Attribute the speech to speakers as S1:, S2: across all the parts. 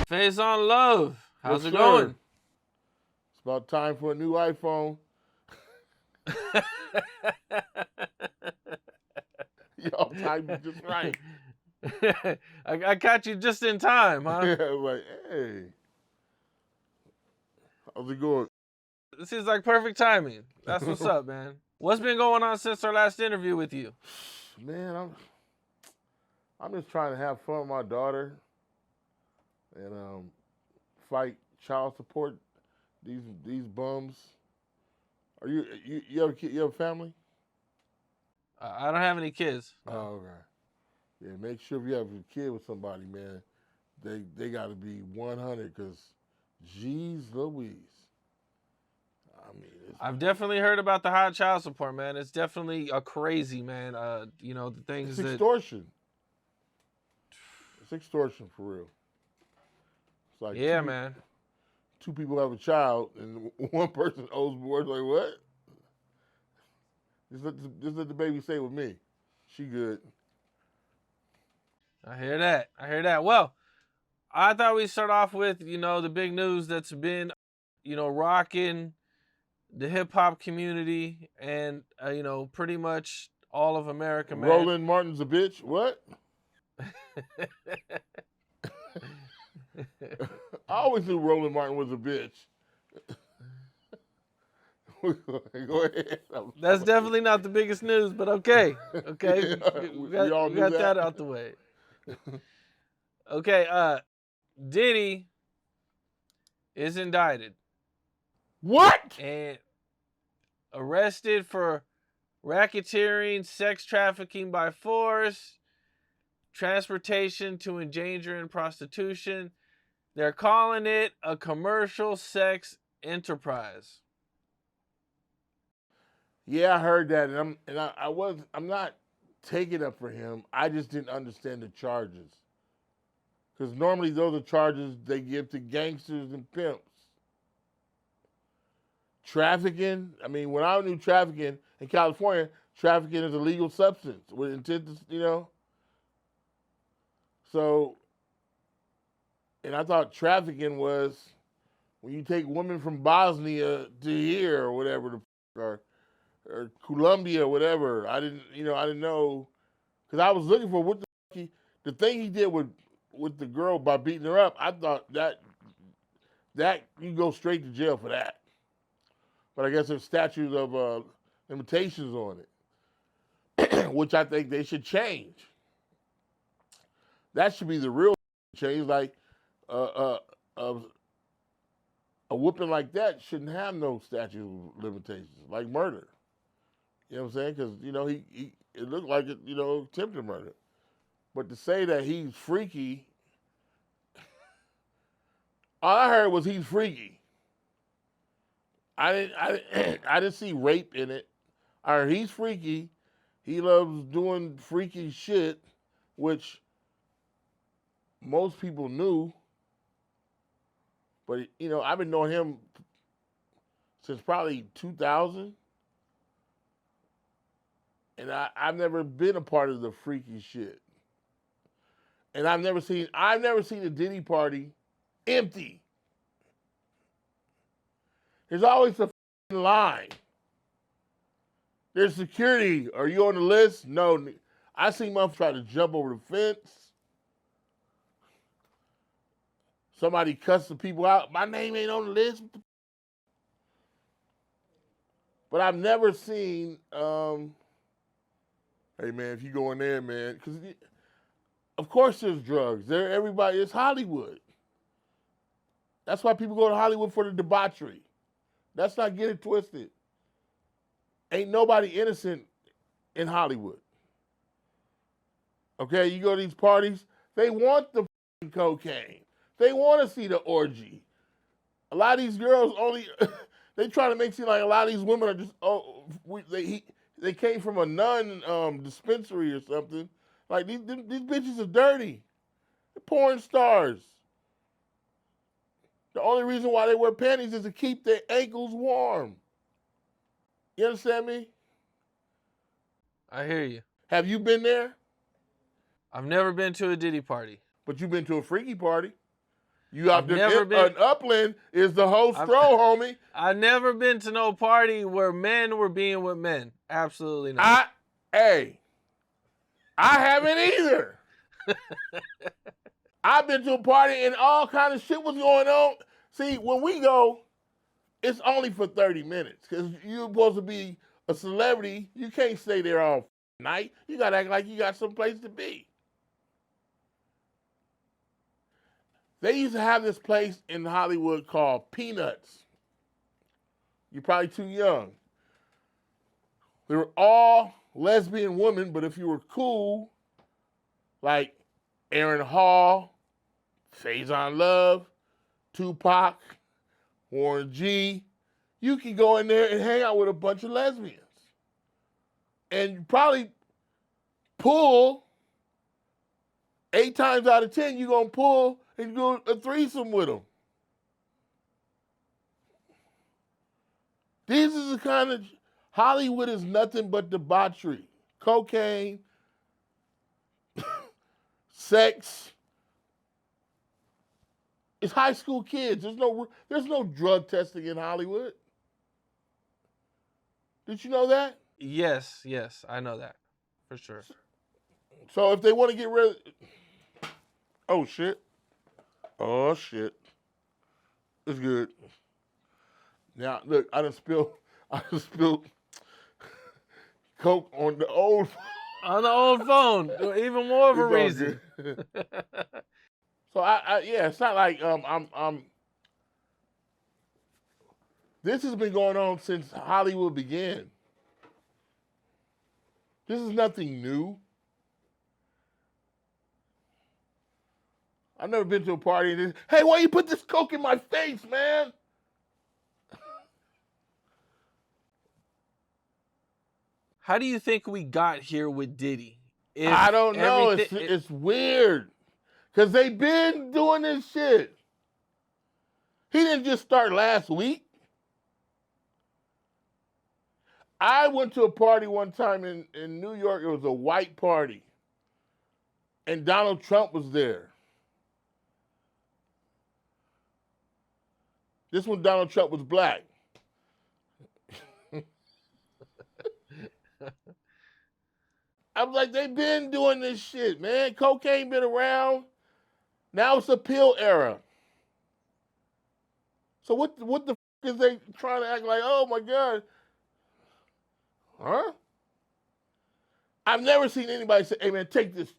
S1: Faizon Love, how's
S2: Yes,
S1: it
S2: sir.
S1: going?
S2: It's about time for a new iPhone. Y'all timed it just right.
S1: I caught you just in time, huh?
S2: Yeah, like, hey, how's it going?
S1: This is like perfect timing. That's what's up, man. What's been going on since our last interview with you?
S2: Man, I'm just trying to have fun with my daughter and fight child support. These bums. Are you have a kid? You have a family?
S1: I don't have any kids. No.
S2: Oh, okay. Yeah, make sure if you have a kid with somebody, man, they got to be 100 because, geez Louise. I mean,
S1: I've definitely heard about the high child support, man. It's definitely a crazy, man. The things
S2: it's
S1: that
S2: extortion. It's extortion for real. It's like
S1: yeah, man.
S2: two people have a child and one person owes more. It's like, what? Just let the baby stay with me. She good.
S1: I hear that. Well, I thought we'd start off with, the big news that's been, rocking the hip hop community and, pretty much all of America, man.
S2: Roland Martin's a bitch. What? I always knew Roland Martin was a bitch. Go ahead.
S1: That's definitely not the biggest news, but okay. Okay.
S2: Yeah,
S1: we
S2: all
S1: got
S2: knew
S1: that out the way. Okay, Diddy is indicted.
S2: What?
S1: And arrested for racketeering, sex trafficking by force, transportation to endangering prostitution. They're calling it a commercial sex enterprise.
S2: Yeah, I heard that, and I'm not taking up for him. I just didn't understand the charges, because normally those are charges they give to gangsters and pimps. Trafficking. I mean, when I knew trafficking in California, trafficking is a legal substance with intent to. So, and I thought trafficking was when you take women from Bosnia to here or whatever, or Colombia, whatever. I didn't know, because I was looking for what the thing he did with the girl by beating her up. I thought that you go straight to jail for that. But I guess there's statutes of limitations on it, which I think they should change. That should be the real change. Like uh, uh, a whooping like that shouldn't have no statute of limitations, like murder. You know what I'm saying? Because he it looked like it, attempted murder. But to say that he's freaky, all I heard was he's freaky. I didn't see rape in it. I heard he's freaky. He loves doing freaky shit, which most people knew. But I've been knowing him since probably 2000, and I've never been a part of the freaky shit. And I've never seen a Diddy party empty. There's always a line. There's security. Are you on the list? No. I seen motherfuckers try to jump over the fence. Somebody cuss the people out. My name ain't on the list. But I've never seen, hey man, if you go in there, man, because of course there's drugs. It's Hollywood. That's why people go to Hollywood for the debauchery. Let's not get it twisted. Ain't nobody innocent in Hollywood. Okay, you go to these parties, they want the cocaine. They want to see the orgy. A lot of these girls only, they try to make it seem like a lot of these women are just, they came from a nun dispensary or something. Like, these bitches are dirty. They're porn stars. The only reason why they wear panties is to keep their ankles warm. You understand me?
S1: I hear you.
S2: Have you been there?
S1: I've never been to a Diddy party.
S2: But you've been to a freaky party. You out
S1: I've
S2: there
S1: never
S2: in
S1: been.
S2: Upland is the whole
S1: I've,
S2: stroll, homie.
S1: I've never been to no party where men were being with men. Absolutely not.
S2: I haven't either. I've been to a party and all kind of shit was going on. See, when we go, it's only for 30 minutes because you're supposed to be a celebrity. You can't stay there all night. You got to act like you got someplace to be. They used to have this place in Hollywood called Peanuts. You're probably too young. They were all lesbian women, but if you were cool, like Aaron Hall, Faizon Love, Tupac, Warren G, you can go in there and hang out with a bunch of lesbians. And probably pull 8 times out of 10, you're going to pull and go a threesome with them. These is the kind of, Hollywood is nothing but debauchery. Cocaine, sex. It's high school kids. There's no drug testing in Hollywood. Did you know that?
S1: Yes, I know that for sure.
S2: So if they want to get rid of, oh shit, it's good. Now look, I done spilled Coke on the old.
S1: On the old phone, even more of a reason.
S2: So yeah, it's not like I'm. This has been going on since Hollywood began. This is nothing new. I've never been to a party and hey, why you put this Coke in my face, man?
S1: How do you think we got here with Diddy?
S2: I don't know. It's weird. Because they've been doing this shit. He didn't just start last week. I went to a party one time in New York. It was a white party. And Donald Trump was there. This one, Donald Trump was black. I'm like, they've been doing this shit, man. Cocaine been around. Now it's a pill era. So what the is they trying to act like, oh my God. Huh? I've never seen anybody say, hey man, take these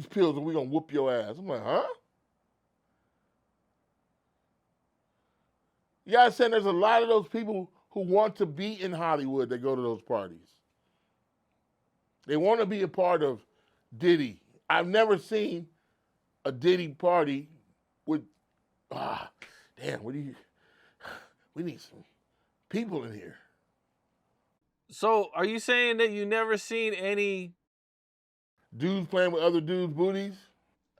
S2: pills and we're gonna whoop your ass. I'm like, huh? You gotta say there's a lot of those people who want to be in Hollywood that go to those parties. They want to be a part of Diddy. I've never seen a Diddy party with, damn, we need some people in here.
S1: So, are you saying that you never seen any
S2: dudes playing with other dudes' booties?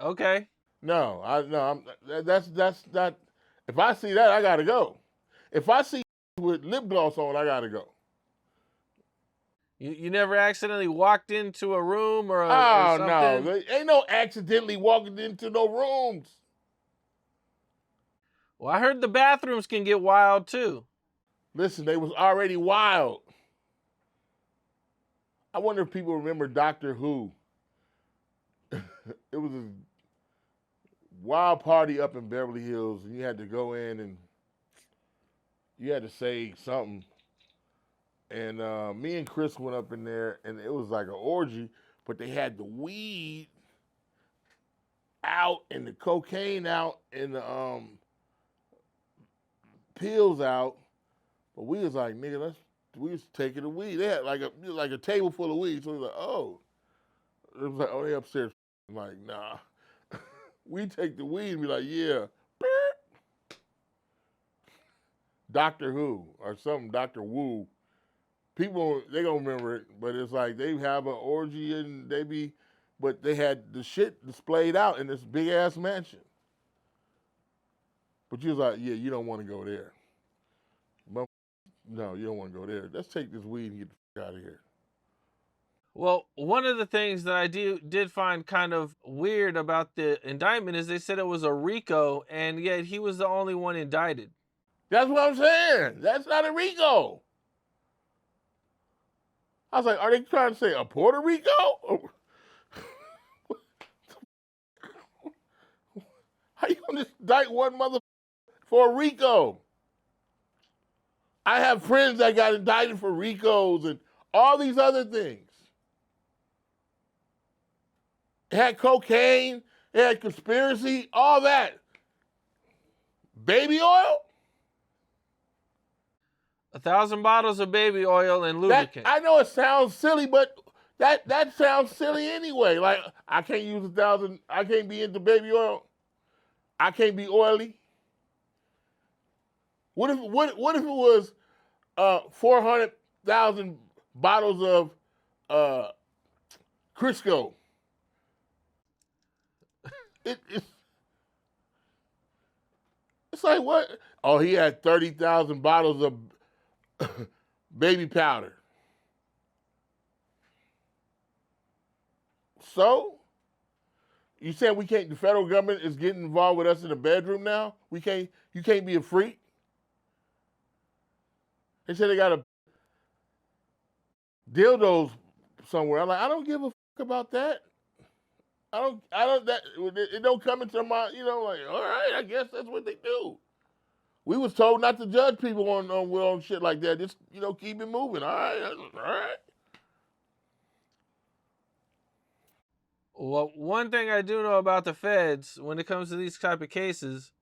S1: Okay.
S2: No, that's not. If I see that, I gotta go. If I see with lip gloss on, I gotta go.
S1: You never accidentally walked into a room or something?
S2: No, there ain't no accidentally walking into no rooms.
S1: Well, I heard the bathrooms can get wild too.
S2: Listen, they was already wild. I wonder if people remember Doctor Who. It was a wild party up in Beverly Hills, and you had to go in and you had to say something. And me and Chris went up in there, and it was like an orgy, but they had the weed out and the cocaine out and the pills out. But we was like, nigga, we was taking the weed. They had like a table full of weed. So we was like, oh. It was like, oh, they upstairs. I'm like, nah. We take the weed and be like, yeah. Doctor Who or something, Doctor Wu. People, they don't remember it, but it's like they have an orgy and but they had the shit displayed out in this big ass mansion. But you was like, yeah, you don't want to go there. No, you don't want to go there. Let's take this weed and get the fuck out of here.
S1: Well, one of the things that I did find kind of weird about the indictment is they said it was a RICO, and yet he was the only one indicted.
S2: That's what I'm saying. That's not a RICO. I was like, are they trying to say a Puerto Rico? How you gonna indict one mother for a RICO? I have friends that got indicted for RICOs and all these other things. It had cocaine, it had conspiracy, all that. Baby oil?
S1: 1,000 bottles of baby oil and lubricant.
S2: I know it sounds silly, but that sounds silly anyway. Like, I can't use 1,000, I can't be into baby oil. I can't be oily. What if it was 400,000 bottles of Crisco? It's like, what? Oh, he had 30,000 bottles of baby powder. So, you saying we can't? The federal government is getting involved with us in the bedroom now. You can't be a freak. They said they got a dildos somewhere. I'm like, I don't give a fuck about that. It don't come into my, like, all right, I guess that's what they do. We was told not to judge people on shit like that. Just, keep it moving. All right.
S1: Well, one thing I do know about the feds when it comes to these type of cases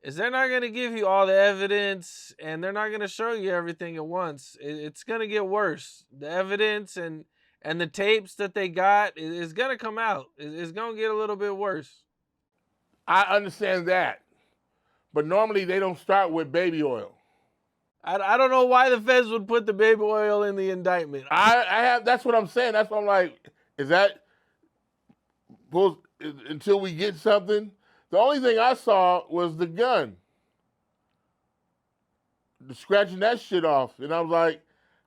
S1: is they're not going to give you all the evidence and they're not going to show you everything at once. It's going to get worse. The evidence and the tapes that they got is going to come out. It's going to get a little bit worse.
S2: I understand that. But normally they don't start with baby oil.
S1: I don't know why the feds would put the baby oil in the indictment.
S2: That's what I'm saying. That's what I'm like, is that until we get something? The only thing I saw was the gun. Scratching that shit off. And I was like,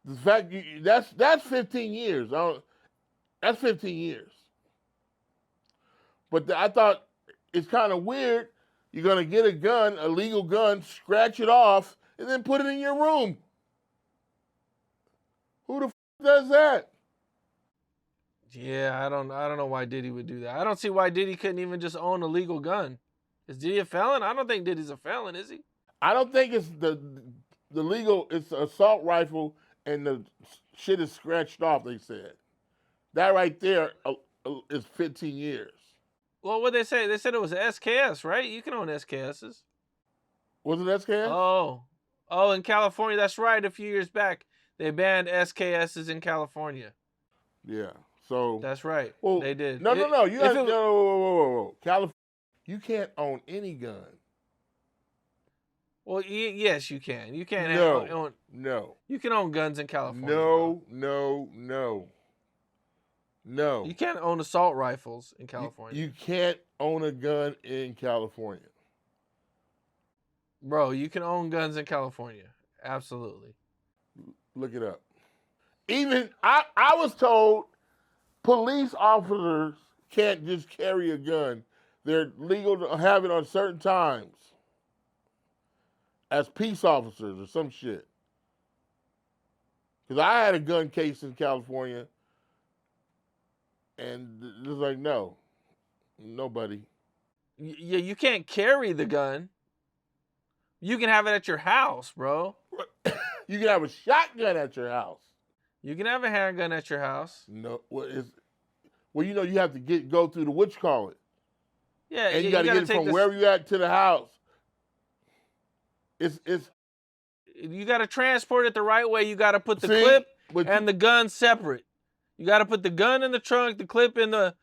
S2: the fact that's 15 years. That's 15 years. But I thought it's kind of weird. You're going to get a gun, a legal gun, scratch it off, and then put it in your room. Who the f does that?
S1: Yeah, I don't know why Diddy would do that. I don't see why Diddy couldn't even just own a legal gun. Is Diddy a felon? I don't think Diddy's a felon, is he?
S2: I don't think it's the legal, it's an assault rifle and the shit is scratched off, they said. That right there is 15 years.
S1: Well, what'd they say? They said it was SKS, right? You can own SKSs.
S2: Was it SKS?
S1: Oh, in California, that's right. A few years back, they banned SKSs in California.
S2: Yeah, so.
S1: That's right.
S2: Well,
S1: they did.
S2: No. Whoa. California, you can't own any gun.
S1: Well, yes, you can. You can't
S2: No.
S1: You can own guns in California.
S2: No.
S1: You can't own assault rifles in California.
S2: You can't own a gun in California.
S1: Bro, you can own guns in California. Absolutely.
S2: Look it up. Even, I was told police officers can't just carry a gun. They're legal to have it on certain times as peace officers or some shit. Because I had a gun case in California, and it was like, no, nobody.
S1: Yeah, you can't carry the gun. You can have it at your house, bro.
S2: You can have a shotgun at your house.
S1: You can have a handgun at your house.
S2: No, you have to go through the whatchamacallit.
S1: Yeah,
S2: and you got to get it from wherever you at to the house. It's.
S1: You got to transport it the right way. You got to put the clip and the gun separate. You got to put the gun in the trunk, the clip in the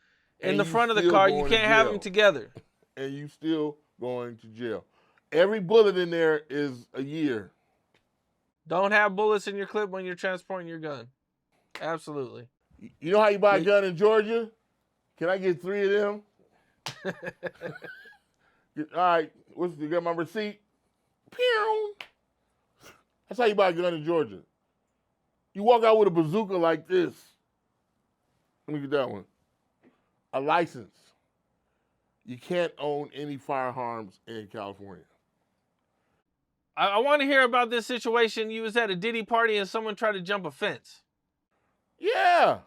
S1: front of the car. You can't have them together.
S2: And you still going to jail. Every bullet in there is a year.
S1: Don't have bullets in your clip when you're transporting your gun. Absolutely.
S2: You know how you buy a gun in Georgia? Can I get 3 of them? All right, you got my receipt? Pew! That's how you buy a gun in Georgia. You walk out with a bazooka like this. Let me get that one. A license. You can't own any firearms in California.
S1: I want to hear about this situation. You was at a Diddy party and someone tried to jump a fence.
S2: Yeah.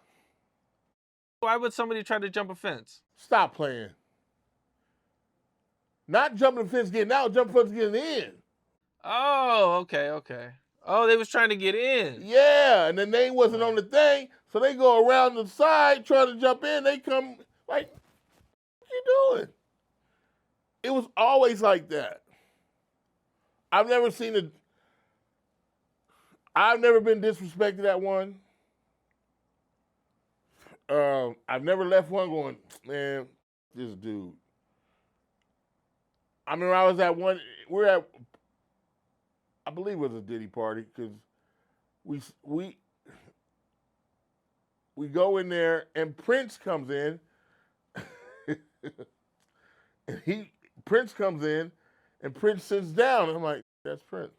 S1: Why would somebody try to jump a fence?
S2: Stop playing. Not jumping the fence getting out, jumping the fence getting in.
S1: Oh, okay. Oh, they was trying to get in.
S2: Yeah, and the name wasn't on the thing, so they go around the side trying to jump in. They come like, what you doing? It was always like that. I've never been disrespected at one. I've never left one going, man, this dude. I remember I was at one, I believe it was a Diddy party, because we go in there and Prince comes in, and Prince comes in, and Prince sits down. And I'm like, that's Prince.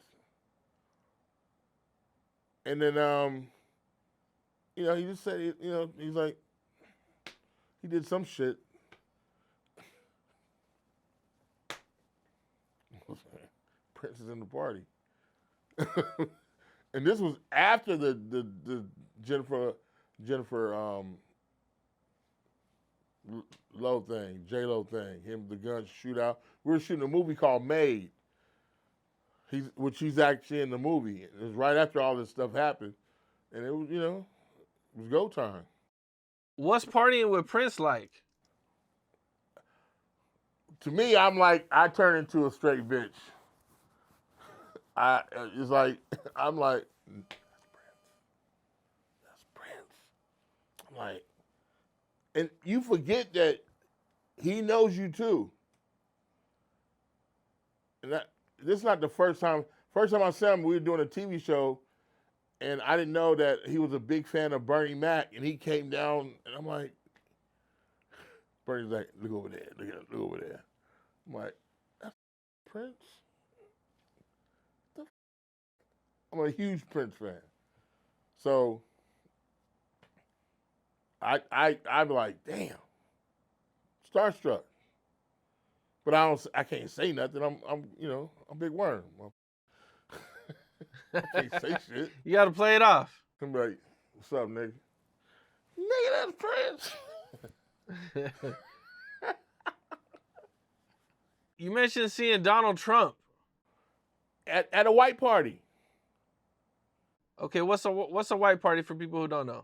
S2: And then, he just said, he's like, he did some shit. Prince is in the party. And this was after the Jennifer Lowe thing, J-Lo thing, the gun shootout. We were shooting a movie called Made, which he's actually in the movie. It was right after all this stuff happened, and it was, it was go time.
S1: What's partying with Prince like?
S2: To me, I'm like, I turn into a straight bitch. It's like, I'm like, that's Prince. I'm like, and you forget that he knows you too. And this is not the first time. First time I saw him, we were doing a TV show, and I didn't know that he was a big fan of Bernie Mac, and he came down, and I'm like, Bernie's like, look over there, look over there. I'm like, that's Prince? I'm a huge Prince fan. So I'm like, damn, starstruck. But I can't say nothing. I'm Big Worm. I can't say shit.
S1: You got to play it off.
S2: I'm like, what's up, nigga? Nigga, that's Prince.
S1: You mentioned seeing Donald Trump
S2: at a white party.
S1: Okay, what's a white party for people who don't know?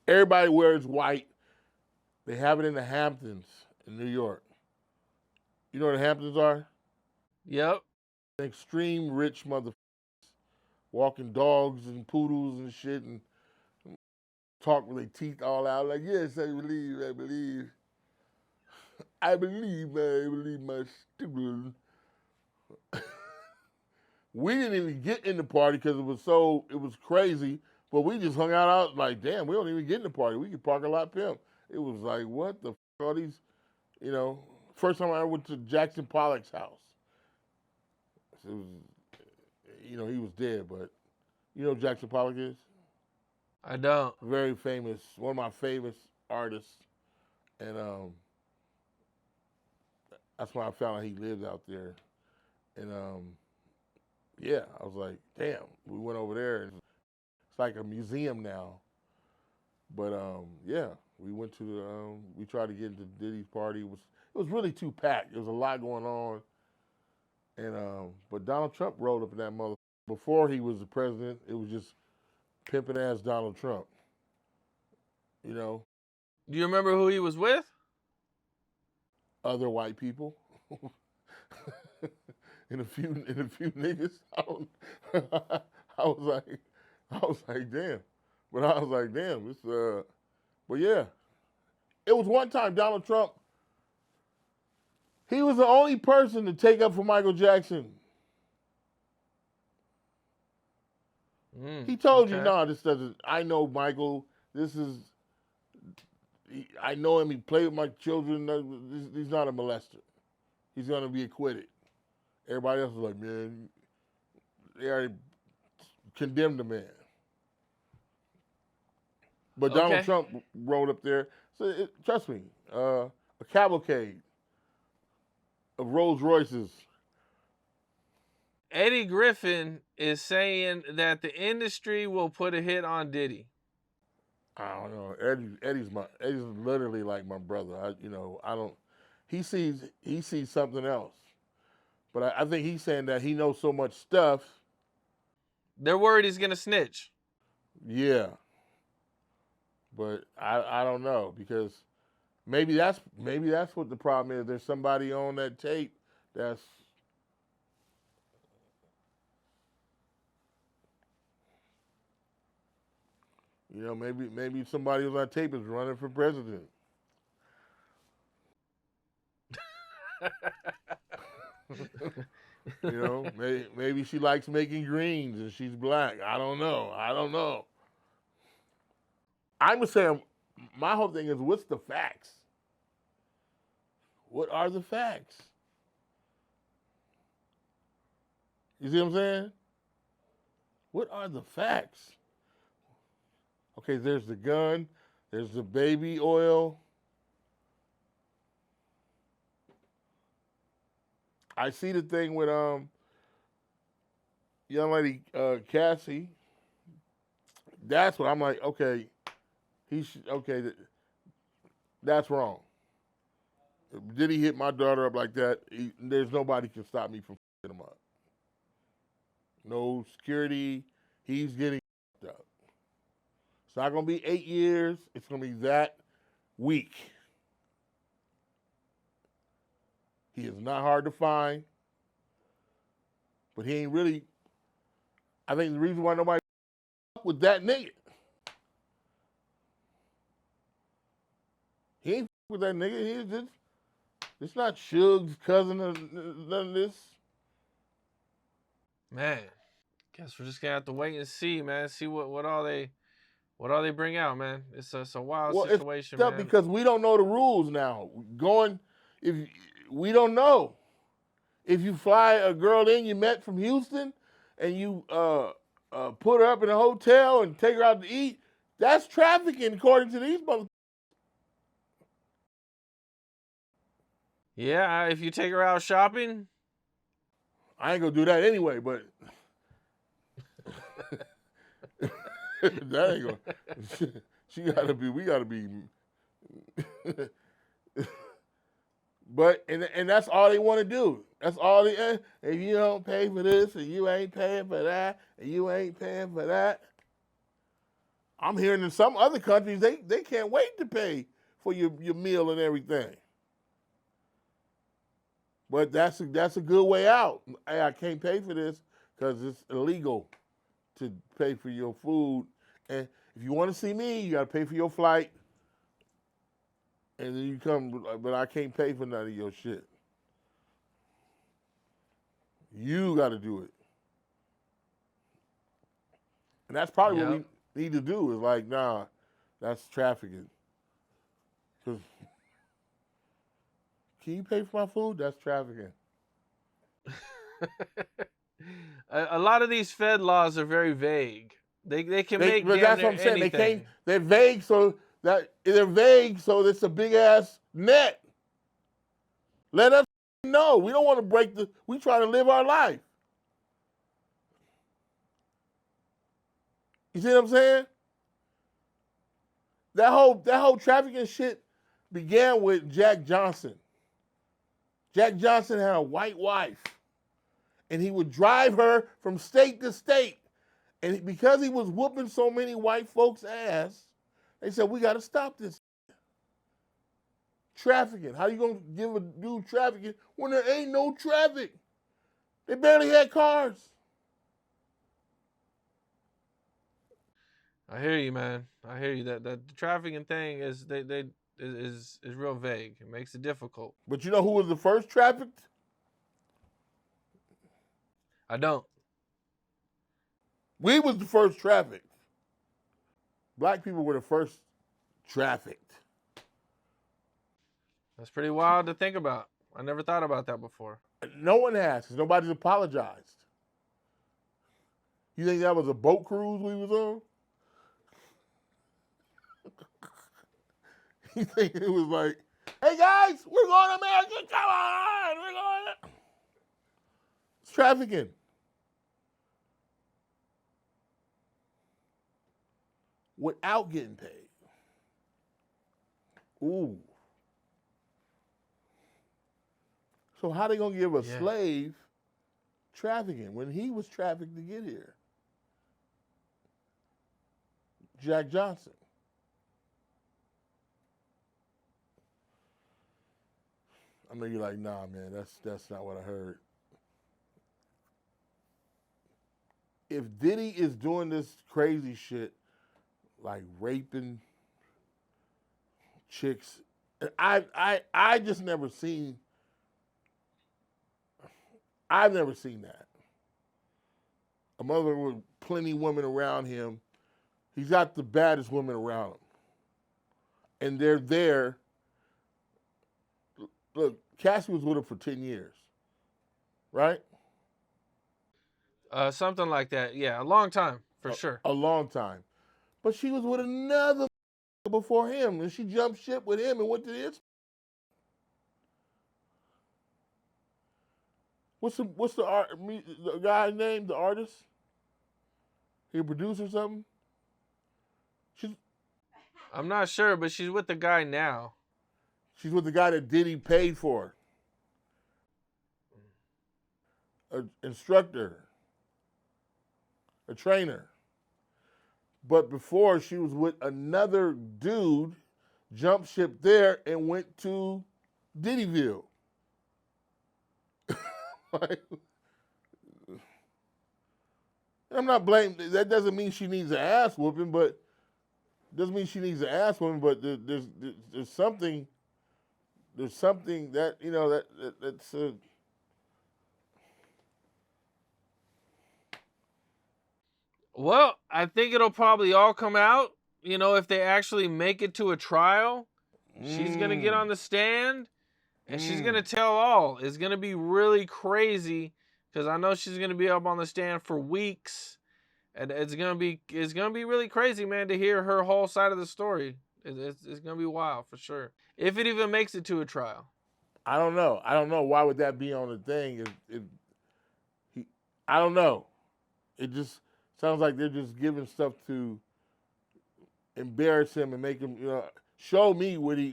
S2: Everybody wears white. They have it in the Hamptons in New York. You know what the Hamptons are?
S1: Yep.
S2: Extreme rich motherfuckers walking dogs and poodles and shit and talk with their teeth all out like, yes, I believe my stupid. We didn't even get in the party because it was crazy, but we just hung out like, damn, we don't even get in the party. We could park a lot pimp. It was like, what the f*** are these, first time I ever went to Jackson Pollock's house. It was, he was dead, but you know who Jackson Pollock is?
S1: I don't.
S2: Very famous, one of my favorite artists, and that's when I found out he lived out there, and yeah, I was like, damn. We went over there, and it's like a museum now. But yeah, we went to we tried to get into Diddy's party. It was really too packed. There was a lot going on, and but Donald Trump rolled up in that mother. Before he was the president, it was just pimping ass Donald Trump.
S1: Do you remember who he was with?
S2: Other white people. and a few niggas. I was like, damn. But I was like, damn, this but yeah. It was one time Donald Trump, he was the only person to take up for Michael Jackson. He told you, no, this doesn't, I know Michael, I know him, he played with my children, he's not a molester. He's going to be acquitted. Everybody else was like, man, they already condemned the man. But Donald
S1: Okay.
S2: Trump rode up there. So trust me, a cavalcade of Rolls Royces.
S1: Eddie Griffin is saying that the industry will put a hit on Diddy.
S2: I don't know. Eddie's literally like my brother. I don't. He sees something else. But I think he's saying that he knows so much stuff.
S1: They're worried he's gonna snitch.
S2: Yeah. But I don't know, because maybe that's what the problem is. There's somebody on that tape that's maybe somebody on that tape is running for president. Maybe she likes making greens and she's black. I don't know. I'm saying my whole thing is, what's the facts? What are the facts? You see what I'm saying? What are the facts? Okay, there's the gun, there's the baby oil. I see the thing with young lady Cassie. That's what I'm like. Okay, that's wrong. Did he hit my daughter up like that? There's nobody can stop me from him up. No security. He's getting up. It's not going to be 8 years. It's going to be that week. He is not hard to find, but he ain't really. I think the reason why nobody with that nigga, he ain't with that nigga. He's just, it's not Suge's cousin or none of this.
S1: Man, guess we're just gonna have to wait and see, man. See what all they bring out, man. It's a wild situation,
S2: it's
S1: man.
S2: Because we don't know the rules now. If we don't know, if you fly a girl in you met from Houston and you put her up in a hotel and take her out to eat, that's trafficking according to these motherfuckers.
S1: Yeah, if you take her out shopping,
S2: I ain't gonna do that anyway, but that ain't gonna. We gotta be. But and that's all they want to do. That's all they. If you don't pay for this, and you ain't paying for that, and you ain't paying for that. I'm hearing in some other countries they can't wait to pay for your meal and everything. But that's a good way out. Hey, I can't pay for this because it's illegal to pay for your food. And if you want to see me, you got to pay for your flight. And then you come, but I can't pay for none of your shit. You got to do it. And that's probably what we need to do, is like, nah, that's trafficking. Because can you pay for my food? That's trafficking.
S1: a lot of these Fed laws are very vague. They can make
S2: but that's what I'm saying.
S1: anything.
S2: They're vague, so it's a big ass net. Let us know. We don't want to break we try to live our life. You see what I'm saying? That whole trafficking shit began with Jack Johnson. Jack Johnson had a white wife, and he would drive her from state to state. And because he was whooping so many white folks' ass, they said, we got to stop this trafficking. How you going to give a dude trafficking when there ain't no traffic? They barely had cars.
S1: I hear you, man. I hear you. That the trafficking thing is is real vague. It makes it difficult.
S2: But you know who was the first trafficked?
S1: I don't.
S2: We was the first trafficked. Black people were the first trafficked.
S1: That's pretty wild to think about. I never thought about that before.
S2: No one has, because nobody's apologized. You think that was a boat cruise we was on? You think it was like, hey guys, we're going to America, come on, we're going to... It's trafficking. Without getting paid. Ooh. So how they gonna give a slave trafficking when he was trafficked to get here? Jack Johnson. I know you're like, nah, man, that's not what I heard. If Diddy is doing this crazy shit, like raping chicks, and I just never seen. I've never seen that. A mother with plenty women around him. He's got the baddest women around him. And they're there. Look, Cassie was with him for 10 years. Right?
S1: Something like that. Yeah, a long time, for sure.
S2: A long time. But she was with another before him, and she jumped ship with him and went to his. What's the guy's name? The artist? He a producer or something?
S1: I'm not sure, but she's with the guy now.
S2: She's with the guy that Diddy paid for. An instructor. A trainer. But before, she was with another dude, jumped ship there, and went to Diddyville. I'm not blaming. That doesn't mean she needs an ass whooping, but there's something that that's.
S1: Well, I think it'll probably all come out. If they actually make it to a trial, she's gonna get on the stand. And she's going to tell all. It's going to be really crazy because I know she's going to be up on the stand for weeks. And it's going to be really crazy, man, to hear her whole side of the story. It's going to be wild for sure. If it even makes it to a trial.
S2: I don't know. Why would that be on the thing? I don't know. It just sounds like they're just giving stuff to embarrass him and make him, show me what he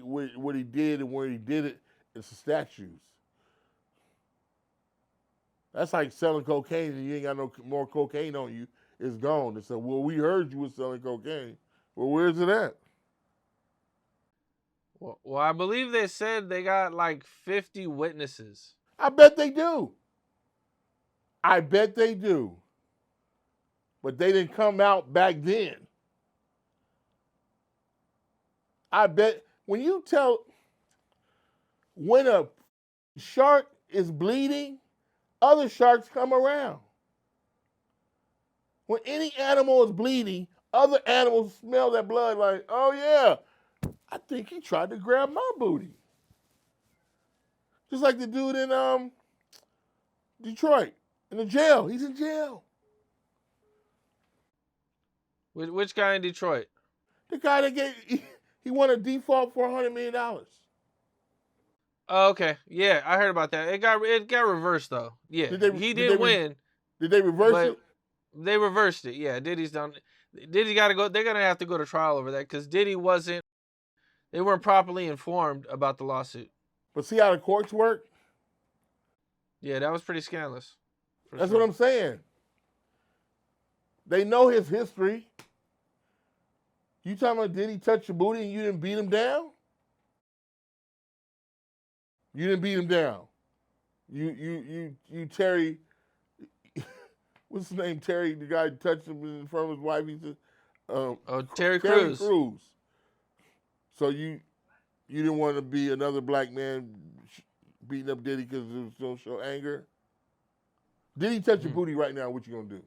S2: did and where he did it. It's the statues. That's like selling cocaine and you ain't got no more cocaine on you. It's gone. They said, well, we heard you was selling cocaine. Well, where's it at?
S1: Well, I believe they said they got like 50 witnesses.
S2: I bet they do. But they didn't come out back then. I bet when a shark is bleeding, other sharks come around. When any animal is bleeding, other animals smell that blood like, oh yeah, I think he tried to grab my booty. Just like the dude in Detroit, in the jail. He's in jail.
S1: Which guy in Detroit?
S2: The guy that he won a default for $100 million.
S1: Oh, okay. Yeah, I heard about that. It got reversed though. Yeah, he did win.
S2: Did they reverse it?
S1: They reversed it. Yeah, Diddy's done. Diddy got to go. They're gonna have to go to trial over that because Diddy wasn't. They weren't properly informed about the lawsuit.
S2: But see how the courts work?
S1: Yeah, that was pretty scandalous.
S2: That's what I'm saying. They know his history. You talking about did he touch your booty and you didn't beat him down? You didn't beat him down. You Terry. What's his name? Terry, the guy who touched him in front of his wife. He said,
S1: Terry Crews.
S2: So you didn't want to be another black man beating up Diddy because it was going to show anger? Diddy touch your booty right now, what you going to do?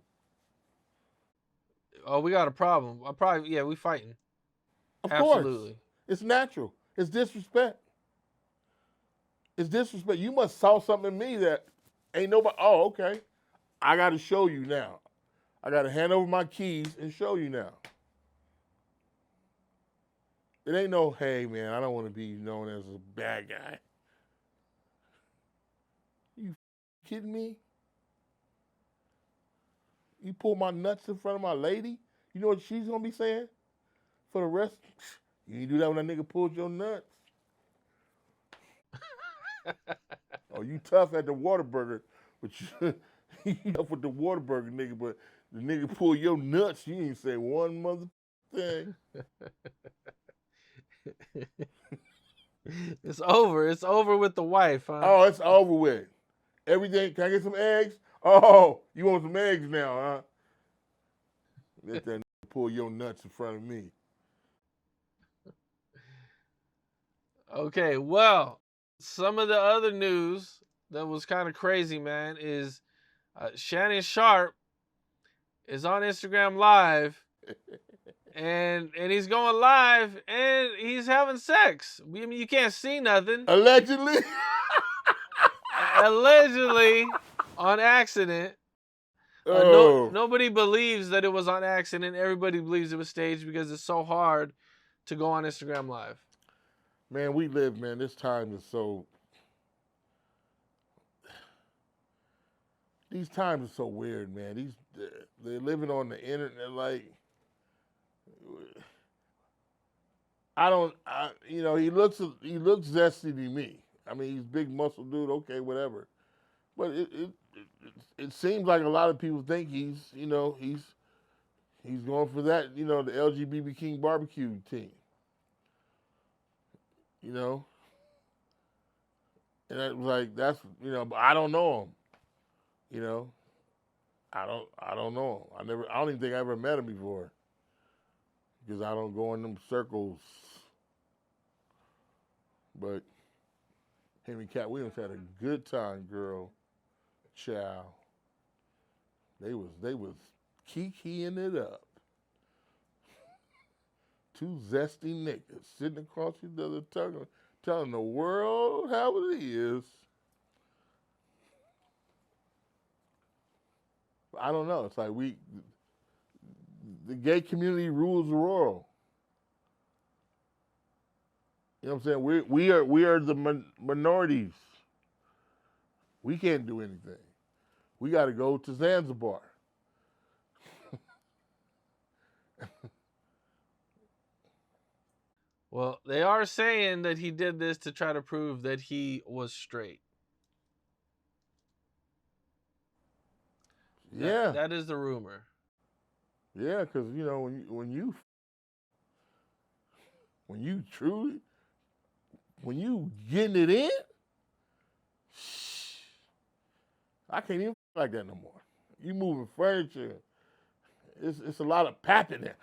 S1: Oh, we got a problem. We fighting.
S2: Of
S1: Absolutely.
S2: Course. It's natural. It's disrespect. You must saw something in me that ain't nobody. Oh, okay. I got to show you now. I got to hand over my keys and show you now. It ain't no, hey man, I don't want to be known as a bad guy. You kidding me? You pull my nuts in front of my lady? You know what she's gonna be saying for the rest? You ain't do that when that nigga pulled your nuts. Oh, you tough at the Whataburger, but you tough with the Whataburger nigga, but the nigga pull your nuts, you ain't say one mother thing.
S1: It's over. It's over with the wife, huh?
S2: Oh, it's over with. Everything. Can I get some eggs? Oh, you want some eggs now, huh? Let that nigga pull your nuts in front of me.
S1: Okay, well, some of the other news that was kind of crazy, man, is Shannon Sharpe is on Instagram Live, and he's going live, and he's having sex. I mean, you can't see nothing.
S2: Allegedly.
S1: Allegedly, on accident. Nobody believes that it was on accident. Everybody believes it was staged because it's so hard to go on Instagram Live.
S2: Man, we live, man. This time is so. These times are so weird, man. They're living on the internet. Like, he looks zesty to me. I mean, he's big muscle dude. Okay, whatever. But it seems like a lot of people think he's going for that, the LGBT King barbecue team. And it was like, but I don't know him. I don't know him. I don't even think I ever met him before. Because I don't go in them circles. But him and Katt Williams had a good time, girl. Child. They was kikiing it up. Two zesty niggas sitting across each other telling the world how it is. I don't know. It's like the gay community rules the world. You know what I'm saying? We are the minorities. We can't do anything. We got to go to Zanzibar.
S1: Well, they are saying that he did this to try to prove that he was straight.
S2: Yeah.
S1: That is the rumor.
S2: Yeah, because, when you getting it in, I can't even like that no more. You moving furniture. It's a lot of pap in there.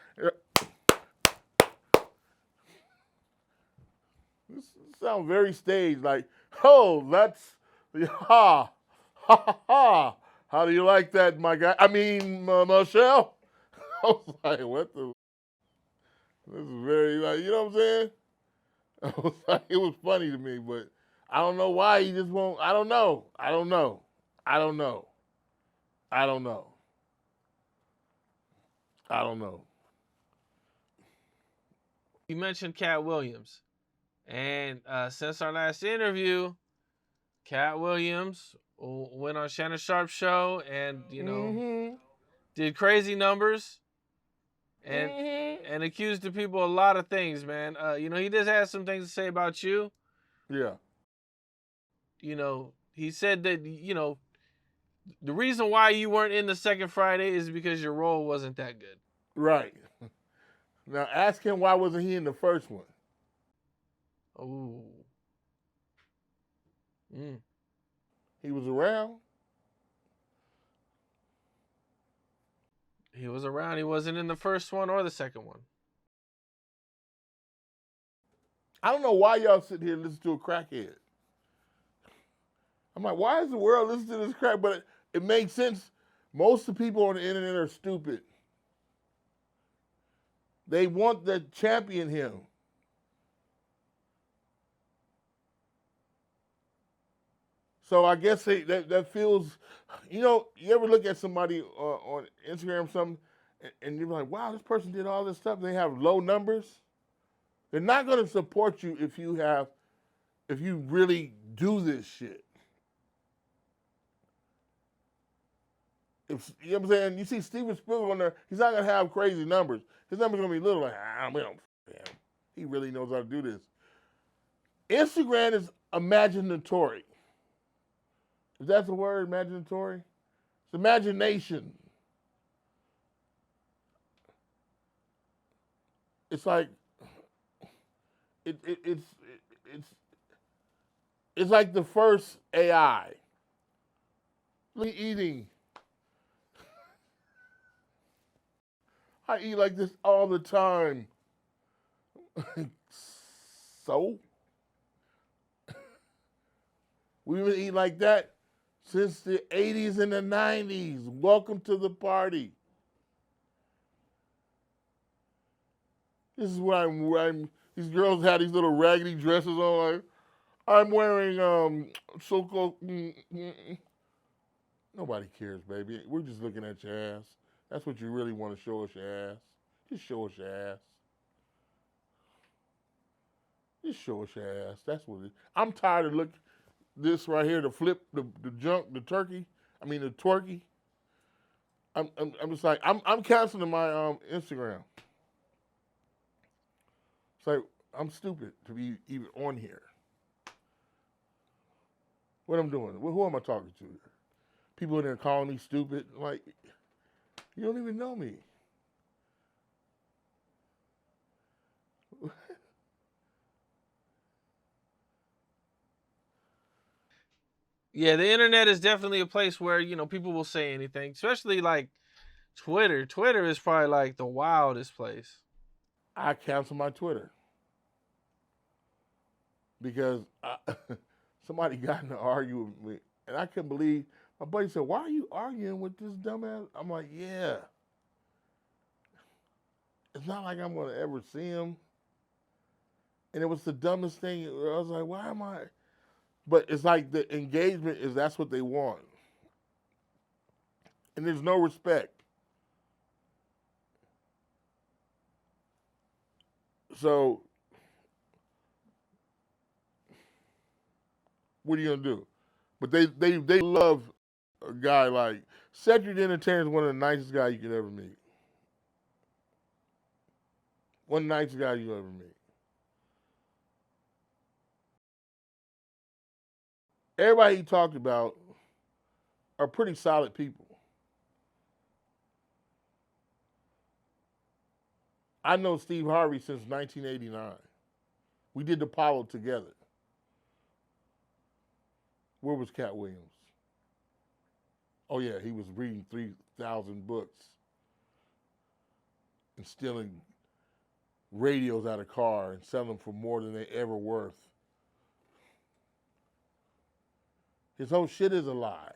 S2: This sounds very staged, like, oh, that's ha ha ha. How do you like that, my guy? I mean, Michelle. I was like, what the? This is very, like, you know what I'm saying? I was like, it was funny to me, but I don't know why he just won't. I don't know.
S1: You mentioned Katt Williams. And since our last interview, Katt Williams went on Shannon Sharpe's show and, did crazy numbers and accused the people of a lot of things, man. He just has some things to say about you.
S2: Yeah.
S1: He said that, the reason why you weren't in the second Friday is because your role wasn't that good.
S2: Right. Now ask him why wasn't he in the first one?
S1: Oh.
S2: He was around.
S1: He was around. He wasn't in the first one or the second one.
S2: I don't know why y'all sit here and listen to a crackhead. I'm like, why is the world listening to this crack? But it makes sense. Most of the people on the internet are stupid. They want to champion him. So I guess that feels, you ever look at somebody on Instagram or something, and you're like, wow, this person did all this stuff, and they have low numbers? They're not going to support you if you really do this shit. If, you know what I'm saying? You see Steven Spielberg on there, he's not going to have crazy numbers. His numbers going to be little, like, we don't, him. He really knows how to do this. Instagram is imaginatory. Is that the word, imaginatory? It's imagination. It's like, it's like the first AI. Eating. I eat like this all the time. So? We've been eating like that since the 80s and the 90s. Welcome to the party. This is what I'm wearing. These girls had these little raggedy dresses on. Like, I'm wearing so-called. Nobody cares, baby. We're just looking at your ass. That's what you really want to show us, your ass. Just show us your ass. Just show us your ass. That's what it is. I'm tired of looking this right here, to flip the junk, the turkey. I mean the twerky. I'm just like I'm canceling my Instagram. It's like I'm stupid to be even on here. What I'm doing? Who am I talking to? People in there calling me stupid. Like, you don't even know me.
S1: Yeah, the internet is definitely a place where, people will say anything, especially like Twitter. Twitter is probably like the wildest place.
S2: I cancel my Twitter because somebody got in an argument with me, and I couldn't believe. My buddy said, "Why are you arguing with this dumbass?" I'm like, "Yeah, it's not like I'm gonna ever see him." And it was the dumbest thing. I was like, "Why am I?" But it's like the engagement is that's what they want, and there's no respect. So, what are you gonna do? But they love a guy like Cedric the Entertainer is one of the nicest guys you could ever meet. One of the nicest guys you ever meet. Everybody he talked about are pretty solid people. I know Steve Harvey since 1989. We did the Apollo together. Where was Katt Williams? Oh yeah, he was reading 3,000 books and stealing radios out of car and selling them for more than they ever worth. His whole shit is a lie.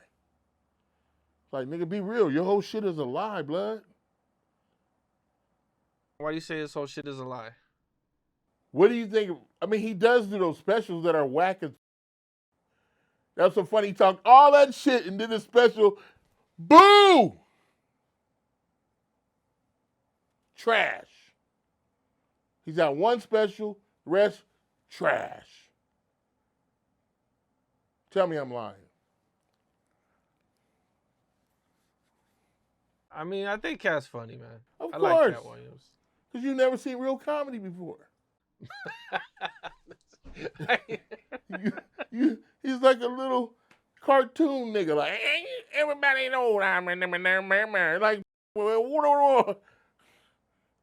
S2: It's like, nigga, be real. Your whole shit is a lie, blood.
S1: Why do you say this whole shit is a lie?
S2: What do you think? I mean, he does do those specials that are whack as. That's so funny. He talked all that shit and did a special. Boo! Trash. He's got one special, rest trash. Tell me I'm lying.
S1: I mean, I think Katt's funny, man.
S2: Of
S1: I
S2: course.
S1: like Katt Williams.
S2: Because you've never seen real comedy before. He's like a little cartoon nigga. Like, everybody knows I'm in there. Like,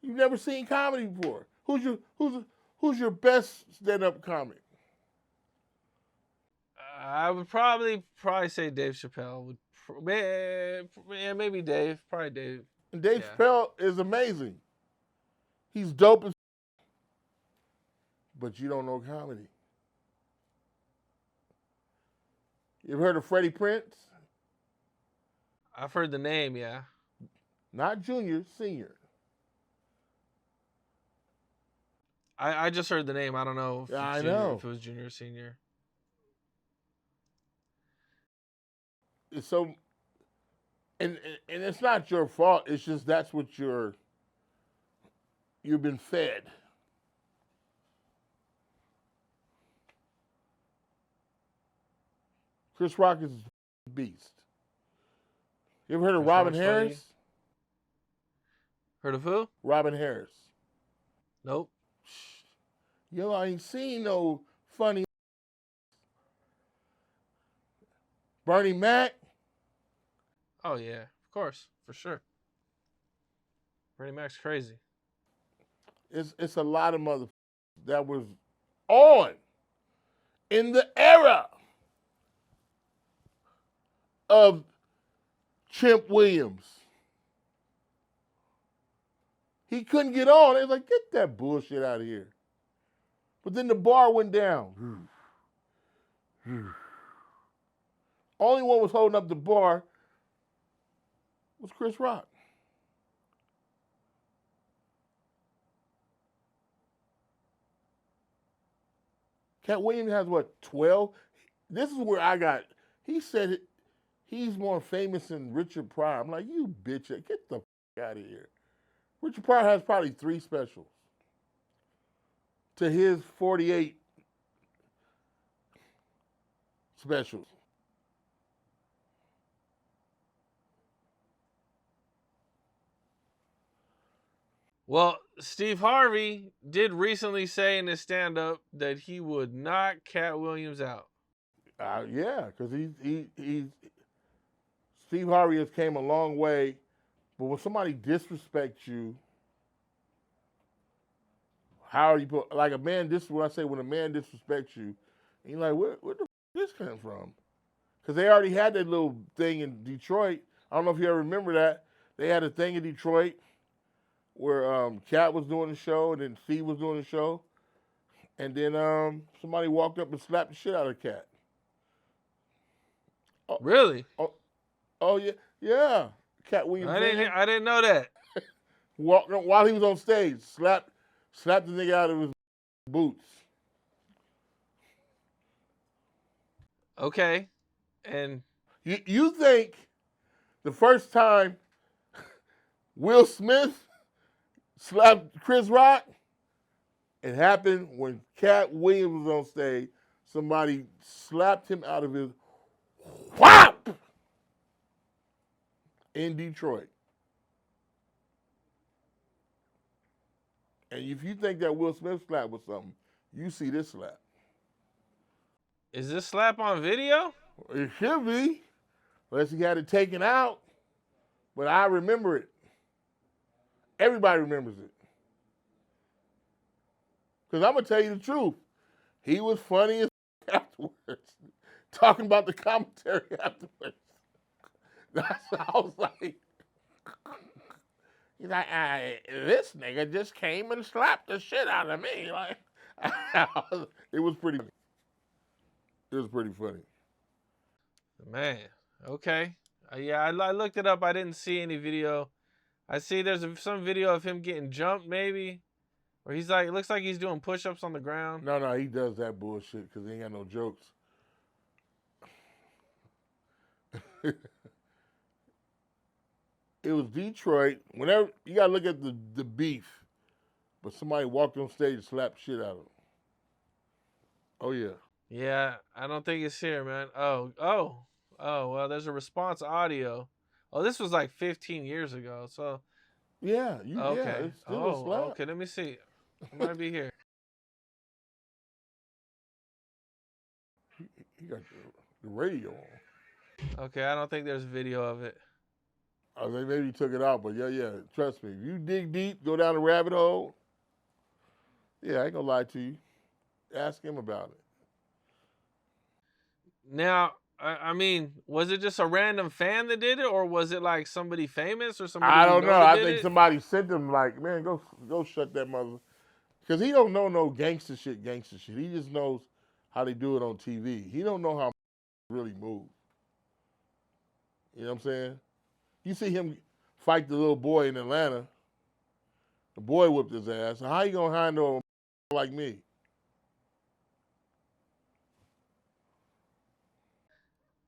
S2: you've never seen comedy before. Who's your best stand-up comic?
S1: I would probably say Dave Chappelle. Yeah, maybe Dave. Probably Dave.
S2: And Dave Chappelle is amazing. He's dope as. But you don't know comedy. You ever heard of Freddie Prinze?
S1: I've heard the name, yeah.
S2: Not junior, senior.
S1: I just heard the name. I don't know if,
S2: I
S1: junior,
S2: know.
S1: if it was junior or senior.
S2: It's so, and it's not your fault. It's just that's what you've been fed. Chris Rock is a beast. You ever heard of
S1: Chris
S2: Robin
S1: Rock's
S2: Harris?
S1: funny. Heard of who?
S2: Robin Harris.
S1: Nope.
S2: Yo, I ain't seen no funny. Bernie Mac.
S1: Oh yeah, of course, for sure. Bernie Mac's crazy.
S2: It's a lot of motherfuckers that was on in the era of Chimp Williams. He couldn't get on. They was like, get that bullshit out of here. But then the bar went down. Only one was holding up the bar was Chris Rock. Katt Williams has what, 12? This is where I got, he said he's more famous than Richard Pryor. I'm like, you bitch, get the fuck out of here. Richard Pryor has probably 3 specials to his 48 specials.
S1: Well, Steve Harvey did recently say in his stand-up that he would knock Katt Williams out.
S2: Yeah, because he Steve Harvey has came a long way, but when somebody disrespects you, how are you put like a man? This is what I say when a man disrespects you, and you're like, where the this come from? Because they already had that little thing in Detroit. I don't know if you ever remember that. They had a thing in Detroit where Katt was doing the show and then Steve was doing the show, and then somebody walked up and slapped the shit out of Katt. Oh,
S1: Really?
S2: Oh yeah, yeah. Katt Williams.
S1: I didn't know that.
S2: While he was on stage, slapped the nigga out of his boots.
S1: Okay, and
S2: You think the first time Will Smith slapped Chris Rock, it happened when Katt Williams was on stage. Somebody slapped him out of his whop in Detroit. And if you think that Will Smith slap was something, you see this slap.
S1: is this slap on video?
S2: It should be, unless he had it taken out. But I remember it. Everybody remembers it. Because I'm going to tell you the truth. He was funny as afterwards. Talking about the commentary afterwards. That's what I was like. He's like, this nigga just came and slapped the shit out of me. Like, it was pretty funny.
S1: Man, okay. Yeah, I looked it up. I didn't see any video. I see there's some video of him getting jumped, maybe, where he's like, it looks like he's doing push-ups on the ground.
S2: No, he does that bullshit because he ain't got no jokes. It was Detroit. Whenever you gotta look at the beef, but somebody walked on stage and slapped shit out of him. Oh yeah.
S1: Yeah, I don't think it's here, man. Oh, well, there's a response audio. Oh, this was like 15 years ago, so.
S2: Yeah,
S1: Okay.
S2: yeah, it's still a slap.
S1: Okay, let me see. It might be here.
S2: He got the radio on.
S1: Okay, I don't think there's video of it.
S2: I think maybe he took it out, but yeah, trust me. If you dig deep, go down the rabbit hole, yeah, I ain't gonna lie to you. Ask him about it.
S1: Now, I mean, was it just a random fan that did it, or was it like somebody famous or somebody?
S2: I don't know. I
S1: did
S2: think
S1: it?
S2: somebody sent him like, man, go shut that mother. Because he don't know no gangster shit. He just knows how they do it on TV. He don't know how really move. You know what I'm saying? You see him fight the little boy in Atlanta. The boy whipped his ass. So how you gonna handle a like me?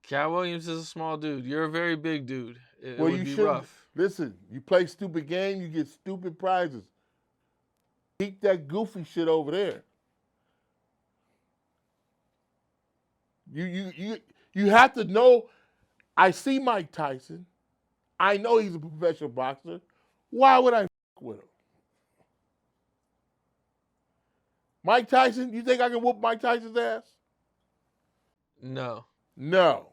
S1: Katt Williams is a small dude. You're a very big dude. It
S2: Well,
S1: would
S2: you
S1: be
S2: should
S1: rough.
S2: listen. You play stupid game, you get stupid prizes. Keep that goofy shit over there. You have to know. I see Mike Tyson. I know he's a professional boxer. Why would I with him? Mike Tyson, you think I can whoop Mike Tyson's ass?
S1: No.
S2: No.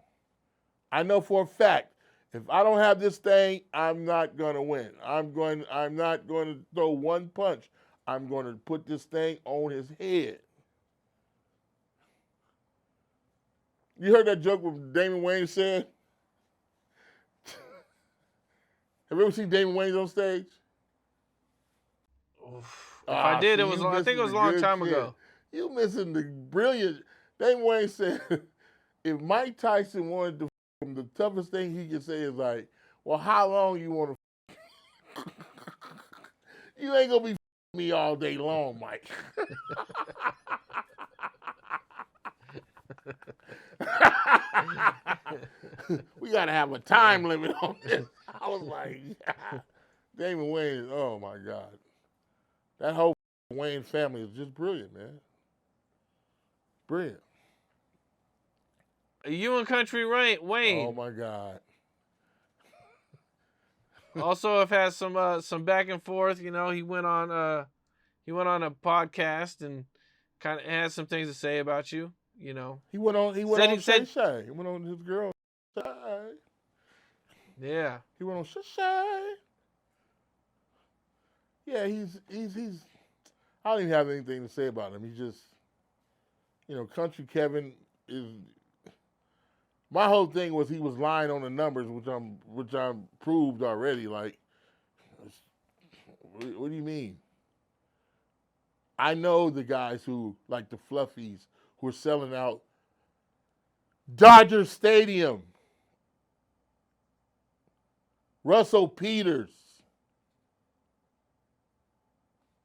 S2: I know for a fact, if I don't have this thing, I'm not gonna win. I'm not going to throw one punch. I'm going to put this thing on his head. You heard that joke what Damon Wayans said? Have you ever seen Damon Wayans on stage?
S1: Oof. If I did,
S2: See,
S1: it was. I think it was a long time ago.
S2: You missing the brilliant. Damon Wayans said, if Mike Tyson wanted to, the toughest thing he could say is like, well, how long you want to? You ain't gonna be me all day long, Mike. We gotta have a time limit on this. I was like, yeah. Damon Wayans, oh my God. That whole Wayne family is just brilliant, man. Brilliant.
S1: You and Country Wayne.
S2: Oh my God.
S1: Also have had some back and forth. You know, he went on a podcast and kind of had some things to say about you. You know,
S2: he went on Shay Shay. He went on his girl Shay.
S1: Yeah.
S2: He went on Shay Shay. Yeah, he's I don't even have anything to say about him. He just, you know, Country Kevin is. My whole thing was he was lying on the numbers, which I'm proved already. Like, what do you mean? I know the guys who, like the Fluffies, who are selling out Dodger Stadium. Russell Peters.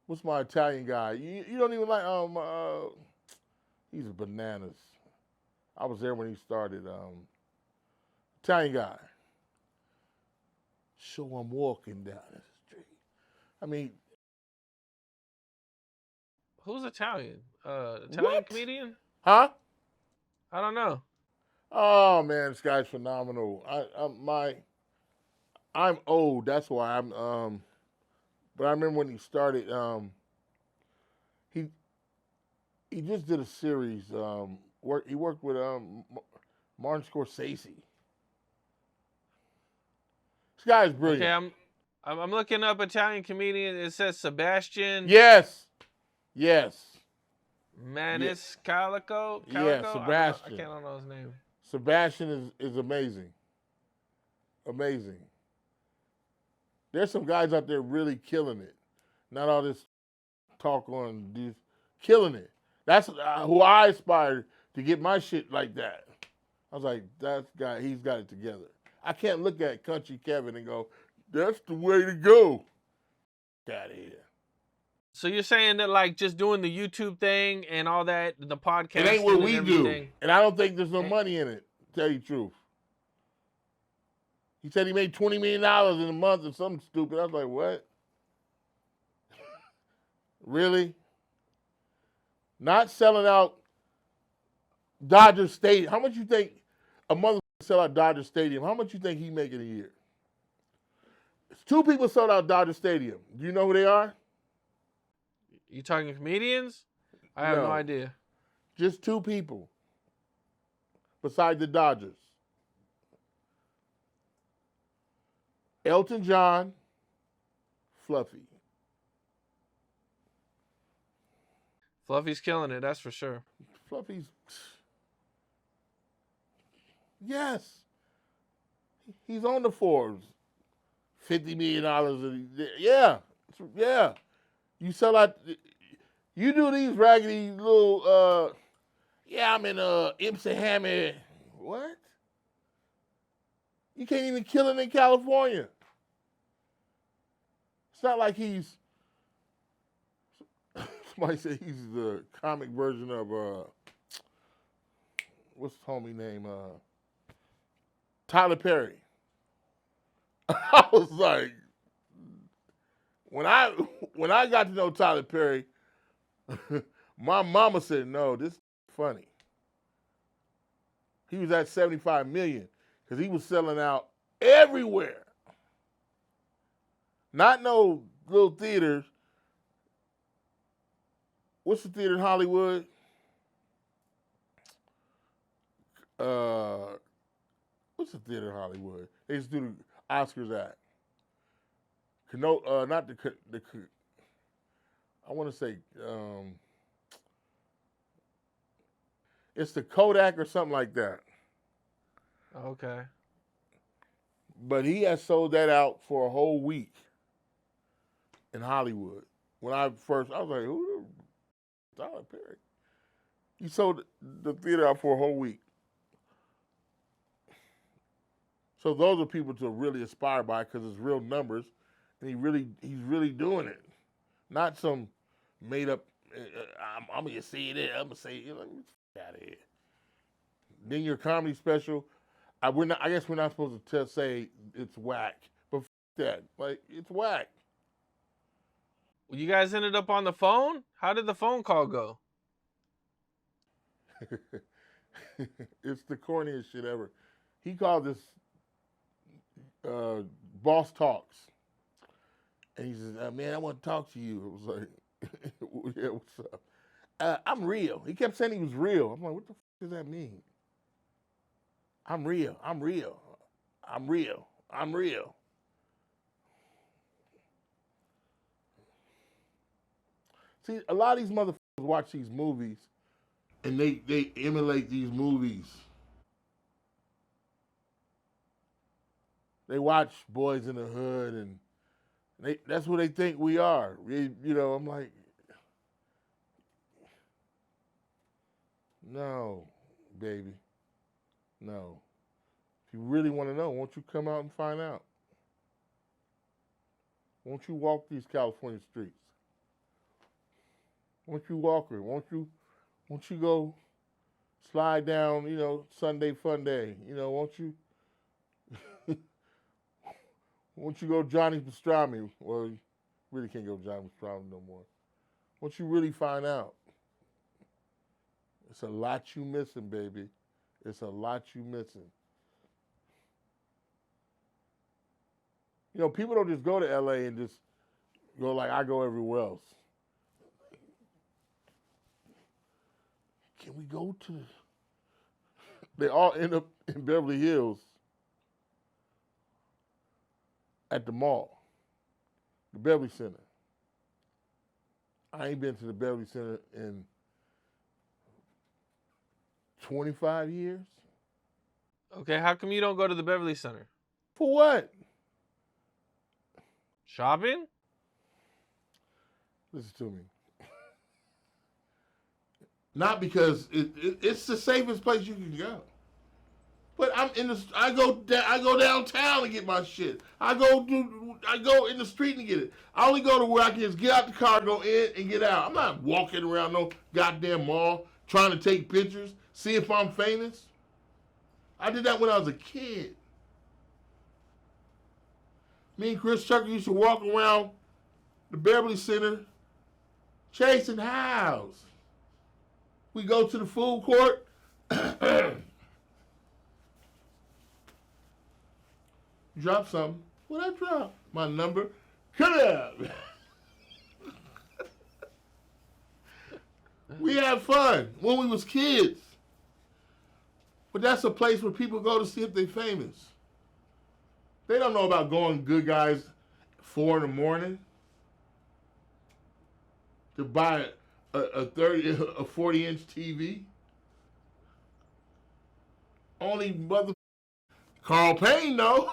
S2: What's my Italian guy? You don't even like he's bananas. I was there when he started. Italian guy. So I'm walking down the street. I mean,
S1: who's Italian? Italian
S2: what?
S1: comedian?
S2: Huh?
S1: I don't know.
S2: Oh man, this guy's phenomenal. I'm old. That's why I'm. But I remember when he started. He just did a series. He worked with Martin Scorsese. This guy's brilliant.
S1: Okay, I'm looking up Italian comedian. It says Sebastian.
S2: Yes.
S1: Maniscalco.
S2: Yeah, Sebastian.
S1: I can't know his name.
S2: Sebastian is amazing. Amazing. There's some guys out there really killing it. Not all this talk on these, killing it. That's who I aspire to get my shit like that. I was like, that guy, he's got it together. I can't look at Country Kevin and go, that's the way to go. Get out of here.
S1: So you're saying that like just doing the YouTube thing and all that, the podcast.
S2: It ain't what we do. And I don't think there's no money in it, to tell you the truth. He said he made $20 million in a month or something stupid. I was like, what? Really? Not selling out Dodger Stadium. How much you think a mother sell out Dodger Stadium? How much you think he make in a year? Two people sold out Dodger Stadium. Do you know who they are?
S1: You talking comedians? I have no idea.
S2: Just two people. Besides the Dodgers. Elton John, Fluffy.
S1: Fluffy's killing it, that's for sure.
S2: Fluffy's, yes. He's on the Forbes. $50 million. Yeah. You sell out, you do these raggedy little, I'm in Ipsy. What? You can't even kill it in California. It's not like he's, somebody said he's the comic version of, what's the homie name? Tyler Perry. I was like, when I got to know Tyler Perry, my mama said, no, this is funny. He was at 75 million because he was selling out everywhere. Not no little theaters. What's the theater in Hollywood? What's the theater in Hollywood? They used to do the Oscars at. Not the. I want to say it's the Kodak or something like that.
S1: Okay.
S2: But he has sold that out for a whole week in Hollywood. When I was like, who the Tyler Perry? He sold the theater out for a whole week. So those are people to really aspire by because it's real numbers, and he's really doing it, not some made up. I'm gonna say it. I'm gonna say it. Let me get out of here. Then your comedy special. I guess we're not supposed to say it's whack, but that like it's whack.
S1: You guys ended up on the phone? How did the phone call go?
S2: It's the corniest shit ever. He called this Boss Talks. And he says, man, I want to talk to you. It was like, yeah, what's up? I'm real. He kept saying he was real. I'm like, what the fuck does that mean? I'm real. I'm real. I'm real. I'm real. See, a lot of these motherfuckers watch these movies and they emulate these movies. They watch Boys in the Hood and that's what they think we are. I'm like, no, baby. No. If you really want to know, won't you come out and find out? Won't you walk these California streets? Won't you walk her? Won't you go slide down, Sunday fun day? Won't you won't you go Johnny Pastrami? Well, you really can't go Johnny Pastrami no more. Won't you really find out? It's a lot you missing, baby. It's a lot you missing. People don't just go to LA and just go like I go everywhere else. Can we go to... They all end up in Beverly Hills at the mall, the Beverly Center. I ain't been to the Beverly Center in 25 years.
S1: Okay, how come you don't go to the Beverly Center?
S2: For what?
S1: Shopping?
S2: Listen to me. Not because it's the safest place you can go. But I go downtown to get my shit. I go in the street and get it. I only go to where I can just get out the car, go in and get out. I'm not walking around no goddamn mall trying to take pictures, see if I'm famous. I did that when I was a kid. Me and Chris Tucker used to walk around the Beverly Center chasing house. We go to the food court. Drop something. What I drop? My number. Come up. We had fun when we was kids. But that's a place where people go to see if they're famous. They don't know about going Good Guys 4 a.m. to buy a 40-inch TV. Only mother Carl Payne though.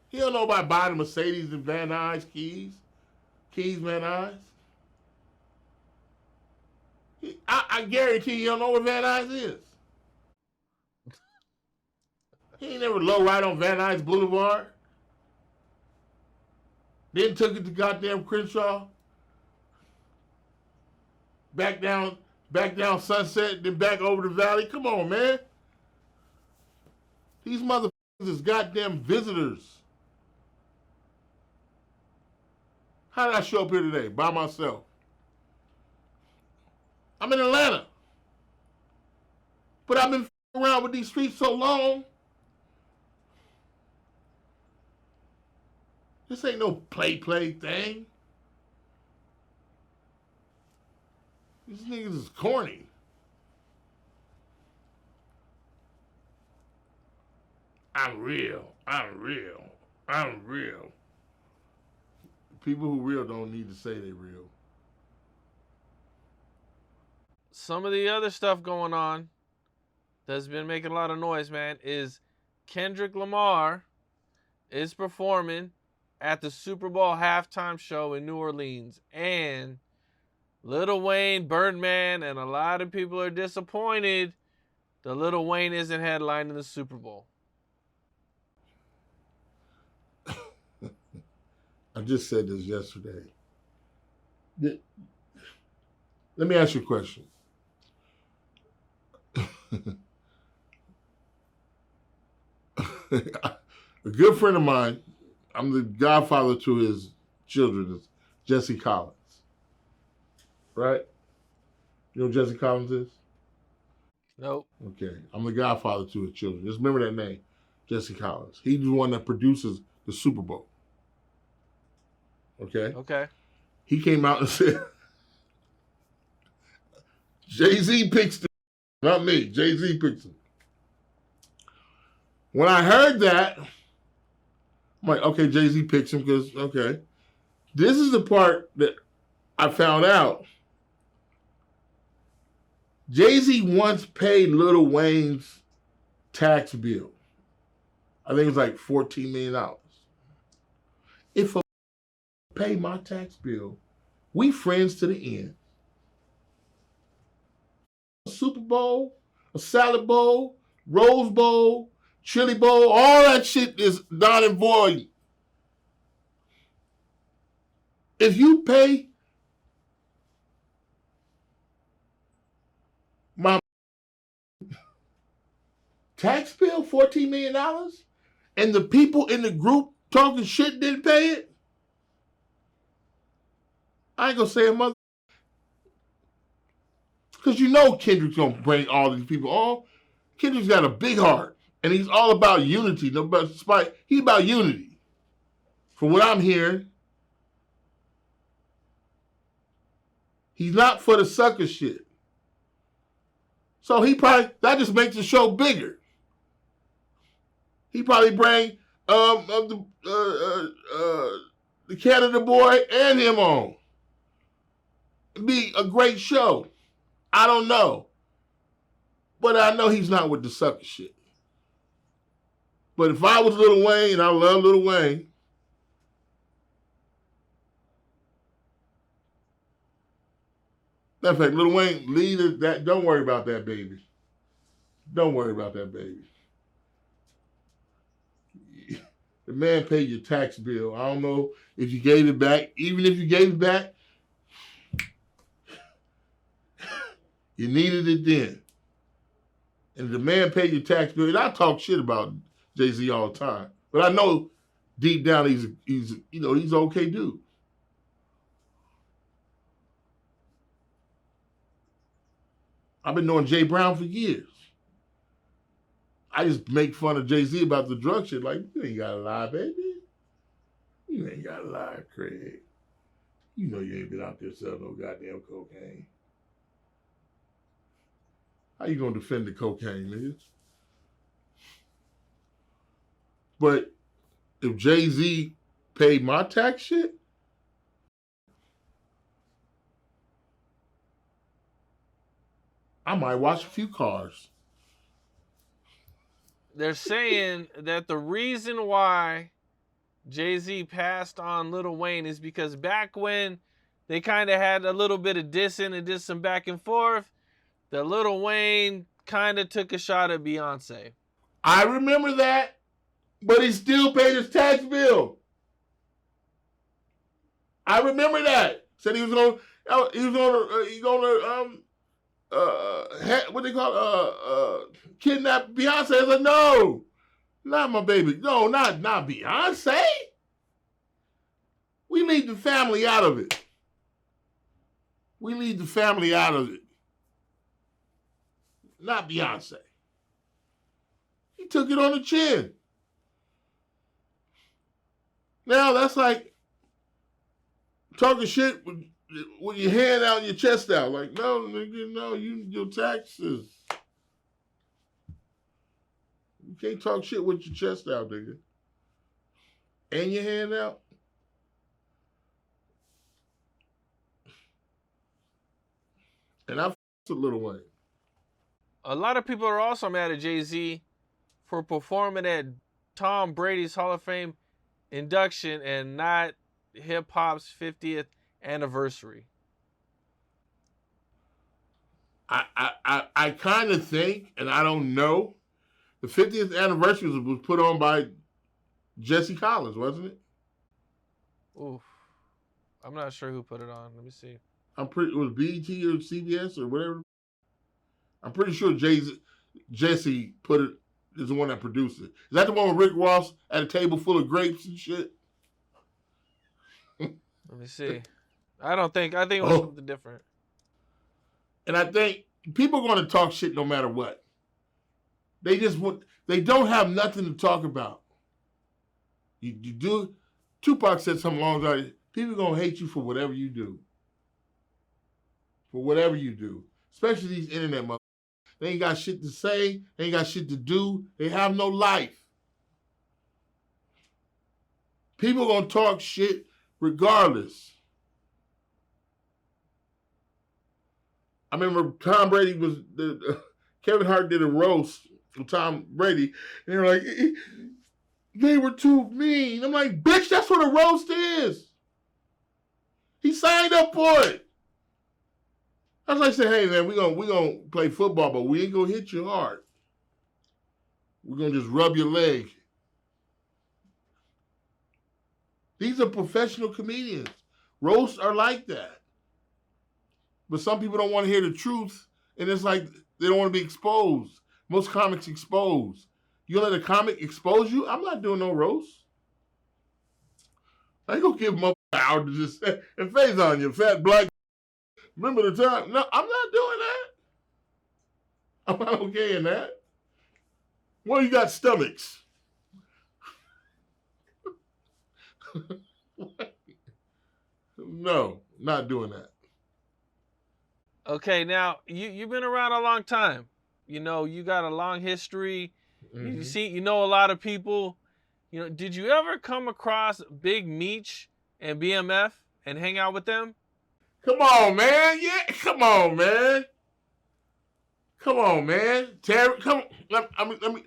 S2: He don't know about buying a Mercedes and Van Nuys keys. Keys Van Nuys. I guarantee you don't know what Van Nuys is. He ain't never low ride on Van Nuys Boulevard. Then took it to goddamn Crenshaw. Back down Sunset, then back over the Valley. Come on, man. These motherfuckers is goddamn visitors. How did I show up here today by myself? I'm in Atlanta. But I've been around with these streets so long. This ain't no play thing. These niggas is corny. I'm real. People who real don't need to say they real.
S1: Some of the other stuff going on that's been making a lot of noise, man, is Kendrick Lamar is performing at the Super Bowl halftime show in New Orleans. And Lil Wayne, Birdman, and a lot of people are disappointed that Lil Wayne isn't headlining the Super Bowl.
S2: I just said this yesterday. Let me ask you a question. A good friend of mine, I'm the godfather to his children, is Jesse Collins. Right? You know who Jesse Collins is?
S1: Nope.
S2: Okay. I'm the godfather to his children. Just remember that name, Jesse Collins. He's the one that produces the Super Bowl. Okay? He came out and said, Jay-Z picks the, not me, Jay-Z picks him. When I heard that, I'm like, okay, Jay-Z picks him because, okay. This is the part that I found out. Jay-Z once paid Lil Wayne's tax bill. I think it was like $14 million. If a pay my tax bill, we friends to the end. A Super Bowl, a salad bowl, Rose Bowl, Chili Bowl, all that shit is non and void. If you pay my tax bill $14 million and the people in the group talking shit didn't pay it, I ain't gonna say a mother. Because you know Kendrick's gonna bring all these people on. Kendrick's got a big heart, and he's all about unity. He's about unity. From what I'm hearing, he's not for the sucker shit. So that just makes the show bigger. He probably bring the Canada boy and him on. It'd be a great show. I don't know. But I know he's not with the sucker shit. But if I was Lil Wayne, and I love Lil Wayne, matter of fact, Lil Wayne, lead that. Don't worry about that baby. Don't worry about that baby. The man paid your tax bill. I don't know if you gave it back. Even if you gave it back, you needed it then. And the man paid your tax bill. And I talk shit about Jay-Z all the time. But I know deep down he's an okay dude. I've been knowing Jay Brown for years. I just make fun of Jay-Z about the drug shit. Like, you ain't gotta lie, baby. You ain't gotta lie, Craig. You know you ain't been out there selling no goddamn cocaine. How you gonna defend the cocaine, nigga? But if Jay-Z paid my tax shit, I might wash a few cars.
S1: They're saying that the reason why Jay-Z passed on Lil Wayne is because back when they kind of had a little bit of dissing and did some back and forth, that Lil Wayne kind of took a shot at Beyonce.
S2: I remember that, but he still paid his tax bill. I remember that. Said he was gonna what they call kidnap Beyonce. I was like, no, not my baby. No, not Beyonce. We leave the family out of it. We leave the family out of it. Not Beyonce. He took it on the chin. Now that's like talking shit with your hand out and your chest out. Like, no, nigga, no, your taxes. You can't talk shit with your chest out, nigga. And your hand out. And I f***ed with Lil Wayne.
S1: A lot of people are also mad at Jay-Z for performing at Tom Brady's Hall of Fame induction and not hip-hop's 50th anniversary.
S2: I kind of think, and I don't know, the 50th anniversary was put on by Jesse Collins, wasn't it?
S1: Oof. I'm not sure who put it on. Let me see.
S2: It was BET or CBS or whatever. I'm pretty sure Jesse put it, is the one that produced it. Is that the one with Rick Ross at a table full of grapes and shit?
S1: Let me see. I think it was something different.
S2: And I think people are going to talk shit no matter what. They don't have nothing to talk about. You do. Tupac said something along those lines. People are going to hate you for whatever you do. For whatever you do. Especially these internet motherfuckers. They ain't got shit to say. They ain't got shit to do. They have no life. People are going to talk shit regardless. I remember Tom Brady Kevin Hart did a roast with Tom Brady. And they were like, they were too mean. I'm like, bitch, that's what a roast is. He signed up for it. I was like, say, hey man, we gonna play football, but we ain't gonna hit you hard. We're gonna just rub your leg. These are professional comedians. Roasts are like that. But some people don't want to hear the truth, and it's like they don't want to be exposed. Most comics expose. You let a comic expose you? I'm not doing no roast. I ain't gonna give them an hour to just say, and Faizon, you fat black. Remember the time? No, I'm not doing that. I'm not okay in that. Well, you got stomachs. No, not doing that.
S1: Okay, now you've been around a long time. You know, you got a long history.
S2: Mm-hmm.
S1: You know a lot of people. You know, did you ever come across Big Meech and BMF and hang out with them?
S2: Come on, man. Yeah, come on, man. Come on, man. Terry, come on. Let me.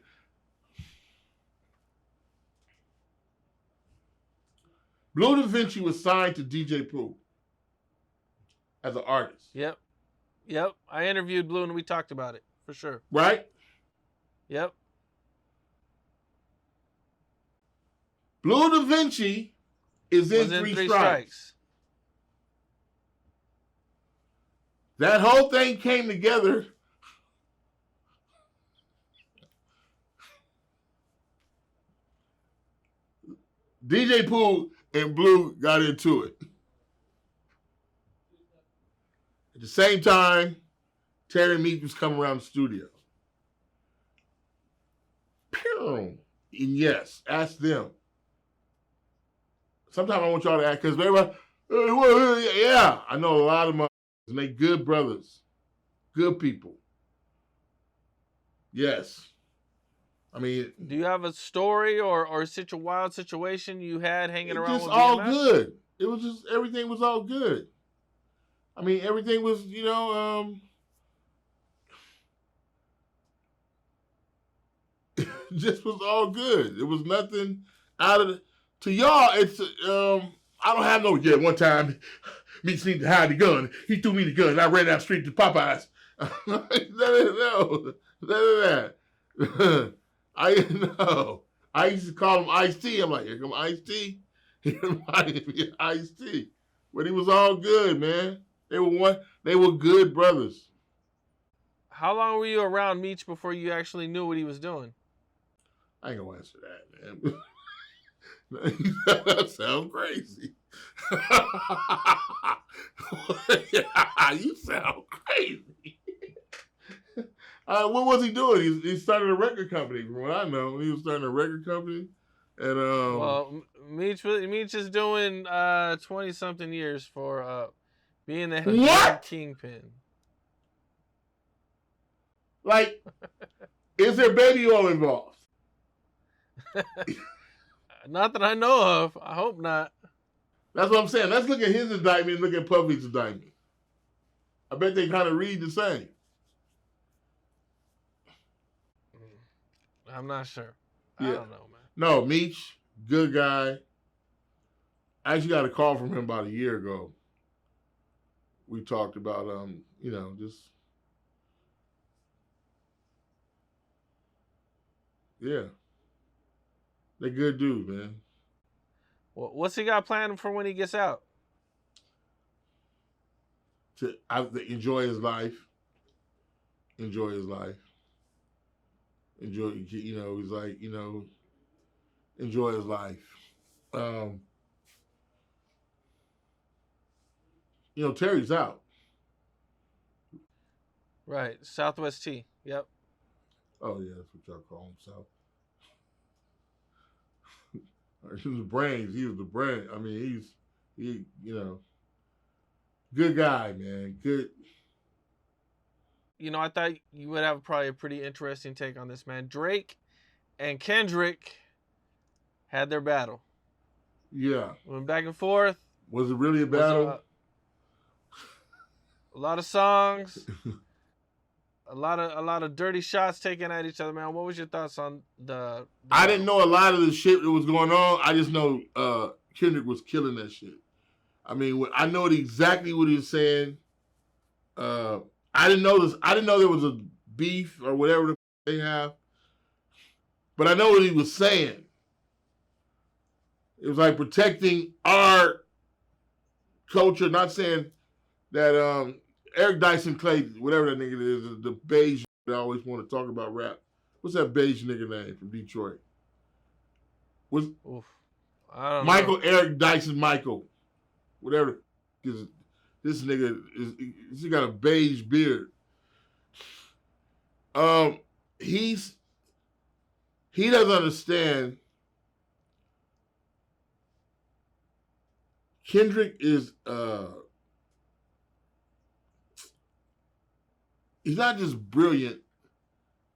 S2: Blue Da Vinci was signed to DJ Pooh as an artist.
S1: Yep. I interviewed Blue and we talked about it for sure.
S2: Right?
S1: Yep.
S2: Blue Da Vinci is in Three Strikes. That whole thing came together. DJ Pooh and Blue got into it. At the same time, Terry Meek was coming around the studio. And yes, ask them. Sometimes I want y'all to ask, because everybody, yeah, I know a lot of them, and they good brothers, good people. Yes. I mean,
S1: do you have a story or such a wild situation you had hanging around with BMF?
S2: Just all good. It was just, everything was all good. I mean, everything was, just was all good. It was nothing out of to y'all. It's I don't have no. Yeah, one time, Meeks needed to hide the gun. He threw me the gun. And I ran down the street to Popeyes. None of that. I know. I used to call him Ice-T. I'm like, here come Ice-T. He reminded me of Ice-T. But he was all good, man. They were good brothers.
S1: How long were you around Meech before you actually knew what he was doing?
S2: I ain't gonna answer that, man. That sounds crazy. You sound crazy. What was he doing? He started a record company. From what I know, he was starting a record company, and
S1: Well, Meech is doing 20-something years for being the drug kingpin.
S2: Like, is there baby oil involved?
S1: Not that I know of. I hope not.
S2: That's what I'm saying. Let's look at his indictment and look at Puffy's indictment. I bet they kind of read the same.
S1: I'm not sure.
S2: Yeah.
S1: I don't know, man.
S2: No, Meech, good guy. I actually got a call from him about a year ago. We talked about, just, yeah. They're good dudes, man.
S1: Well, what's he got planned for when he gets out?
S2: To enjoy his life. Enjoy his life. Enjoy, he's like, enjoy his life. Terry's out.
S1: Right, Southwest T. Yep.
S2: Oh yeah, that's what y'all call him. So he was the brains. He was the brain. I mean, he good guy, man. Good.
S1: I thought you would have probably a pretty interesting take on this, man. Drake and Kendrick had their battle.
S2: Yeah.
S1: Went back and forth.
S2: Was it really a battle?
S1: A lot of songs. A lot of dirty shots taken at each other, man. What was your thoughts on the
S2: I didn't know a lot of the shit that was going on. I just know Kendrick was killing that shit. I mean, I know exactly what he was saying. I didn't know this. I didn't know there was a beef or whatever they have. But I know what he was saying. It was like protecting our culture. Not saying that Eric Dyson Clay, whatever that nigga is, the beige that I always want to talk about rap. What's that beige nigga name from Detroit?
S1: I don't
S2: Michael
S1: know.
S2: Eric Dyson Michael. Whatever. Because this nigga he got a beige beard. He doesn't understand. Kendrick is he's not just brilliant.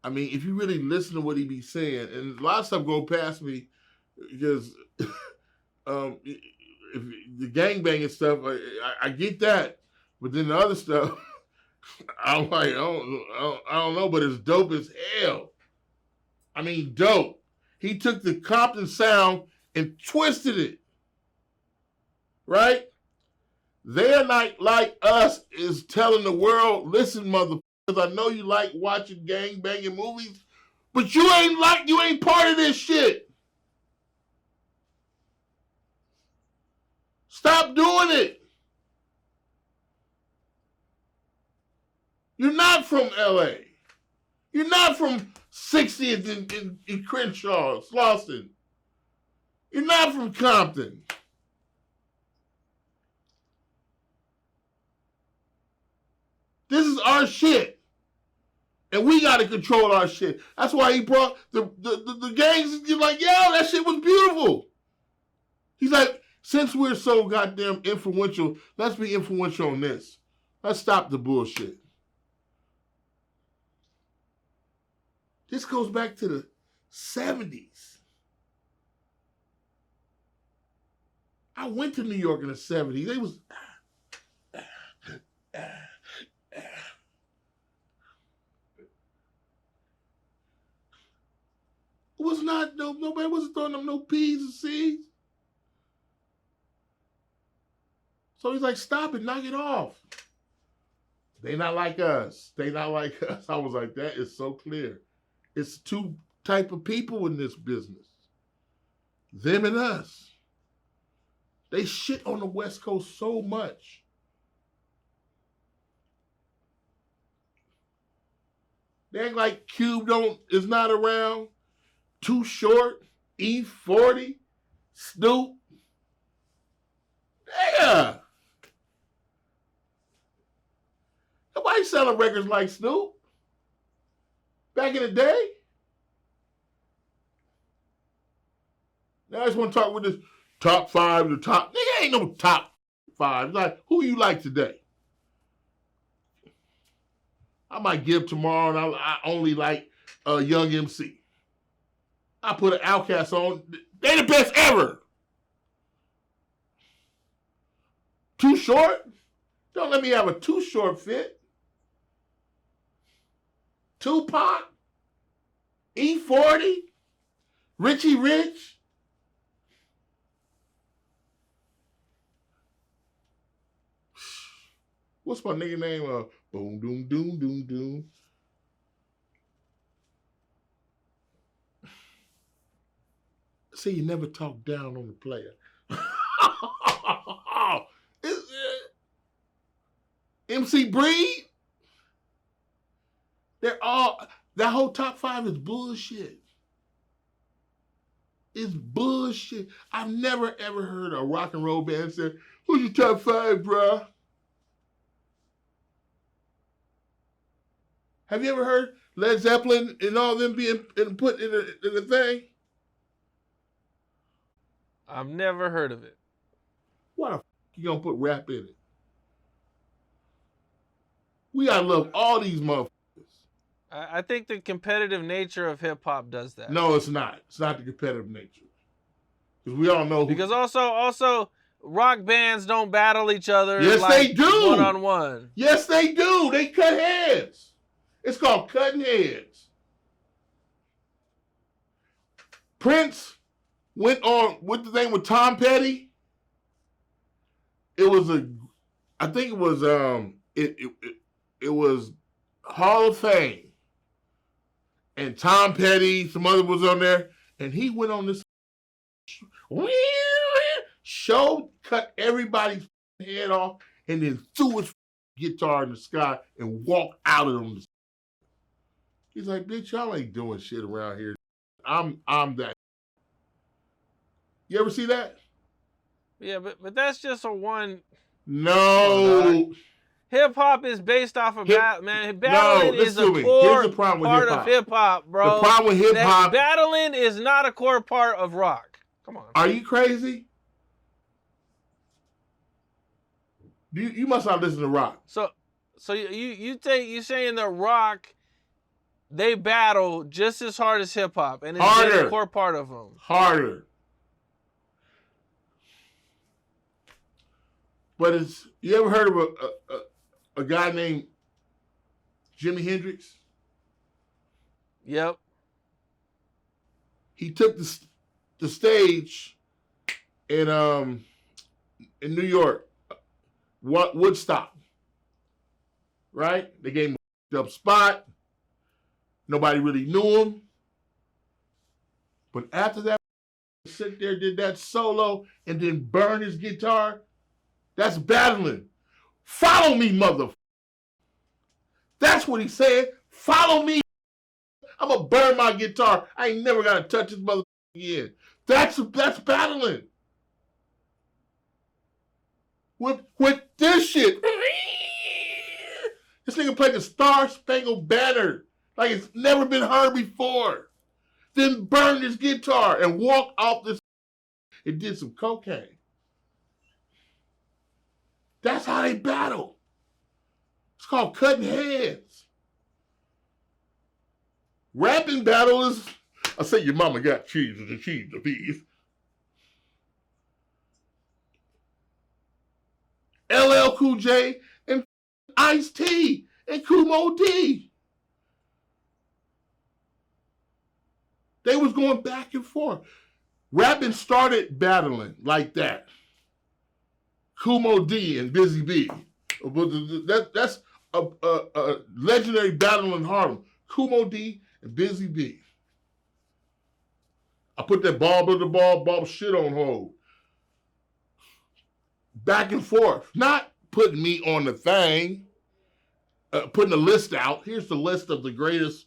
S2: I mean, if you really listen to what he be saying, and a lot of stuff go past me because if the gangbanging stuff, I get that, but then the other stuff, I'm like, I don't know, but it's dope as hell. I mean, dope. He took the Compton sound and twisted it, right? They're not like us is telling the world, listen, motherfuckers, I know you like watching gangbanging movies, but you ain't part of this shit. Stop doing it. You're not from LA. You're not from 60th in Crenshaw, Slauson. You're not from Compton. This is our shit. And we got to control our shit. That's why he brought the gangs. You're like, yo, that shit was beautiful. He's like, since we're so goddamn influential, let's be influential on this. Let's stop the bullshit. This goes back to the 70s. I went to New York in the 70s. They was... It was not, nobody wasn't throwing them no P's and C's. So he's like, stop it, knock it off. They not like us. They not like us. I was like, that is so clear. It's two type of people in this business. Them and us. They shit on the West Coast so much. They act like Cube is not around. Too Short, E40, Snoop. ain't selling records like Snoop. Back in the day. Now I just want to talk with this top 5, the top. Nigga ain't no top 5. Like, who you like today? I might give tomorrow, and I only like Young MC. I put an Outkast on. They the best ever. Too Short? Don't let me have a Too Short fit. Tupac? E40? Richie Rich? What's my nigga name? Boom, doom, doom, doom, doom. See, you never talk down on the player. MC Breed? They're all, that whole top 5 is bullshit. It's bullshit. I've never ever heard a rock and roll band say, who's your top 5, bruh? Have you ever heard Led Zeppelin and all them being put in a thing?
S1: I've never heard of it.
S2: Why the f you gonna put rap in it? We gotta love all these motherfuckers.
S1: I think the competitive nature of hip hop does that.
S2: No, it's not. It's not the competitive nature. Because we all know who.
S1: Because also rock bands don't battle each other.
S2: Yes,
S1: like
S2: they do.
S1: One-on-one.
S2: Yes, they do. They cut heads. It's called cutting heads. Prince went on with the thing with Tom Petty. It was I think it was it was Hall of Fame. And Tom Petty, some other was on there, and he went on this show, cut everybody's head off, and then threw his guitar in the sky and walked out of them. He's like, bitch, y'all ain't doing shit around here. I'm that. You ever see that?
S1: Yeah, but that's just a one.
S2: No.
S1: Hip hop is based off of man. Battling is a
S2: Here's
S1: core
S2: the problem with
S1: part
S2: hip-hop.
S1: of hip hop, bro.
S2: The problem with hip hop.
S1: Battling is not a core part of rock. Come on.
S2: Are you crazy? You must not listen to rock.
S1: So you saying that rock, they battle just as hard as hip hop, and it's just a core part of them.
S2: Harder. But you ever heard of a guy named Jimi Hendrix?
S1: Yep.
S2: He took the stage in New York, Woodstock, right? They gave him a up spot. Nobody really knew him. But after that, sit there, did that solo, and then burn his guitar. That's battling. Follow me, motherfucker. That's what he said. Follow me. I'm going to burn my guitar. I ain't never got to touch this motherfucker again. That's battling. With this shit. This nigga played the Star Spangled Banner like it's never been heard before. Then burned his guitar and walked off this and did some cocaine. That's how they battle. It's called cutting heads. Rapping battle is, I say your mama got cheese and cheese the beef. LL Cool J and Ice-T and Kumo D. They was going back and forth. Rapping started battling like that. Kumo D and Busy B. That's a legendary battle in Harlem. Kumo D and Busy B. I put that Bob shit on hold. Back and forth. Not putting me on the thing. Putting a list out. Here's the list of the greatest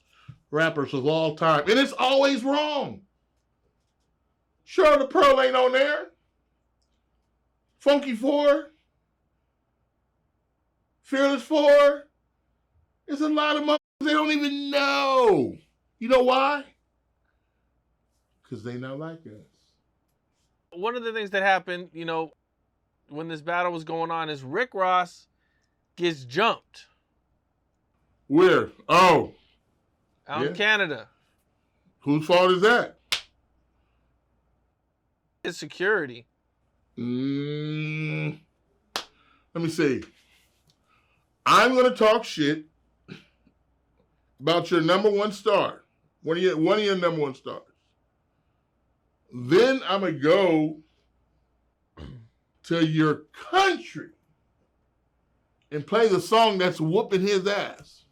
S2: rappers of all time. And it's always wrong. Sure, the Pearl ain't on there. Funky 4, Fearless 4, There's a lot of motherfuckers they don't even know. You know why? Because they not like us.
S1: One of the things that happened, when this battle was going on is Rick Ross gets jumped
S2: Where? Oh,
S1: out
S2: yeah.
S1: in Canada.
S2: Whose fault is that?
S1: It's security.
S2: Let me see. I'm going to talk shit about your number one star. One of your number one stars. Then I'm going to go to your country and play the song that's whooping his ass.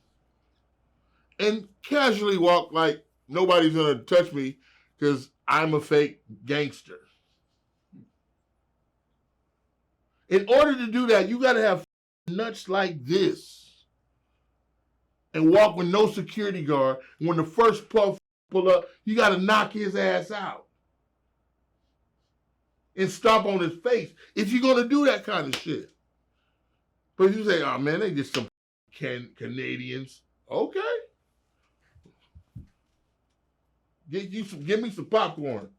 S2: And casually walk like nobody's going to touch me because I'm a fake gangster. In order to do that, you got to have nuts like this and walk with no security guard. When the first puff pull up, you got to knock his ass out and stomp on his face if you're going to do that kind of shit. But if you say, oh man, they just some Canadians. Okay. Give me some popcorn.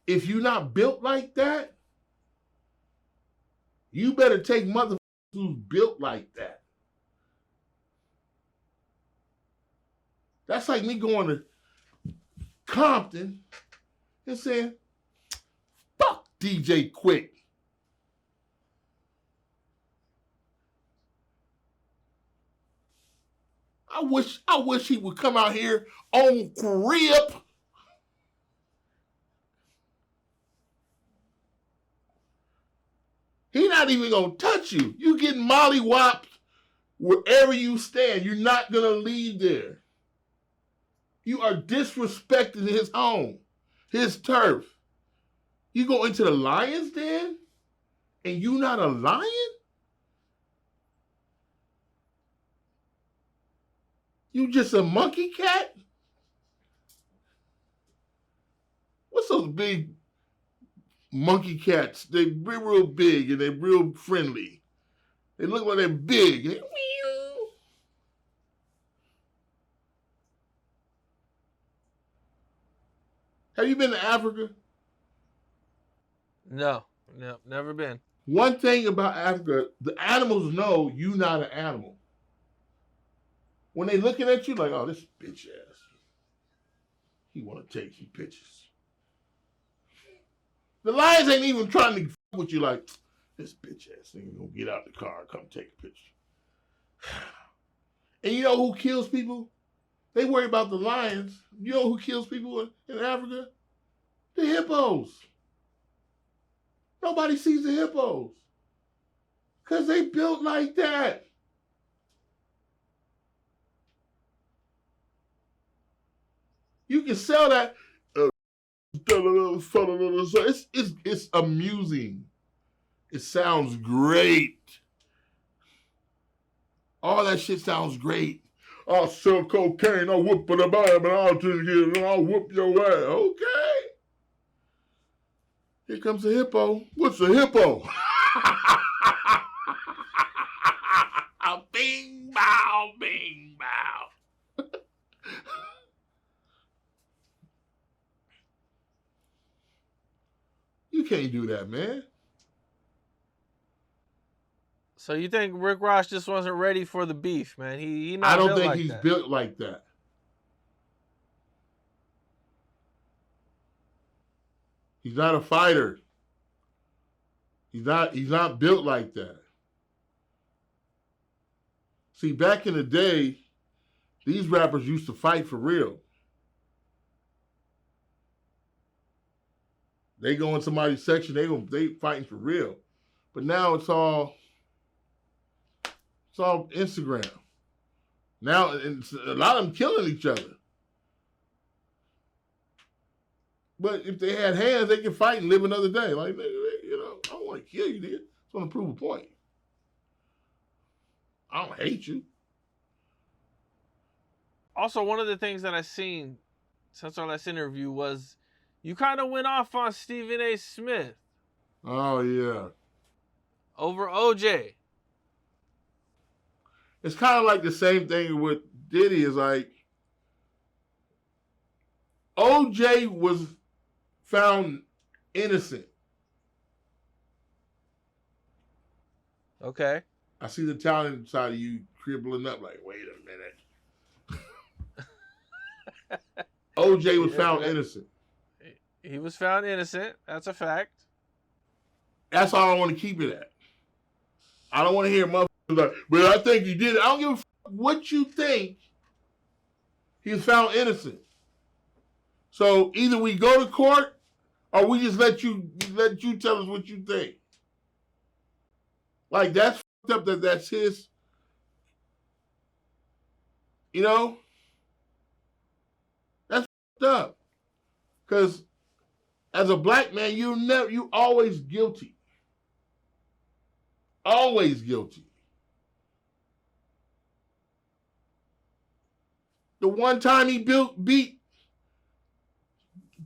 S2: If you're not built like that, you better take motherfuckers who's built like that. That's like me going to Compton and saying, fuck DJ Quick. I wish he would come out here on grip. He not even gonna touch you. You getting mollywopped wherever you stand. You're not gonna leave there. You are disrespecting his home, his turf. You go into the lion's den and you not a lion? You just a monkey cat? What's those big monkey cats? They're real big and they're real friendly. They look like they're big. Have you been to Africa?
S1: No, never been.
S2: One thing about Africa, the animals know you not an animal. When they looking at you like, oh, this bitch ass. He want to take some pictures. The lions ain't even trying to fuck with you like, this bitch ass thing gonna get out the car and come take a picture. And you know who kills people? They worry about the lions. You know who kills people in Africa? The hippos. Nobody sees the hippos. Because they built like that. You can sell that. It's amusing. It sounds great. All that shit sounds great. I'll sell cocaine, I'll whoop it about and I'll whoop your ass. Okay. Here comes a hippo. What's a hippo? Bing, bow, bing, bow. You can't do that, man.
S1: So you think Rick Ross just wasn't ready for the beef, man? He not
S2: I don't
S1: built
S2: think
S1: like
S2: he's
S1: that.
S2: built like that. He's not a fighter. He's not built like that. See, back in the day, these rappers used to fight for real. They go in somebody's section, they fighting for real. But now it's all Instagram. Now a lot of them killing each other. But if they had hands, they can fight and live another day. Like, I don't want to kill you, nigga. I just want to prove a point. I don't hate you.
S1: Also, one of the things that I seen since our last interview was you kind of went off on Stephen A. Smith.
S2: Oh, yeah.
S1: Over OJ.
S2: it's kind of like the same thing with Diddy. Is like OJ was found innocent.
S1: Okay.
S2: I see the talent inside of you cribbling up like, wait a minute. OJ was found innocent.
S1: He was found innocent. That's a fact.
S2: That's all I want to keep it at. I don't want to hear motherfuckers like, but I think he did it. I don't give a fuck what you think. He was found innocent. So either we go to court or we just let you tell us what you think. Like, that's fucked up that that's his, you know? That's fucked up. Because as a black man, you always guilty. Always guilty. The one time he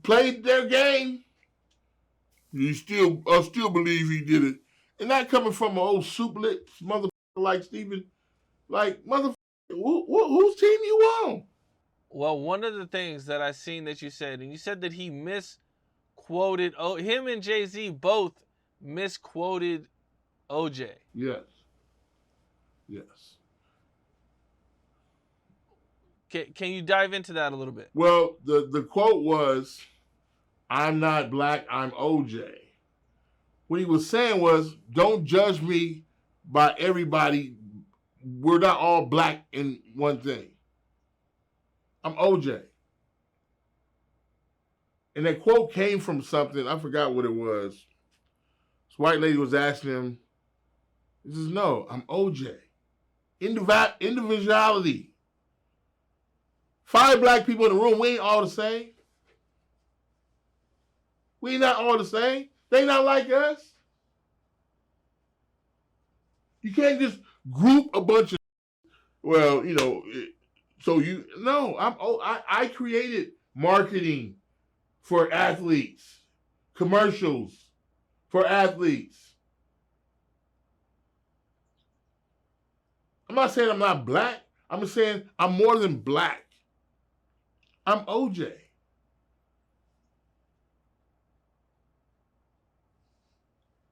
S2: played their game, I still believe he did it. And not coming from an old soup lips motherfucker like Steven. Like, motherfucker, whose team you on?
S1: Well, one of the things that I seen that you said, and you said that he misquoted, him and Jay-Z both misquoted OJ.
S2: Yes. Yes.
S1: Can you dive into that a little bit?
S2: Well, the quote was, "I'm not black, I'm OJ." What he was saying was, don't judge me by everybody. We're not all black in one thing. I'm OJ. And that quote came from something, I forgot what it was. This white lady was asking him, he says, no, I'm OJ. Individuality. 5 black people in the room, we ain't all the same. We not all the same. They not like us. You can't just group a bunch of, well, you know, I created marketing for athletes, commercials for athletes. I'm not saying I'm not black. I'm just saying I'm more than black. I'm OJ.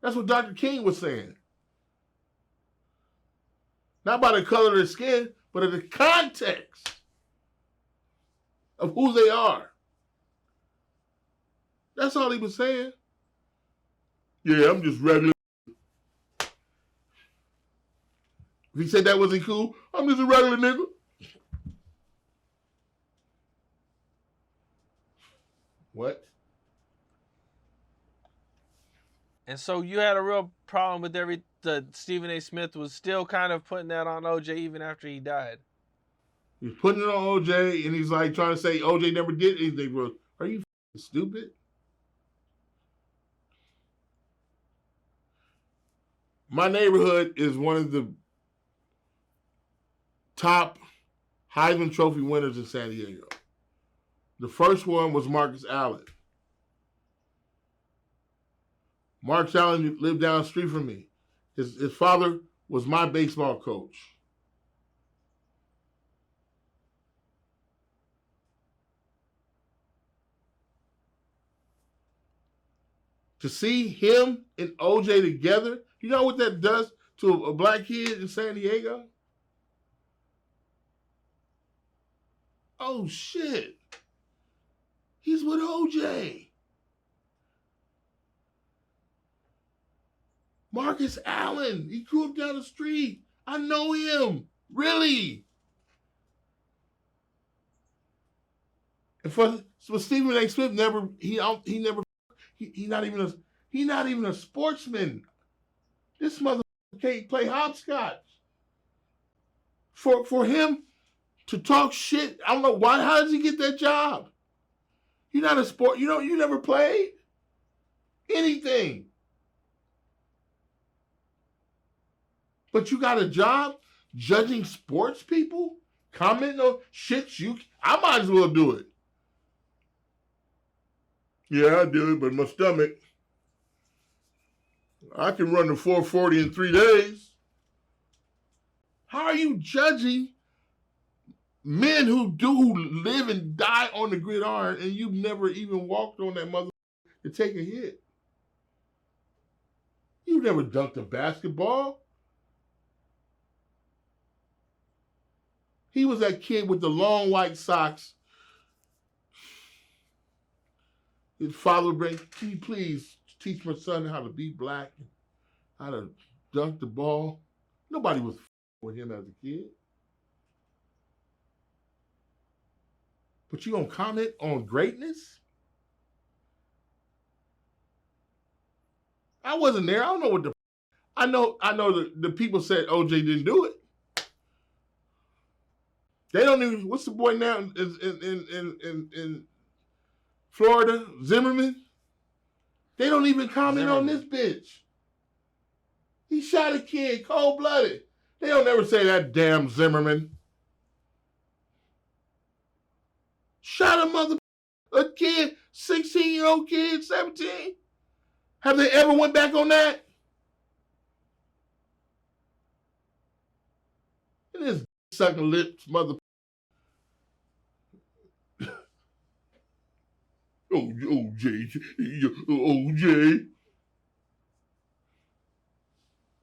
S2: That's what Dr. King was saying. Not by the color of their skin, but of the context of who they are. That's all he was saying. Yeah, I'm just regular. If he said that wasn't cool, I'm just a regular nigga. What?
S1: And so you had a real problem with Stephen A. Smith was still kind of putting that on OJ even after he died.
S2: He's putting it on OJ, and he's like trying to say OJ never did anything wrong. Are you stupid? My neighborhood is one of the top Heisman Trophy winners in San Diego. The first one was Marcus Allen. Marcus Allen lived down the street from me. His father was my baseball coach. To see him and OJ together, you know what that does to a black kid in San Diego? Oh, shit. He's with OJ. Marcus Allen. He grew up down the street. I know him. Really. And for Stephen A. Smith, he's not even a sportsman. This motherfucker can't play hopscotch. For him to talk shit, I don't know why. How does he get that job? You're not a sport. You never played anything. But you got a job judging sports people, commenting on shit I might as well do it. Yeah, I do it, but my stomach, I can run the 440 in 3 days. How are you judging men who live and die on the gridiron and you've never even walked on that mother to take a hit? You've never dunked a basketball. He was that kid with the long white socks. His father would bring, can you please teach my son how to be black and how to dunk the ball? Nobody was with him as a kid. But you gonna comment on greatness? I wasn't there. I don't know what the. I know the people said OJ didn't do it. They don't even. What's the boy now in Florida? Zimmerman. They don't even comment on this bitch. He shot a kid cold-blooded. They don't ever say that damn Zimmerman. Shot a kid, 16-year-old kid, 17. Have they ever went back on that? And this sucking lips, mother. OJ.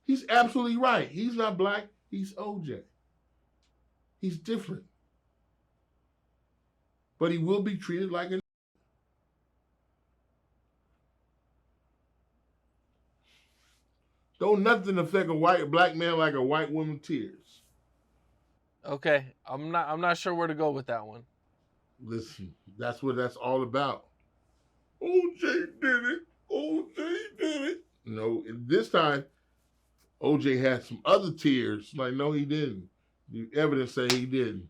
S2: He's absolutely right. He's not black. He's OJ. He's different. But he will be treated like a. Don't nothing affect a black man like a white woman's tears.
S1: Okay, I'm not sure where to go with that one.
S2: Listen, that's what that's all about. OJ did it. OJ did it. No, this time, OJ had some other tears. Like, no, he didn't. The evidence say he didn't.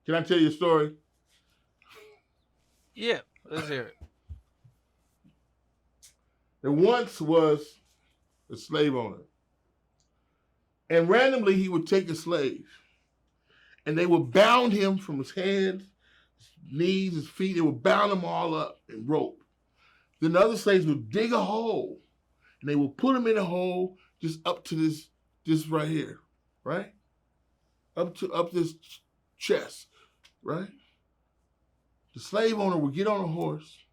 S2: Can I tell you a story?
S1: Yeah, let's hear it.
S2: There once was a slave owner. And randomly he would take a slave. And they would bound him from his hands, his knees, his feet. They would bound him all up in rope. Then the other slaves would dig a hole. And they would put him in a hole just up to this right here. Right? Up this chest. Right? The slave owner would get on a horse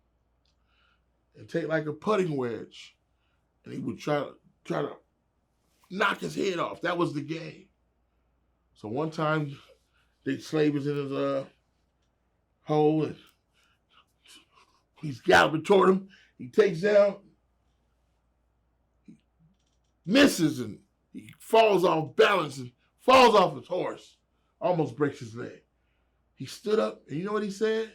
S2: and take like a putting wedge, and he would try to knock his head off. That was the game. So one time, the slave was in his hole, and he's galloping toward him. He takes down, he misses, and he falls off balance and falls off his horse. Almost breaks his leg. He stood up, and you know what he said?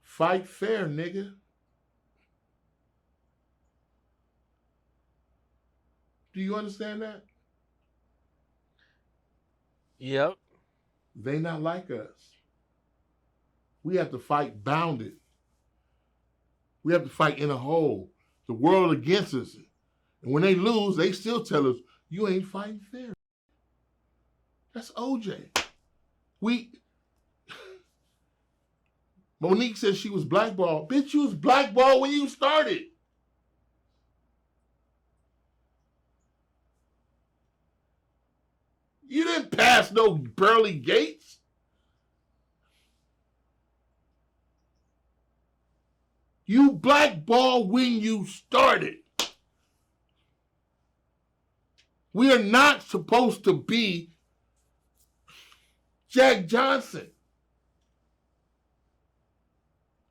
S2: Fight fair, nigga. Do you understand that?
S1: Yep.
S2: They not like us. We have to fight bounded. We have to fight in a hole. The world against us. And when they lose, they still tell us, you ain't fighting fair. That's OJ. Monique said she was blackballed. Bitch, you was blackballed when you started. You didn't pass no pearly gates. You blackballed when you started. We are not supposed to be Jack Johnson.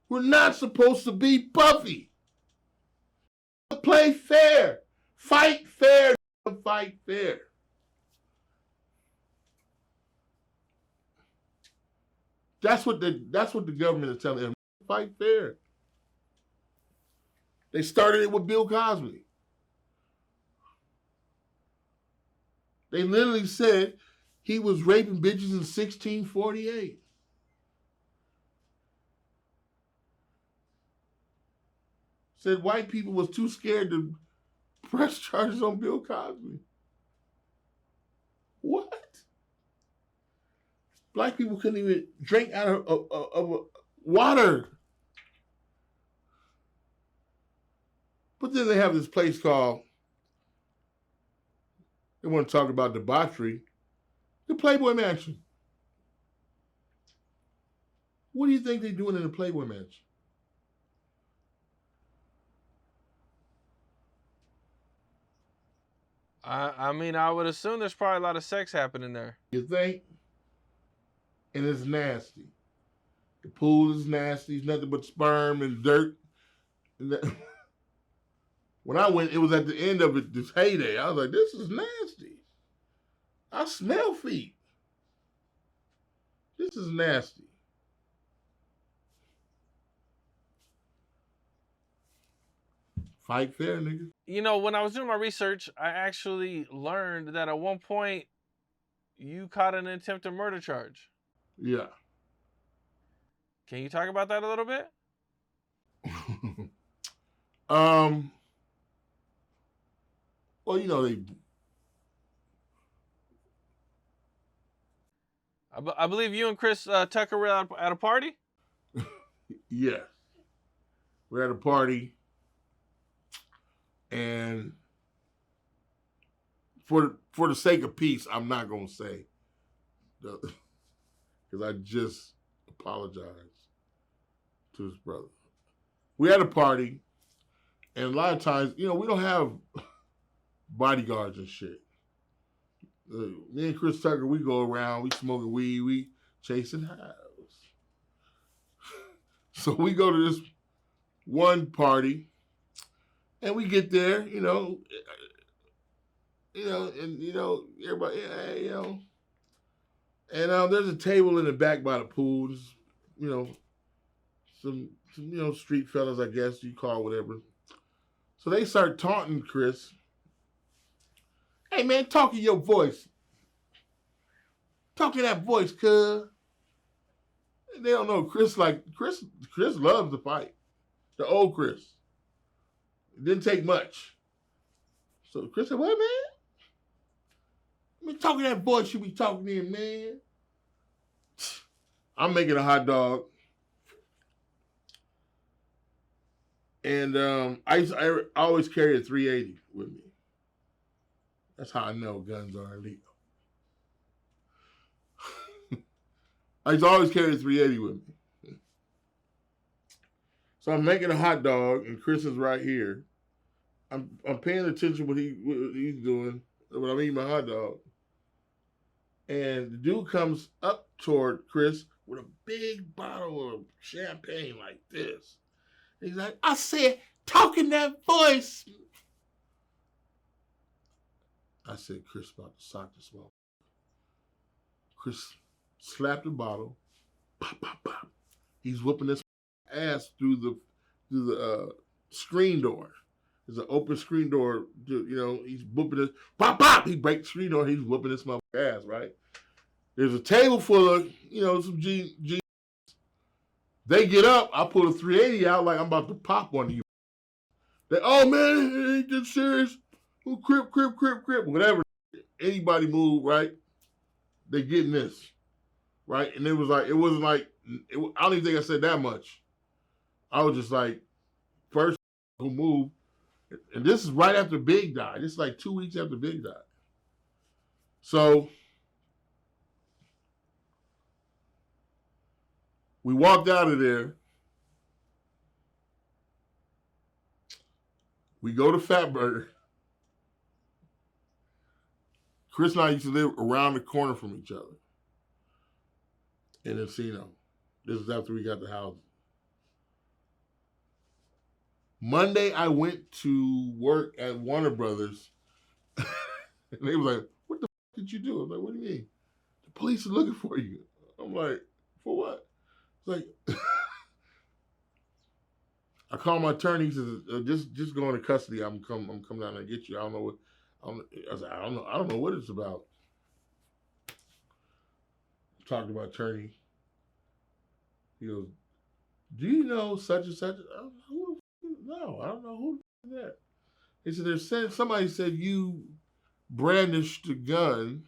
S2: We're not supposed to be Puffy. Play fair. Fight fair. Fight fair. That's what the government is telling them. Fight fair. They started it with Bill Cosby. They literally said he was raping bitches in 1648. Said white people was too scared to press charges on Bill Cosby. What? Black people couldn't even drink out of water. But then they have this place called They want to talk about debauchery. The Playboy Mansion. What do you think they're doing in the Playboy Mansion?
S1: I mean, I would assume there's probably a lot of sex happening there.
S2: You think? And it's nasty. The pool is nasty. It's nothing but sperm and dirt. And when I went, it was at the end of it, this heyday. I was like, this is nasty. I smell feet. This is nasty. Fight fair, nigga.
S1: You know, when I was doing my research, I actually learned that at one point you caught an attempted murder charge.
S2: Yeah.
S1: Can you talk about that a little bit?
S2: Well, you know,
S1: I believe you and Chris Tucker were at a party?
S2: yeah. We're at a party, and for the sake of peace, I'm not going to say, because I just apologized to his brother. We had a party, and a lot of times, you know, we don't have bodyguards and shit. Me and Chris Tucker, we go around, we smoking weed, we chasing hoes. So we go to this one party, and we get there, and everybody, and there's a table in the back by the pool. There's, some street fellas, I guess you call whatever. So they start taunting Chris. Hey man, talk in your voice. Talk in that voice, cuz. And they don't know Chris loves to fight. The old Chris. It didn't take much. So Chris said, what, man? I mean, talking that voice you be talking in, man. I'm making a hot dog. And I always carry a 380 with me. That's how I know guns are illegal. I used to always carry a 380 with me. So I'm making a hot dog, and Chris is right here. I'm paying attention what he's doing when I'm eating my hot dog. And the dude comes up toward Chris with a big bottle of champagne like this. He's like, I said, talk in that voice. I said, Chris about to sock this motherfucker. Chris slapped the bottle. Pop, pop, pop. He's whooping this ass through the screen door. There's an open screen door. He's whooping this. Pop, pop. He breaks the screen door. He's whooping this motherfucker ass, right? There's a table full of, some G. They get up. I pull a 380 out like I'm about to pop one of you. They, oh man, it ain't that serious. Oh, crip. Whatever. Anybody move, right? They getting this, right? And it wasn't like, I don't even think I said that much. I was just like, first who moved. And this is right after Big died. This is like 2 weeks after Big died. So we walked out of there. We go to Fatburger. Chris and I used to live around the corner from each other in Encino. This is after we got the house. Monday, I went to work at Warner Brothers, and they was like, what the f*** did you do? I'm like, what do you mean? The police are looking for you. I'm like, for what? It's like, I called my attorney. He says, just go into custody. I'm coming down there and get you. I don't know what. I was like, I don't know what it's about. Talked to my attorney. He goes, do you know such and such? I don't know no, I don't know who is that. He said, somebody said you brandished a gun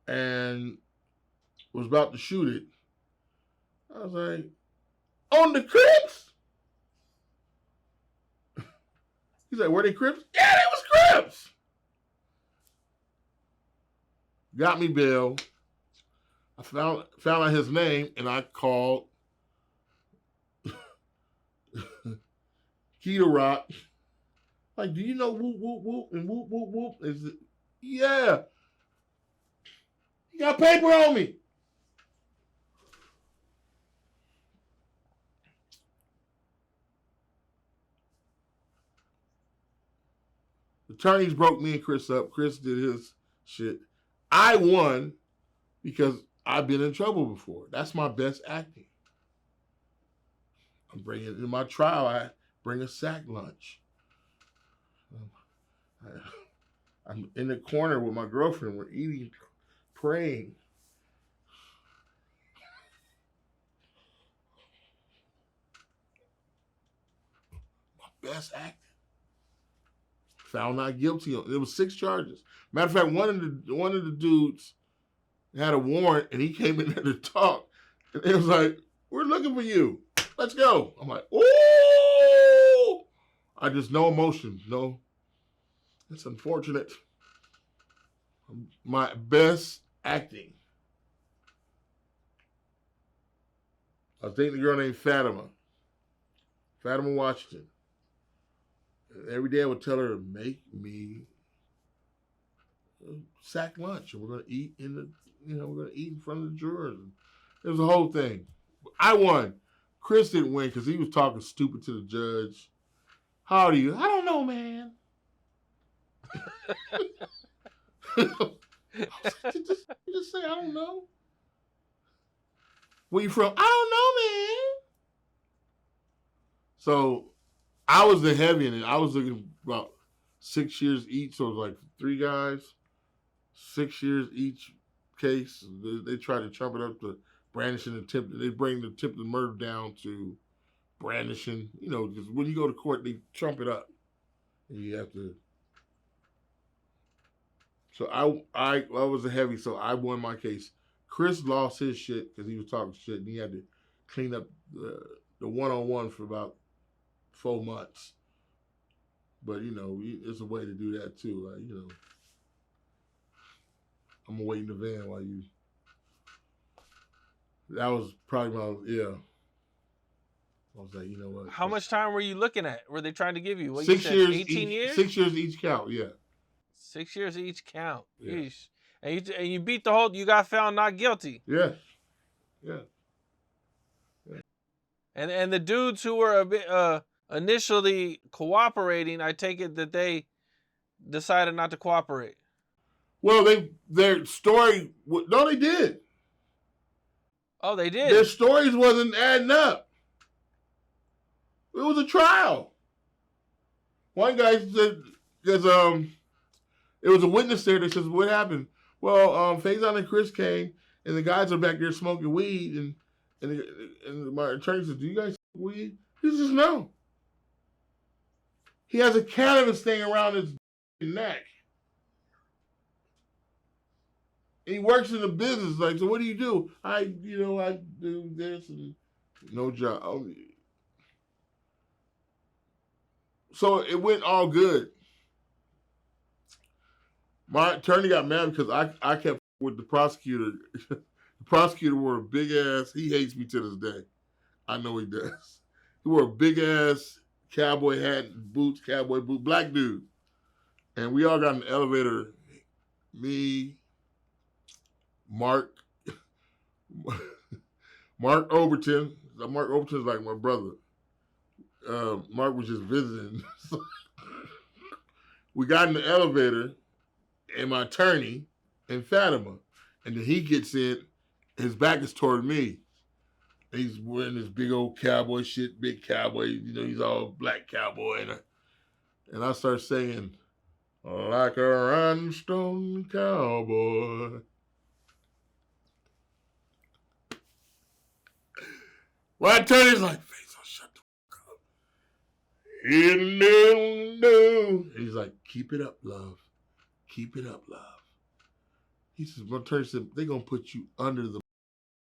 S2: and was about to shoot it. I was like, on the Crips? He's like, were they Crips? Yeah, they was Crips. got me bail. I found out his name, and I called Key to Rock. Like, do you know whoop, whoop, whoop, and whoop, whoop, whoop? Is it? Yeah. You got paper on me. The attorneys broke me and Chris up. Chris did his shit. I won because I've been in trouble before. That's my best acting. I'm bringing in my trial. I bring a sack lunch. I'm in the corner with my girlfriend. We're eating, praying. My best acting. Found not guilty. It was 6 charges. Matter of fact, one of the dudes had a warrant, and he came in there to talk. And it was like, "We're looking for you. Let's go." I'm like, "Ooh!" I just no emotion. No, it's unfortunate. My best acting. I was dating a girl named Fatima Washington. And every day I would tell her to make me sack lunch, and we're gonna eat we're gonna eat in front of the jurors. It was a whole thing. I won. Chris didn't win because he was talking stupid to the judge. How old are you? I don't know, man. just say I don't know. Where you from? I don't know, man. So I was the heavy in it. I was looking about 6 years each, so it was like 3 guys, 6 years each case. They try to trump it up to brandishing attempt. They bring the attempted murder down to brandishing. Because when you go to court, they trump it up, and you have to. So I was a heavy, so I won my case. Chris lost his shit because he was talking shit, and he had to clean up the one-on-one for about 4 months. But it's a way to do that too. I'm gonna wait in the van while you. That was probably I was like, you know what?
S1: How much time were you looking at? Were they trying to give you? What
S2: 6
S1: you said,
S2: years.
S1: 18 years?
S2: 6 years each count. Yeah.
S1: 6 years each count.
S2: Yeah.
S1: And you beat the whole. You got found not guilty.
S2: Yeah. Yeah.
S1: And the dudes who were a bit initially cooperating, I take it that they decided not to cooperate.
S2: Well, their story. No, they did.
S1: Oh, they did.
S2: Their stories wasn't adding up. It was a trial. One guy said, because it was a witness there that says, "What happened?" Well, Faizon and Chris came, and the guys are back there smoking weed, and my attorney said, "Do you guys smoke weed?" He says, "No." He has a cannabis thing around his neck. And he works in the business. Like, so what do you do? I do this and no job. So it went all good. My attorney got mad because I kept with the prosecutor. The prosecutor wore a big ass. He hates me to this day. I know he does. He wore a big ass cowboy hat and boots, cowboy boot, black dude. And we all got in the elevator. Me, Mark Overton. Mark Overton's like my brother. Mark was just visiting. We got in the elevator, and my attorney and Fatima. And then he gets in, his back is toward me. He's wearing this big old cowboy shit, big cowboy, he's all black cowboy. And I start singing, "Like a rhinestone cowboy." My attorney's like, "Faizon, shut the fuck up." And he's like, "Keep it up, love. Keep it up, love." He says, my attorney said, "They're going to put you under the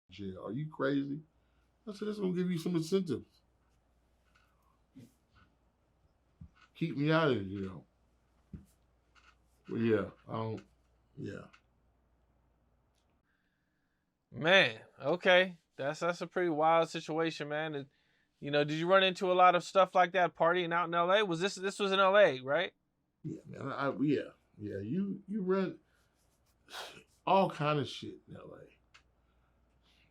S2: jail. Are you crazy?" I said, "That's going to give you some incentives. Keep me out of the jail." But yeah, yeah.
S1: Man, okay. That's a pretty wild situation, man. Did you run into a lot of stuff like that partying out in LA? This was in LA, right?
S2: Yeah, man. Yeah. You run all kind of shit in LA.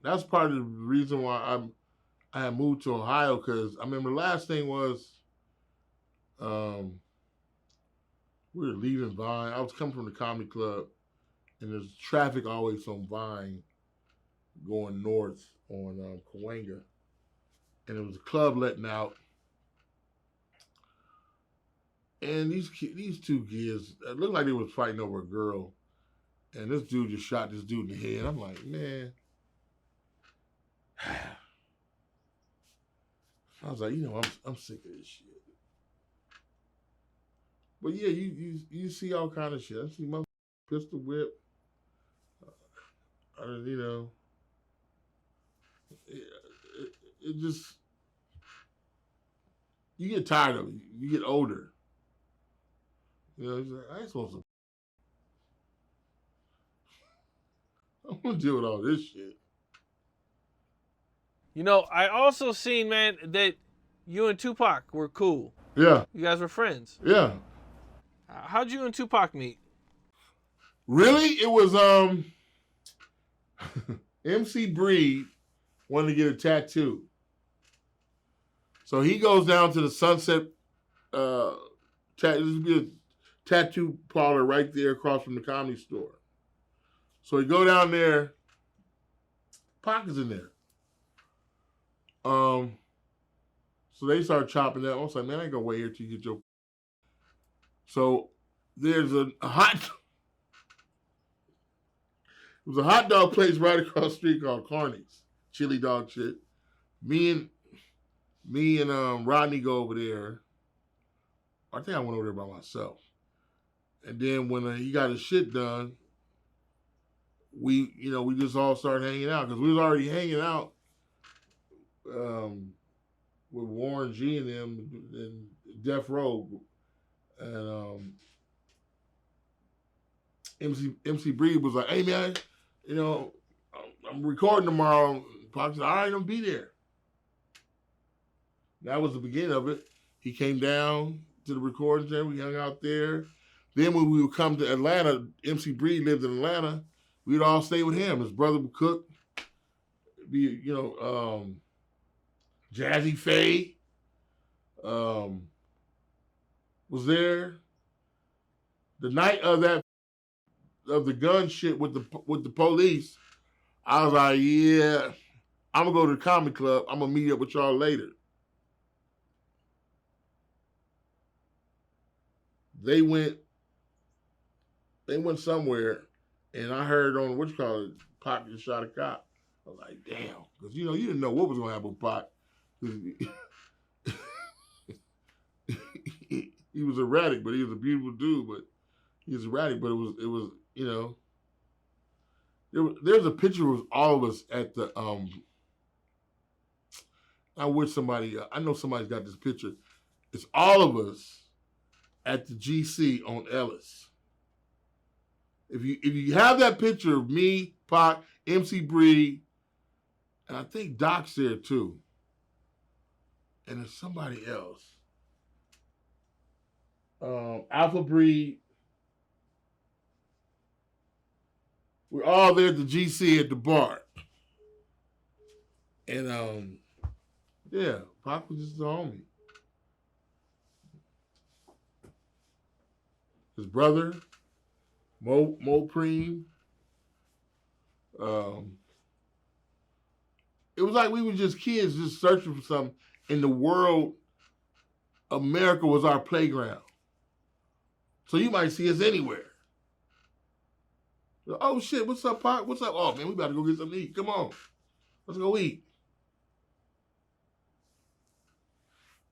S2: That's part of the reason why I had moved to Ohio because I remember the last thing was um, we were leaving Vine. I was coming from the comedy club, and there's traffic always on Vine going north on Cahuenga, and there was a club letting out, and these two kids it looked like they was fighting over a girl, and this dude just shot this dude in the head. I'm like, man. I was like, I'm sick of this shit. But yeah, you see all kind of shit. I see my pistol whip. You know, it just you get tired of it. You get older. It's like, I ain't supposed to. I don't want to deal with all this shit.
S1: I also seen, man, that you and Tupac were cool.
S2: Yeah.
S1: You guys were friends.
S2: Yeah.
S1: How'd you and Tupac meet?
S2: Really? It was MC Breed wanted to get a tattoo. So he goes down to the Sunset this would be a tattoo parlor right there across from the Comedy Store. So he go down there, Pac is in there. So they start chopping that. I was like, man, I ain't gonna wait here till you get your. So there's a hot. It was a hot dog place right across the street called Carney's. Chili dog shit. Me and Rodney go over there. I think I went over there by myself. And then when he got his shit done, we just all started hanging out because we was already hanging out with Warren G and them and Death Row and MC Breed was like, hey man, I'm recording tomorrow. Pop said, all right, I'm be there. That was the beginning of it. He came down to the recording center. We hung out there. Then when we would come to Atlanta, MC Breed lived in Atlanta. We'd all stay with him. His brother would cook. Jazzy Faye was there. The night of the gun shit with the police, I was like, yeah, I'm gonna go to the comedy club. I'm gonna meet up with y'all later. They went somewhere, and I heard on Pac just shot a cop. I was like, damn, because you didn't know what was gonna happen with Pac. He was erratic, but he was a beautiful dude. But he was erratic, but it was there's a picture of all of us at the I wish I know somebody's got this picture. It's all of us at the GC on Ellis. If you have that picture of me, Pac, MC Breed, and I think Doc's there too, and there's somebody else, Alpha Breed. We're all there at the GC at the bar, and yeah, Pac was just a homie. His brother, Mo Preem. It was like we were just kids just searching for something in the world. America was our playground. So you might see us anywhere. Oh shit, what's up, Pac? What's up? Oh man, we about to go get something to eat. Come on. Let's go eat.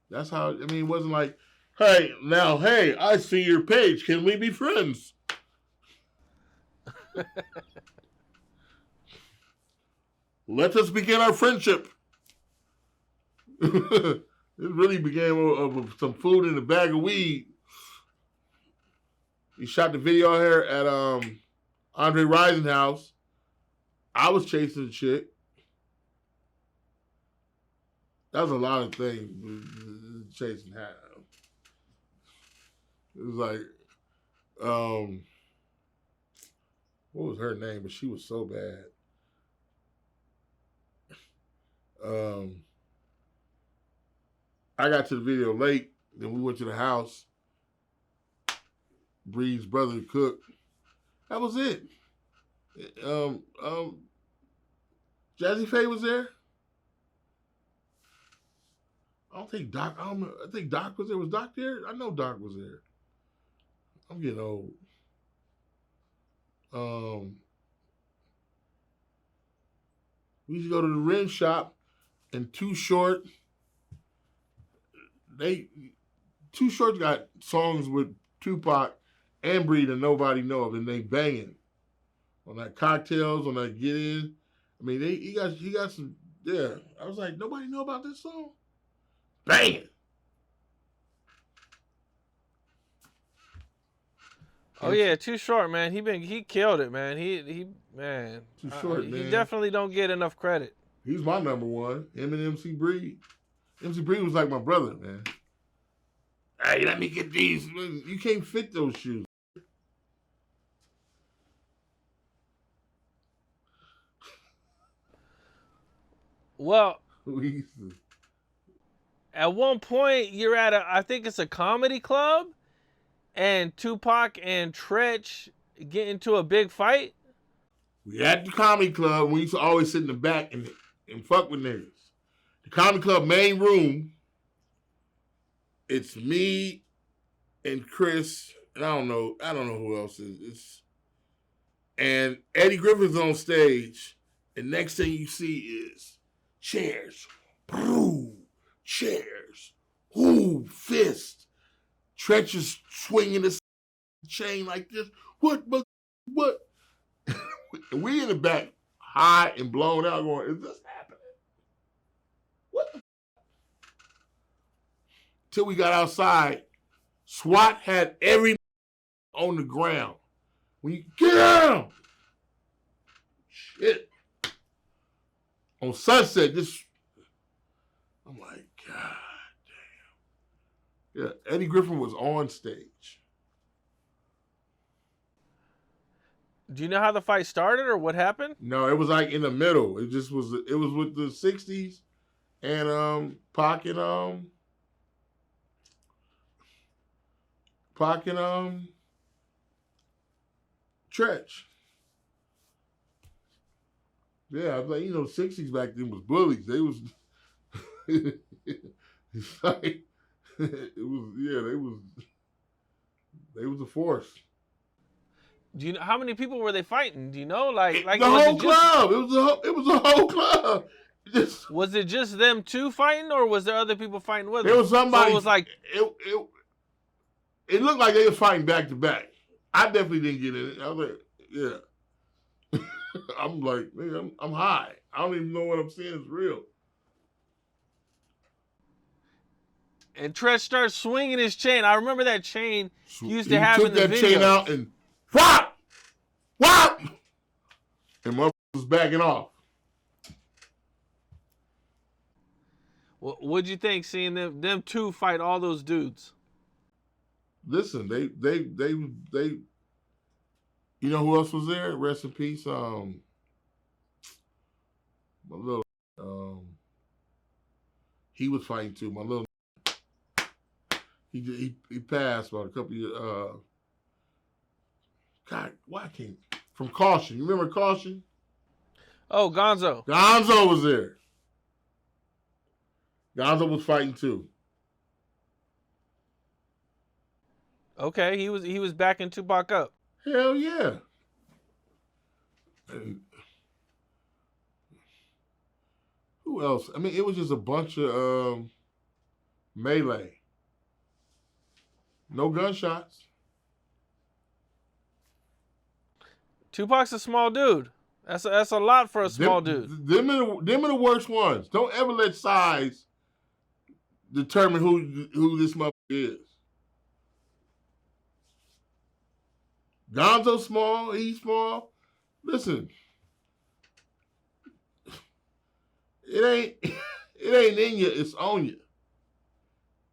S2: That's how, it wasn't like, hey, I see your page. Can we be friends? Let us begin our friendship. It really began with some food and a bag of weed. He shot the video here at Andre Rising house. I was chasing a chick. That was a lot of things. Chasing hat. It was like, what was her name? But she was so bad. I got to the video late. Then we went to the house. Bree's brother cooked. That was it. Jazzy Faye was there. I don't think Doc. I think Doc was there. Was Doc there? I know Doc was there. I'm getting old. We used to go to the rim shop, and Too Short. Too Short got songs with Tupac and Bree that nobody know of, and they banging on that Cocktails, on that Get In. I mean, he got some. Yeah, I was like, nobody know about this song. Banging.
S1: Oh yeah, Too Short, man. He killed it, man. He man.
S2: Too Short, man.
S1: He definitely don't get enough credit.
S2: He's my number one. Him and MC Bree. MC Bree was like my brother, man. Hey, let me get these. You can't fit those shoes.
S1: Well, at one point you're at I think it's a comedy club, and Tupac and Tretch get into a big fight.
S2: We at the comedy club. We used to always sit in the back and fuck with niggas. The comedy club main room. It's me and Chris, and I don't know who else is. And Eddie Griffin's on stage, and next thing you see is chairs, boom, chairs, ooh, fist. Tretch is swinging his chain like this. What? We in the back, high and blown out, going, is this happening? What the? Till we got outside, SWAT had every on the ground. When you get down, shit. On Sunset, I'm like, God damn. Yeah, Eddie Griffin was on stage.
S1: Do you know how the fight started or what happened?
S2: No, it was like in the middle. It was with the 60s and Pac and Tretch. Yeah, I was like, 60s back then was bullies. They was it's like, they was a force.
S1: Do you know how many people were they fighting? Do you know, like
S2: the whole club? It was a whole club.
S1: Was it just them two fighting, or was there other people fighting with them?
S2: There was somebody.
S1: So it was like
S2: it looked like they were fighting back to back. I definitely didn't get in it. I was like, yeah. I'm like, man, I'm high. I don't even know what I'm saying is real.
S1: And Tretch starts swinging his chain. I remember that chain he used to have in the video.
S2: He took that chain out and whop, whop, and motherfucker was backing off.
S1: What'd you think seeing them two fight all those dudes?
S2: Listen, they you know who else was there? Rest in peace. My little he was fighting too. My little he passed about a couple of God, why can't from Caution? You remember Caution?
S1: Oh, Gonzo.
S2: Gonzo was there. Gonzo was fighting too.
S1: Okay, he was backing Tupac up.
S2: Hell yeah. And who else? I mean, it was just a bunch of melee. No gunshots.
S1: Tupac's a small dude. That's a lot for a small dude.
S2: Them are the worst ones. Don't ever let size determine who this motherfucker is. Gonzo's small. He's small. Listen, It ain't it ain't in you, it's on you.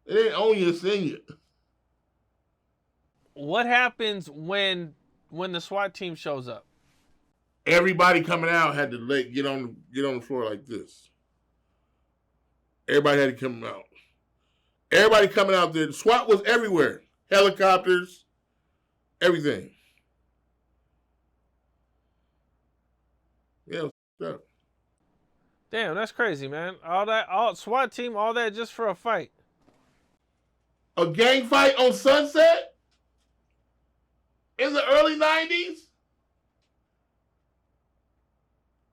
S2: It ain't on you, it's in you.
S1: What happens when the SWAT team shows up?
S2: Everybody coming out had to get on the floor like this. Everybody had to come out. Everybody coming out there. The SWAT was everywhere. Helicopters, everything. Yeah, it
S1: Damn, that's crazy, man. All SWAT team, all that just for a fight.
S2: a gang fight on Sunset in the early 90s?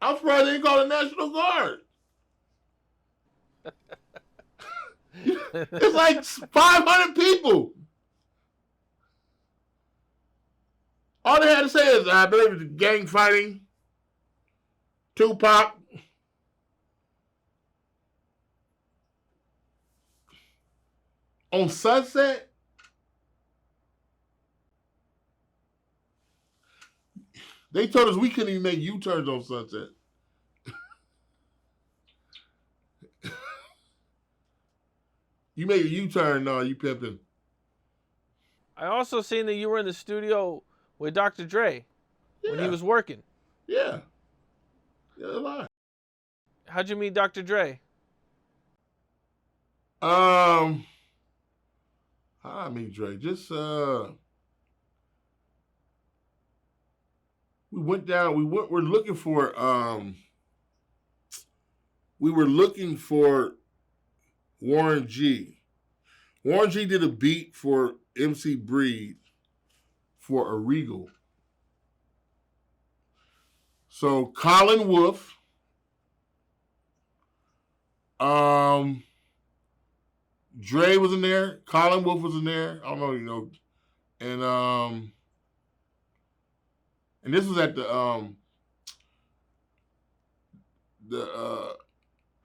S2: I'm surprised they didn't call the National Guard. It's like 500 people. All they had to say is, I believe it's gang fighting. Tupac. On Sunset? They told us we couldn't even make U-turns on Sunset. You make a U-turn, no, you pimping.
S1: I also seen that you were in the studio with Dr. Dre when he was working.
S2: Yeah. Yeah, a lot.
S1: How'd you meet Dr. Dre?
S2: How I meet Dre? Just we went down. We're looking for we were looking for Warren G. Warren G did a beat for MC Breed for a Regal. So Colin Wolf, Dre was in there. Colin Wolf was in there. I don't know, and this was at the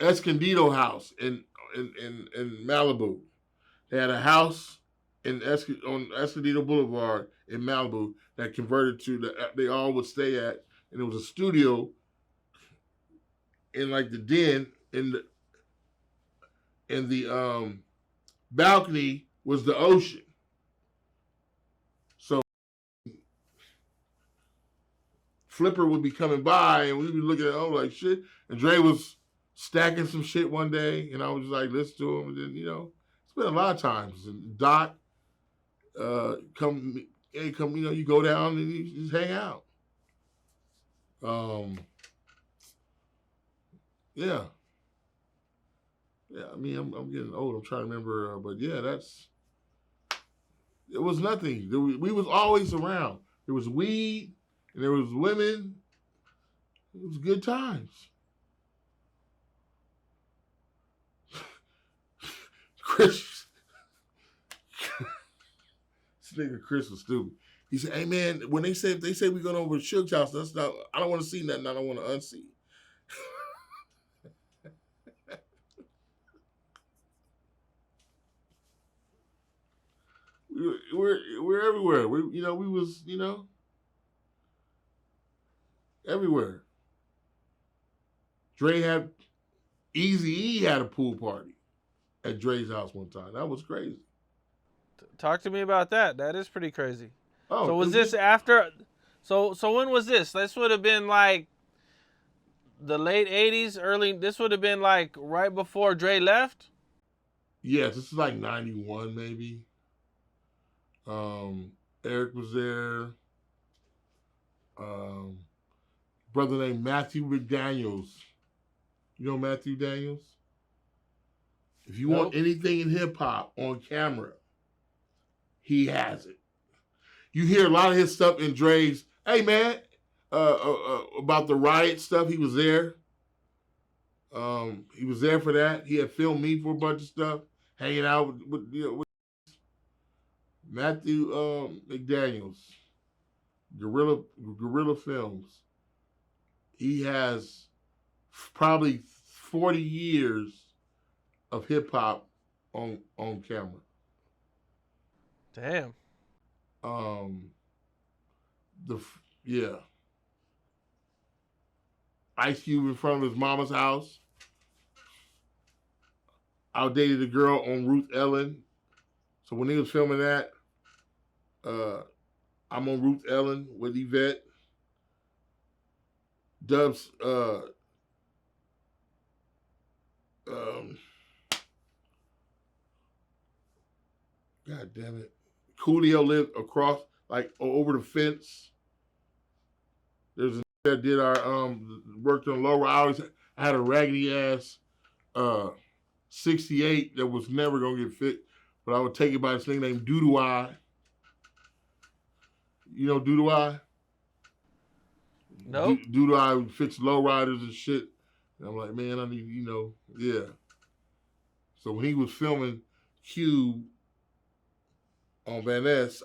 S2: Escondido house in Malibu. They had a house on Escondido Boulevard in Malibu that converted to they all would stay at, and it was a studio in like the den in the balcony was the ocean. So Flipper would be coming by and we'd be looking at like shit. And Dre was stacking some shit one day, and I was just like, listen to him. And then, it's been a lot of times. And Doc, come, you go down and you just hang out. Yeah. Yeah, I mean, I'm getting old. I'm trying to remember, but yeah, it was nothing. We was always around. There was weed, and there was women. It was good times. Chris, this nigga Chris was stupid. He said, "Hey man, when they say we going over to Suge's house, that's not. I don't want to see nothing. I don't want to unsee." We're everywhere. We was everywhere. Dre had Eazy-E had a pool party at Dre's house one time. That was crazy.
S1: Talk to me about that. That is pretty crazy.
S2: Oh,
S1: so was this after? So when was this? This would have been like the late '80s, early. This would have been like right before Dre left.
S2: Yes, this is like '91 maybe. Eric was there. Brother named Matthew McDaniels. You know Matthew Daniels? If you want anything in hip hop on camera, he has it. You hear a lot of his stuff in Dre's. Hey man, about the riot stuff, he was there. He was there for that. He had filmed me for a bunch of stuff, hanging out with Matthew McDaniels, Guerrilla Films. He has probably 40 years of hip hop on camera.
S1: Damn.
S2: Yeah. Ice Cube in front of his mama's house. I dated a girl on Ruth Ellen. So when he was filming that, I'm on Ruth Ellen with Yvette. Dubs, um, God damn it. Coolio lived across, like over the fence. There's a that did our worked on lower hours. I had a raggedy ass 68 that was never gonna get fit, but I would take it by this thing named Doodoo Eye. You know Doodoo Eye?
S1: Nope.
S2: Doodoo Eye would fix low riders and shit. And I'm like, man, I need, yeah. So when he was filming Cube on Van Ness,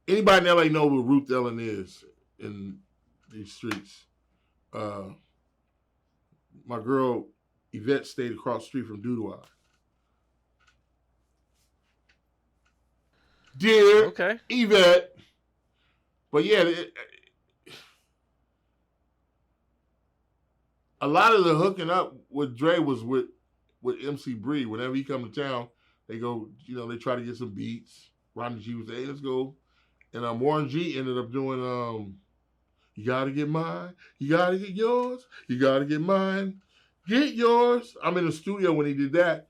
S2: anybody in LA know what Ruth Ellen is in these streets. My girl Yvette stayed across the street from Doodoo Eye. Dear
S1: Okay.
S2: Yvette. But yeah, a lot of the hooking up with Dre was with MC Bree. Whenever he come to town, they go, they try to get some beats. Ronnie G was like, hey, let's go. And Warren G ended up doing you gotta get mine, you gotta get yours, you gotta get mine, get yours. I'm in the studio when he did that.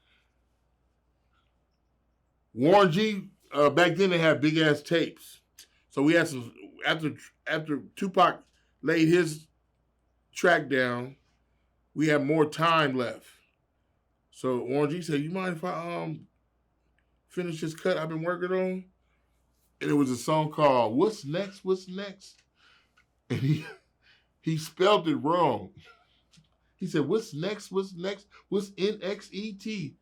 S2: Warren G, back then they had big ass tapes. So we had some, after Tupac laid his track down, we had more time left. So Warren G said, you mind if I finish this cut I've been working on? And it was a song called What's Next, What's Next? And he spelled it wrong. He said, what's next, what's next, what's NXET?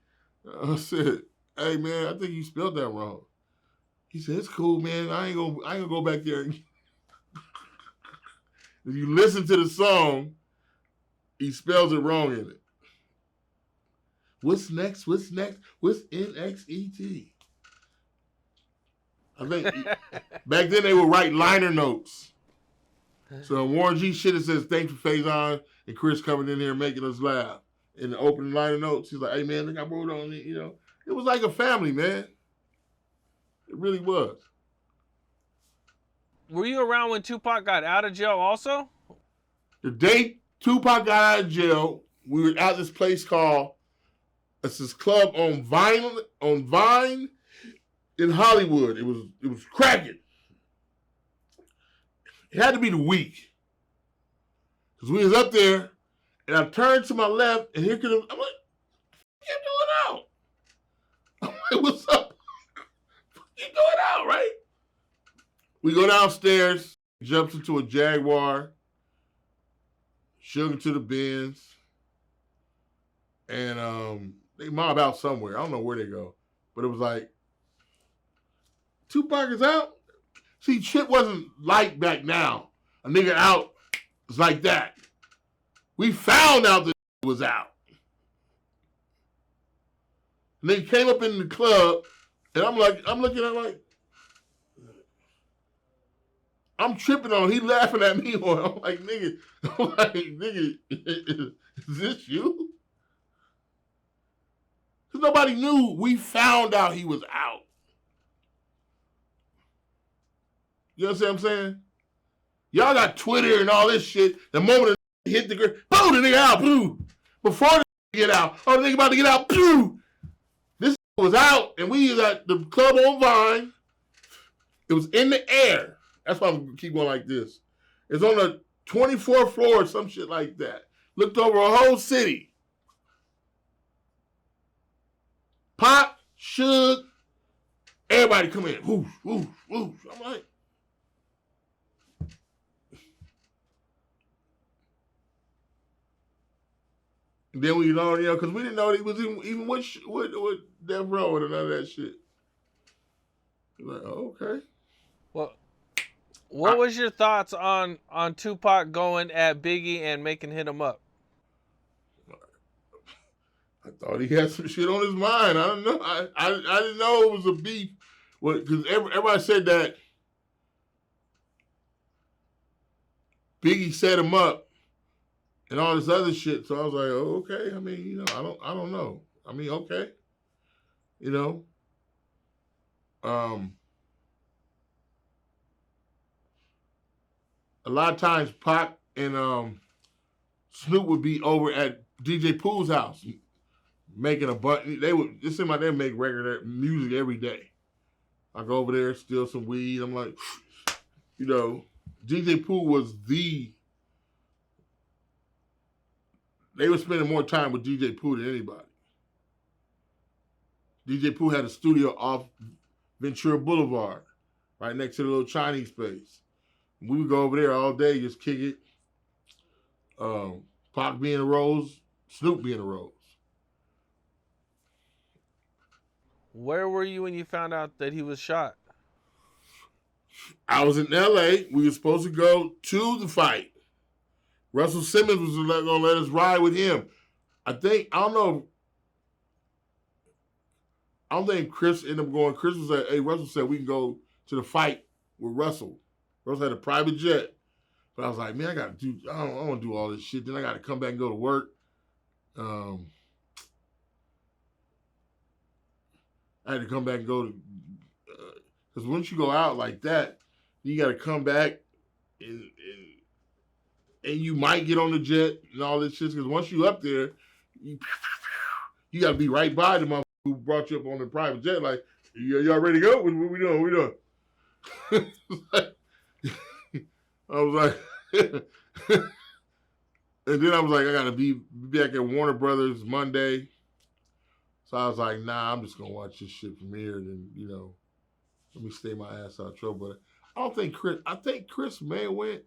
S2: I said, hey man, I think you spelled that wrong. He said, it's cool, man. I ain't gonna go back there. If you listen to the song, he spells it wrong in it. What's next? What's next? What's NXET? I think back then they would write liner notes. So Warren G shit, it says, thanks for Faizon and Chris coming in here and making us laugh. In the opening liner notes, he's like, hey man, look, I wrote on it, It was like a family, man. It really was.
S1: Were you around when Tupac got out of jail also?
S2: The day Tupac got out of jail, we were at this place called, it's this club on Vine in Hollywood. It was cracking. It had to be the week. Because we was up there, and I turned to my left, and here could I'm like, what you doing out? I'm like, what's up? What you doing out, right? We go downstairs, jumps into a Jaguar, Sugar to the Benz, and they mob out somewhere. I don't know where they go. But it was like, Tupac is out? See, shit wasn't like back now. A nigga out was like that. We found out that was out. And they came up in the club, and I'm looking at like, I'm tripping on. He laughing at me. I'm like, nigga, is this you? Because nobody knew. We found out he was out. You understand what I'm saying? Y'all got Twitter and all this shit. The moment the hit the girl, boom, the nigga out, boom. Before the get out, the nigga about to get out, boom. This was out, and we was at the club on Vine. It was in the air. That's why I'm gonna keep going like this. It's on the 24th floor or some shit like that. Looked over a whole city. Pop, Suge, everybody come in. Whoosh, whoosh, whoosh. I'm like, and then we learned, because we didn't know he was even with Death Row and none of that shit. We're like, oh, okay.
S1: Well, what was your thoughts on Tupac going at Biggie and making hit him up?
S2: I thought he had some shit on his mind. I don't know. I didn't know it was a beef. Because everybody said that Biggie set him up and all this other shit. So I was like, oh, okay. I mean, I don't know. I mean, okay, you know. Um, a lot of times Pac and Snoop would be over at DJ Pooh's house making a bunch. They would, it seemed like they make regular music every day. I go over there, steal some weed. I'm like, you know, DJ Pooh was they were spending more time with DJ Pooh than anybody. DJ Pooh had a studio off Ventura Boulevard, right next to the little Chinese place. We would go over there all day, just kick it. Pac being a Rose, Snoop being a Rose.
S1: Where were you when you found out that he was shot?
S2: I was in LA. We were supposed to go to the fight. Russell Simmons was going to let us ride with him. I don't think Chris ended up going. Chris was like, hey, Russell said we can go to the fight with Russell. Russell had a private jet. But I was like, man, I don't want to do all this shit. Then I got to come back and go to work. I had to come back and go to, because once you go out like that, you got to come back and you might get on the jet and all this shit. Because once you up there, you got to be right by the motherfucker who brought you up on the private jet. Like, y'all ready to go? What we doing? What we doing? I was like, and then I was like, I got to be back at Warner Brothers Monday. So I was like, nah, I'm just going to watch this shit from here. And then, let me stay my ass out of trouble. But I think Chris may have went.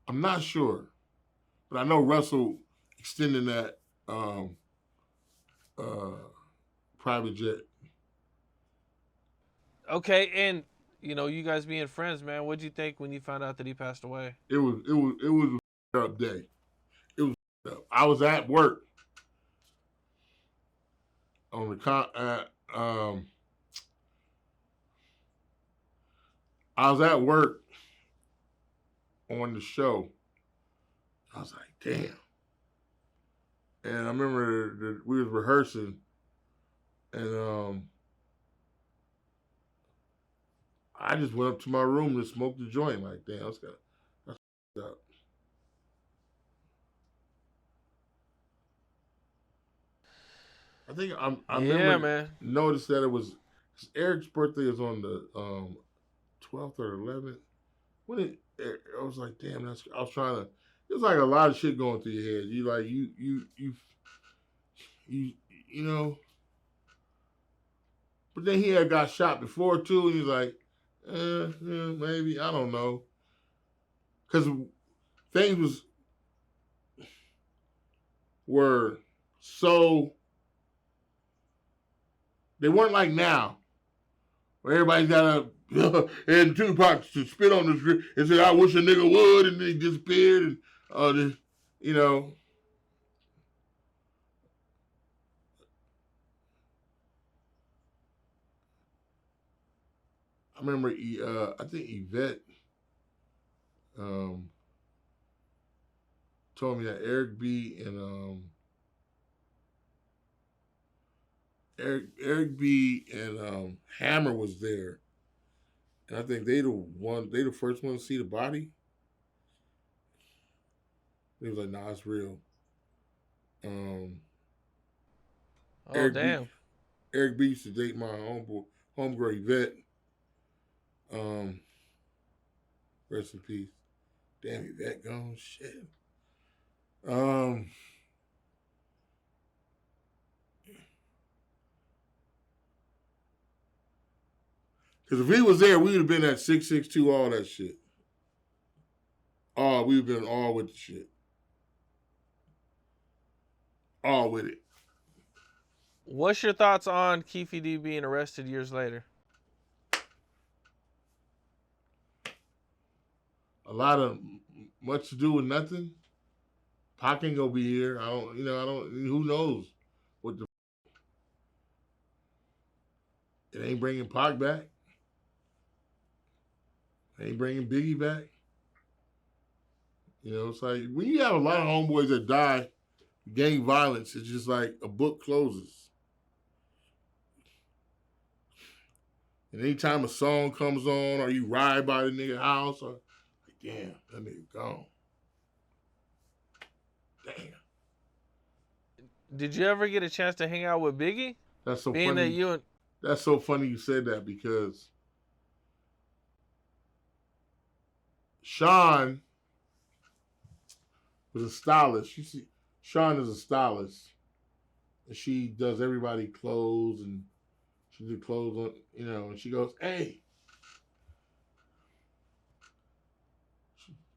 S2: I'm not sure. But I know Russell extending that private jet.
S1: Okay, and you guys being friends, man. What'd you think when you found out that he passed away?
S2: It was a up day. It was up. I was at work on the I was at work on the show. I was like, damn. And I remember that we was rehearsing, and I just went up to my room and smoked the joint. Like, damn, that's up. I think I remember
S1: man.
S2: Noticed that it was Eric's birthday is on the 12th or 11th. I was like, damn, I was trying to. There's like a lot of shit going through your head. You like you know. But then he had got shot before too, and he's like, maybe, I don't know, because things were so. They weren't like now, where everybody's got and Tupac to spit on the script and said, I wish a nigga would, and then he disappeared, and I remember, I think Yvette told me that Eric B and Eric B and Hammer was there, and I think they the first one to see the body. He was like, nah, it's real.
S1: Oh,
S2: Eric
S1: damn.
S2: Eric B used to date my homegirl Yvette. Rest in peace. Damn, Yvette gone. Shit. Because if he was there, we would have been at 662, all that shit. Oh, we would have been all with the shit. All with it.
S1: What's your thoughts on Keefe D being arrested years later?
S2: A lot of much to do with nothing. Pac ain't gonna be here. Who knows what the. It ain't bringing Pac back. It ain't bringing Biggie back. It's like when you have a lot of homeboys that die gang violence is just like a book closes. And anytime a song comes on or you ride by the nigga house, or like, damn, that nigga gone. Damn.
S1: Did you ever get a chance to hang out with Biggie?
S2: That's so
S1: Being
S2: funny.
S1: that you and
S2: That's so funny you said that because Sean was a stylist. You see, Sean is a stylist, and she does everybody clothes, and she did clothes on, and she goes, "Hey,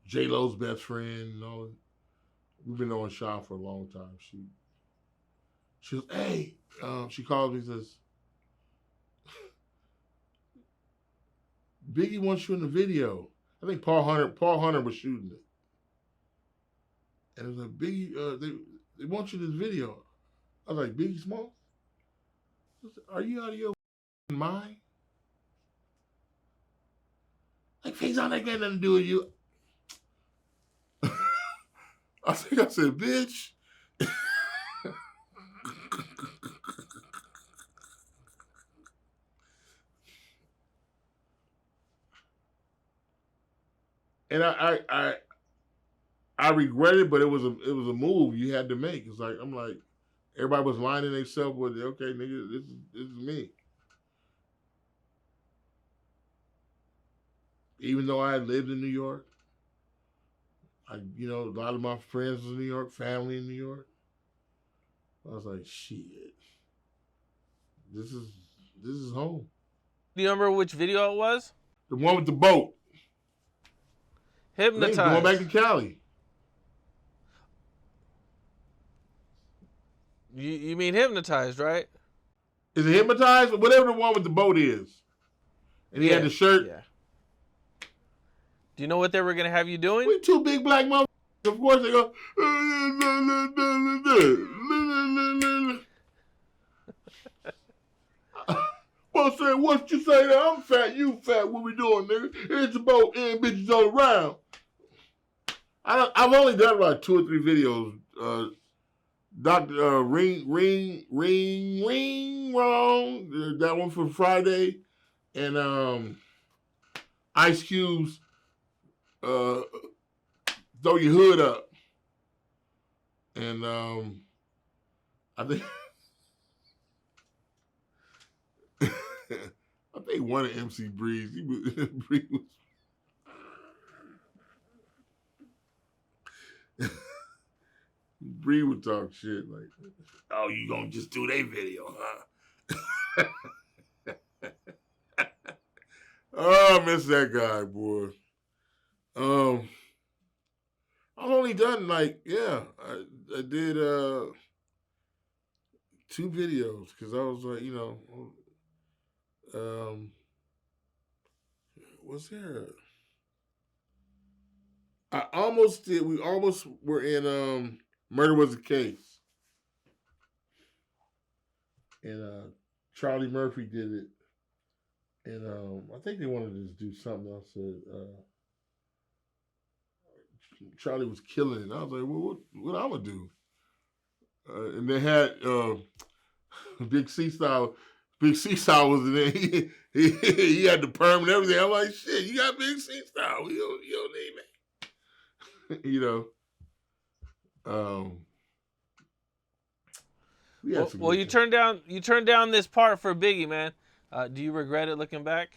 S2: J Lo's best friend, and all. We've been knowing Sean for a long time." She goes, "Hey," she calls me and says, "Biggie wants you in the video." I think Paul Hunter was shooting it. And it was like, "Biggie, they want you in this video." I was like, "Biggie Smalls? Are you out of your mind? Like, Faizon ain't got nothing to do with you." I think I said, "Bitch." And I regret it, but it was a move you had to make. It's like, I'm like, everybody was lining themselves with, okay, nigga, this is me. Even though I had lived in New York, a lot of my friends was in New York, family in New York. I was like, shit, this is home.
S1: do you remember which video it was?
S2: The one with the boat. I think going back to
S1: Hypnotized.
S2: Cali.
S1: You mean Hypnotized, right?
S2: Is it Hypnotized? Whatever the one with the boat is. And he had the shirt.
S1: Yeah. Do you know what they were gonna have you doing?
S2: We two big black motherfuckers. Of course they go. Well, say what you say there? I'm fat, you fat. What we doing, nigga? It's a boat and bitches all around. I've only done about 2 or 3 videos. Dr. Ring Wrong. That one for Friday, and Ice Cube's Throw Your Hood Up, and I think I think one of MC Breeze. Breeze was. Bree would talk shit like, "Oh, you gonna just do their video, huh?" Oh, I miss that guy, boy. I've only done I did 2 videos because I was like, was there? I almost did. We almost were in Murder Was a Case, and Charlie Murphy did it, and I think they wanted to do something else. Charlie was killing it. I was like, well, what I'm gonna do? And they had Big C Style. Big C Style was in there. He had the perm and everything. I'm like, shit, you got Big C Style. You don't need me. We had some
S1: Well, you turned down this part for Biggie, man. Do you regret it looking back?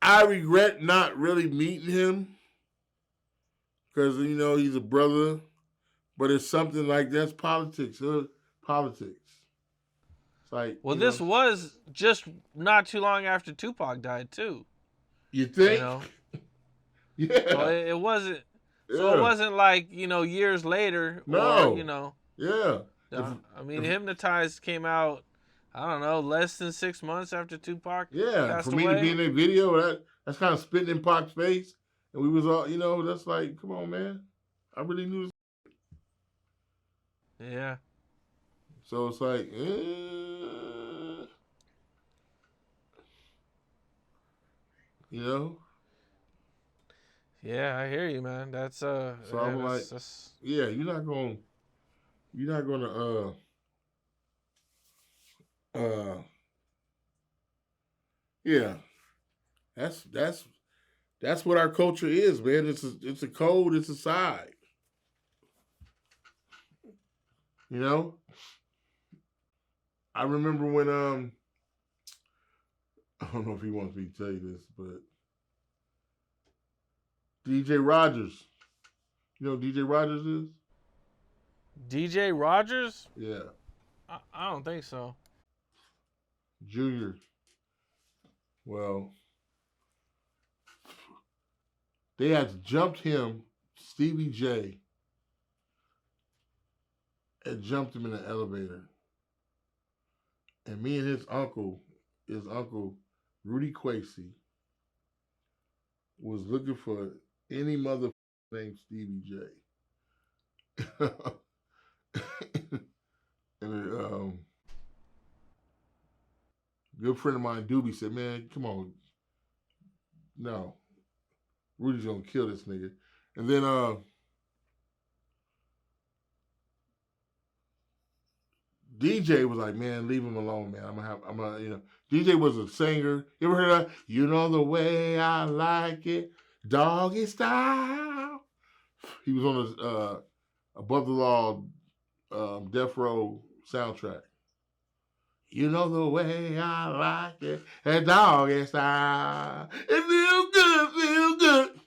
S2: I regret not really meeting him because he's a brother, but it's something like that's politics. Politics. It's like,
S1: well, this was just not too long after Tupac died too.
S2: You think? Yeah.
S1: So it wasn't. Yeah. So it wasn't like years later.
S2: No.
S1: Or,
S2: Yeah.
S1: Hypnotized came out. I don't know, less than 6 months after Tupac.
S2: Yeah.
S1: Passed
S2: For me
S1: away.
S2: to be in that video, that's kind of spitting in Pac's face, and we was all, that's like, come on, man. I really knew this.
S1: Yeah.
S2: So it's like,
S1: Yeah, I hear you, man. That's
S2: So
S1: yeah,
S2: I'm like,
S1: that's
S2: yeah, you're not gonna uh yeah. That's what our culture is, man. It's a code, it's a side. You know? I remember when I don't know if he wants me to tell you this, but DJ Rogers. You know who DJ Rogers is?
S1: DJ Rogers.
S2: Yeah.
S1: I don't think so.
S2: Junior. Well, they had jumped him, Stevie J, had jumped him in the elevator. And me and his uncle, Rudy Quasey, was looking for any mother named Stevie J. And good friend of mine, Doobie, said, "Man, come on, no, Rudy's gonna kill this nigga." And then DJ was like, "Man, leave him alone, man. I'm gonna, you know." DJ was a singer. You ever heard that? You know the way I like it, doggy style. He was on Above the Law, Death Row soundtrack. You know the way I like it, a doggy style. It feel good.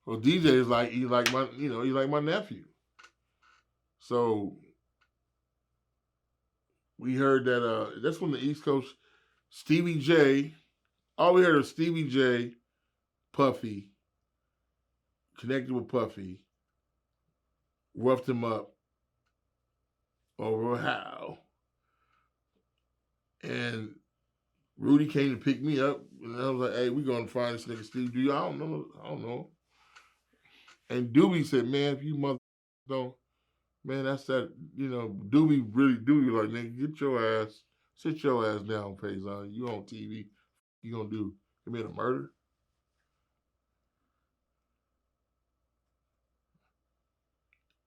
S2: Well, DJ is like he's like my, you know, he's like my nephew. So we heard that that's when the East Coast Stevie J. All we heard was Stevie J, Puffy, connected with Puffy, roughed him up over how. And Rudy came to pick me up, and I was like, "Hey, we gonna find this nigga Steve. I don't know. I don't know." And Doobie said, "Man, if you mother don't, man, that's that. You know, Doobie was like, nigga, sit your ass down, Faizon. You on TV? You gonna commit a murder?"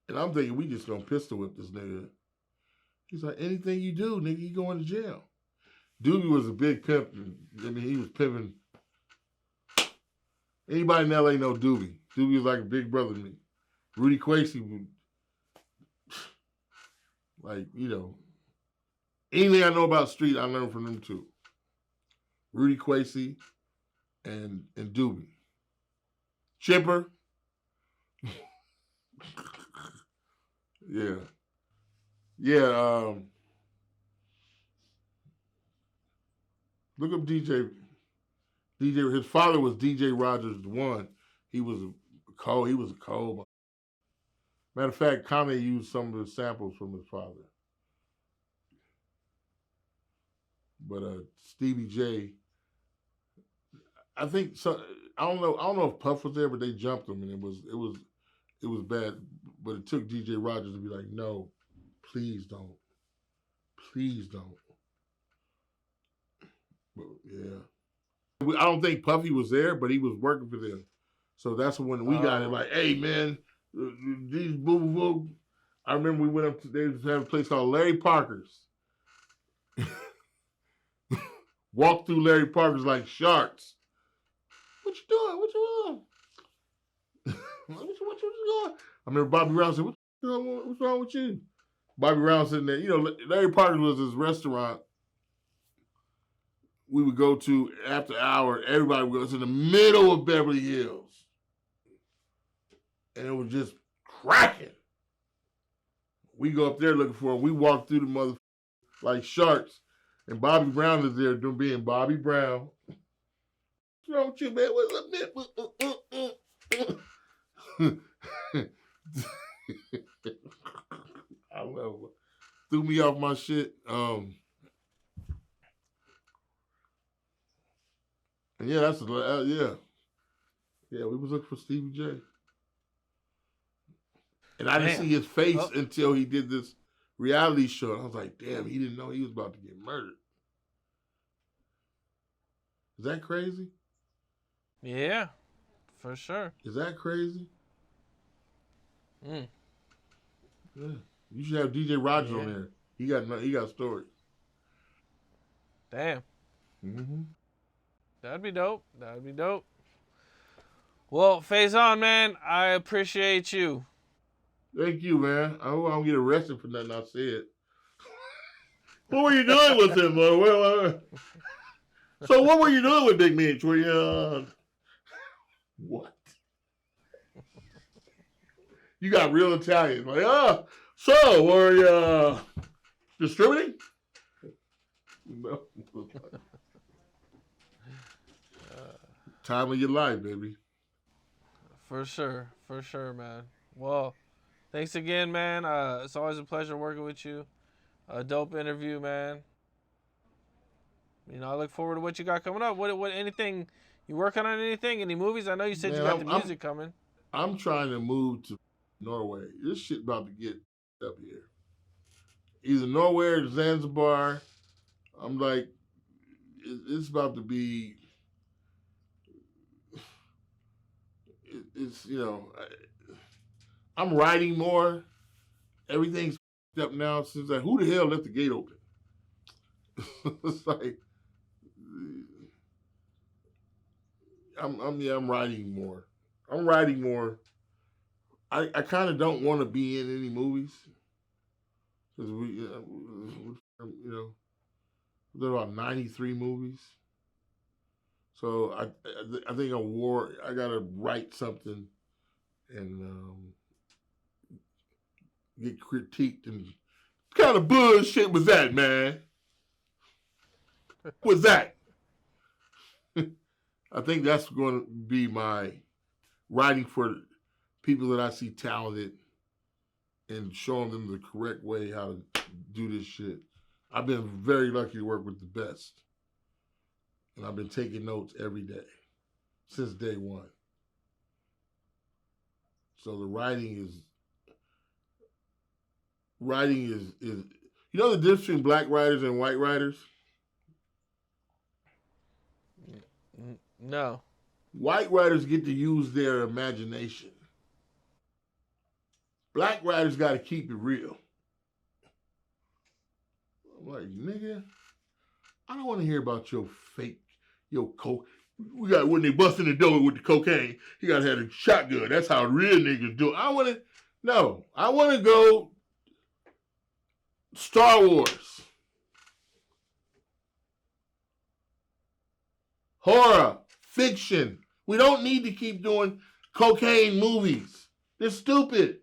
S2: And I'm thinking we just gonna pistol whip this nigga. He's like, "Anything you do, nigga, you going to jail." Doobie was a big pimp. I mean, he was pimping. Anybody in LA know Doobie? Doobie was like a big brother to me. Rudy Quasey, like, you know, anything I know about street, I learned from them too. Rudy Quasey and Doobie. Chipper. Yeah. Yeah. Look up DJ. DJ. His father was DJ Rogers one. He was a cold. He was a cold. Matter of fact, Kanye used some of the samples from his father. But Stevie J, I think so. I don't know. I don't know if Puff was there, but they jumped him, and it was bad. But it took DJ Rogers to be like, "No, please don't, please don't." But yeah, I don't think Puffy was there, but he was working for them. So that's when we got it. Like, "Hey man, these boo boo." I remember we went up to they have a place called Larry Parker's. Walked through Larry Parker's like sharks. What you doing? What you doing? what you doing? I remember Bobby Brown said, what's wrong with you?" Bobby Brown sitting there. You know, Larry Parker's was his restaurant we would go to after hour. Everybody would go to the middle of Beverly Hills. And it was just cracking. We go up there looking for him. We walk through the mother like sharks. And Bobby Brown is there doing being Bobby Brown. What's wrong with you, man? What's up, man? I love it. Threw me off my shit. And yeah, that's yeah. Yeah, we was looking for Stevie J. And I didn't see his face until he did this reality show. And I was like, damn, he didn't know he was about to get murdered. Is that crazy?
S1: Yeah, For sure.
S2: Is that crazy?
S1: Mm.
S2: Yeah. You should have DJ Rogers
S1: Yeah.
S2: on there. He got stories.
S1: Damn.
S2: Mm-hmm.
S1: That'd be dope. That'd be dope. Well, Faizon, man, I appreciate you.
S2: Thank you, man. I hope I don't get arrested for nothing I said. What were you doing with him? So what were you doing with Big Mitch? Were you what? You got real Italian. Like, so were you distributing? No. Time of your life, baby.
S1: For sure, man. Well, thanks again, man. It's always a pleasure working with you. A dope interview, man. You know, I look forward to what you got coming up. What anything you working on? Anything? Any movies? I know you said
S2: Man,
S1: you got the music coming.
S2: I'm trying to move to Norway. This shit about to get up here. Either Norway or Zanzibar. I'm like, it's about to be. It's I'm writing more. Everything's up now since like, who the hell left the gate open? It's like I'm writing more. I'm writing more. I kind of don't want to be in any movies because there are about 93 movies. So I think I gotta write something and get critiqued and what kind of bullshit was that, man? What's that? I think that's going to be my writing for people that I see talented and showing them the correct way how to do this shit. I've been very lucky to work with the best. And I've been taking notes every day since day one. So the writing is you know the difference between black writers and white writers?
S1: No.
S2: White writers get to use their imagination. Black writers got to keep it real. I'm like, nigga, I don't want to hear about your coke. We got when they bust in the door with the cocaine, he got to have a shotgun. That's how real niggas do it. I want to go Star Wars. Horror, fiction. We don't need to keep doing cocaine movies. They're stupid.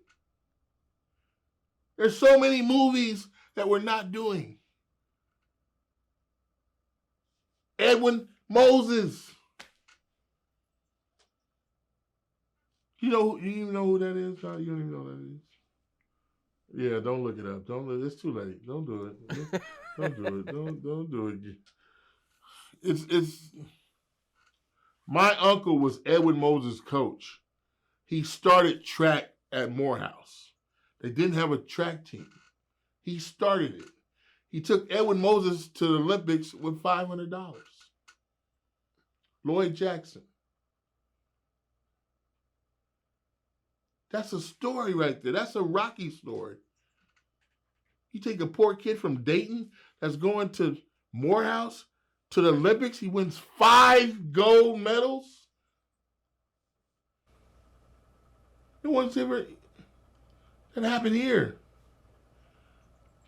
S2: There's so many movies that we're not doing. Edwin Moses. You even know who that is? You don't even know who that is. Yeah, don't look it up. It's too late. Don't do it. Don't do it. Don't do it. It's my uncle was Edwin Moses' coach. He started track at Morehouse. They didn't have a track team. He started it. He took Edwin Moses to the Olympics with $500. Lloyd Jackson. That's a story right there. That's a Rocky story. You take a poor kid from Dayton that's going to Morehouse to the Olympics. He wins 5 gold medals. No one's ever. That happened here.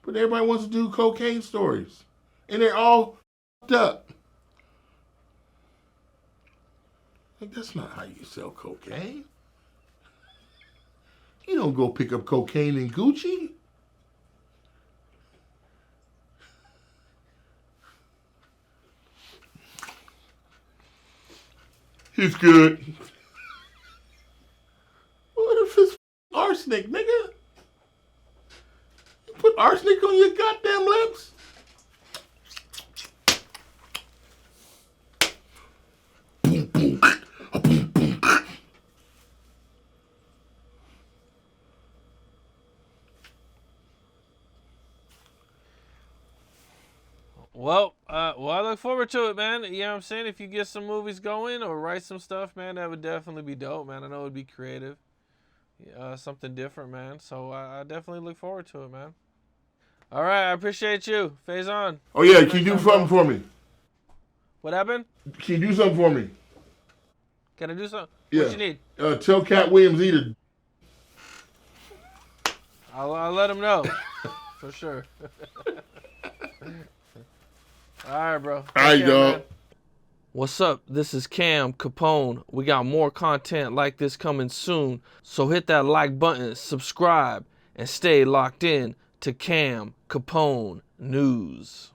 S2: But everybody wants to do cocaine stories. And they're all f***ed up. Like, that's not how you sell cocaine. You don't go pick up cocaine in Gucci. He's good. What if it's arsenic, nigga? You put arsenic on your goddamn lips?
S1: Well, I look forward to it, man. You know what I'm saying? If you get some movies going or write some stuff, man, that would definitely be dope, man. I know it'd be creative, something different, man. So I definitely look forward to it, man. All right, I appreciate you, Faizon.
S2: Oh yeah, can you do something for me?
S1: What happened?
S2: Can you do something for me?
S1: Can I do something?
S2: Yeah.
S1: What you need?
S2: Tell Katt Williams either.
S1: I'll let him know, for sure. All right, bro.
S2: All right, dog.
S1: What's up? This is Cam Capone. We got more content like this coming soon. So hit that like button, subscribe, and stay locked in to Cam Capone News.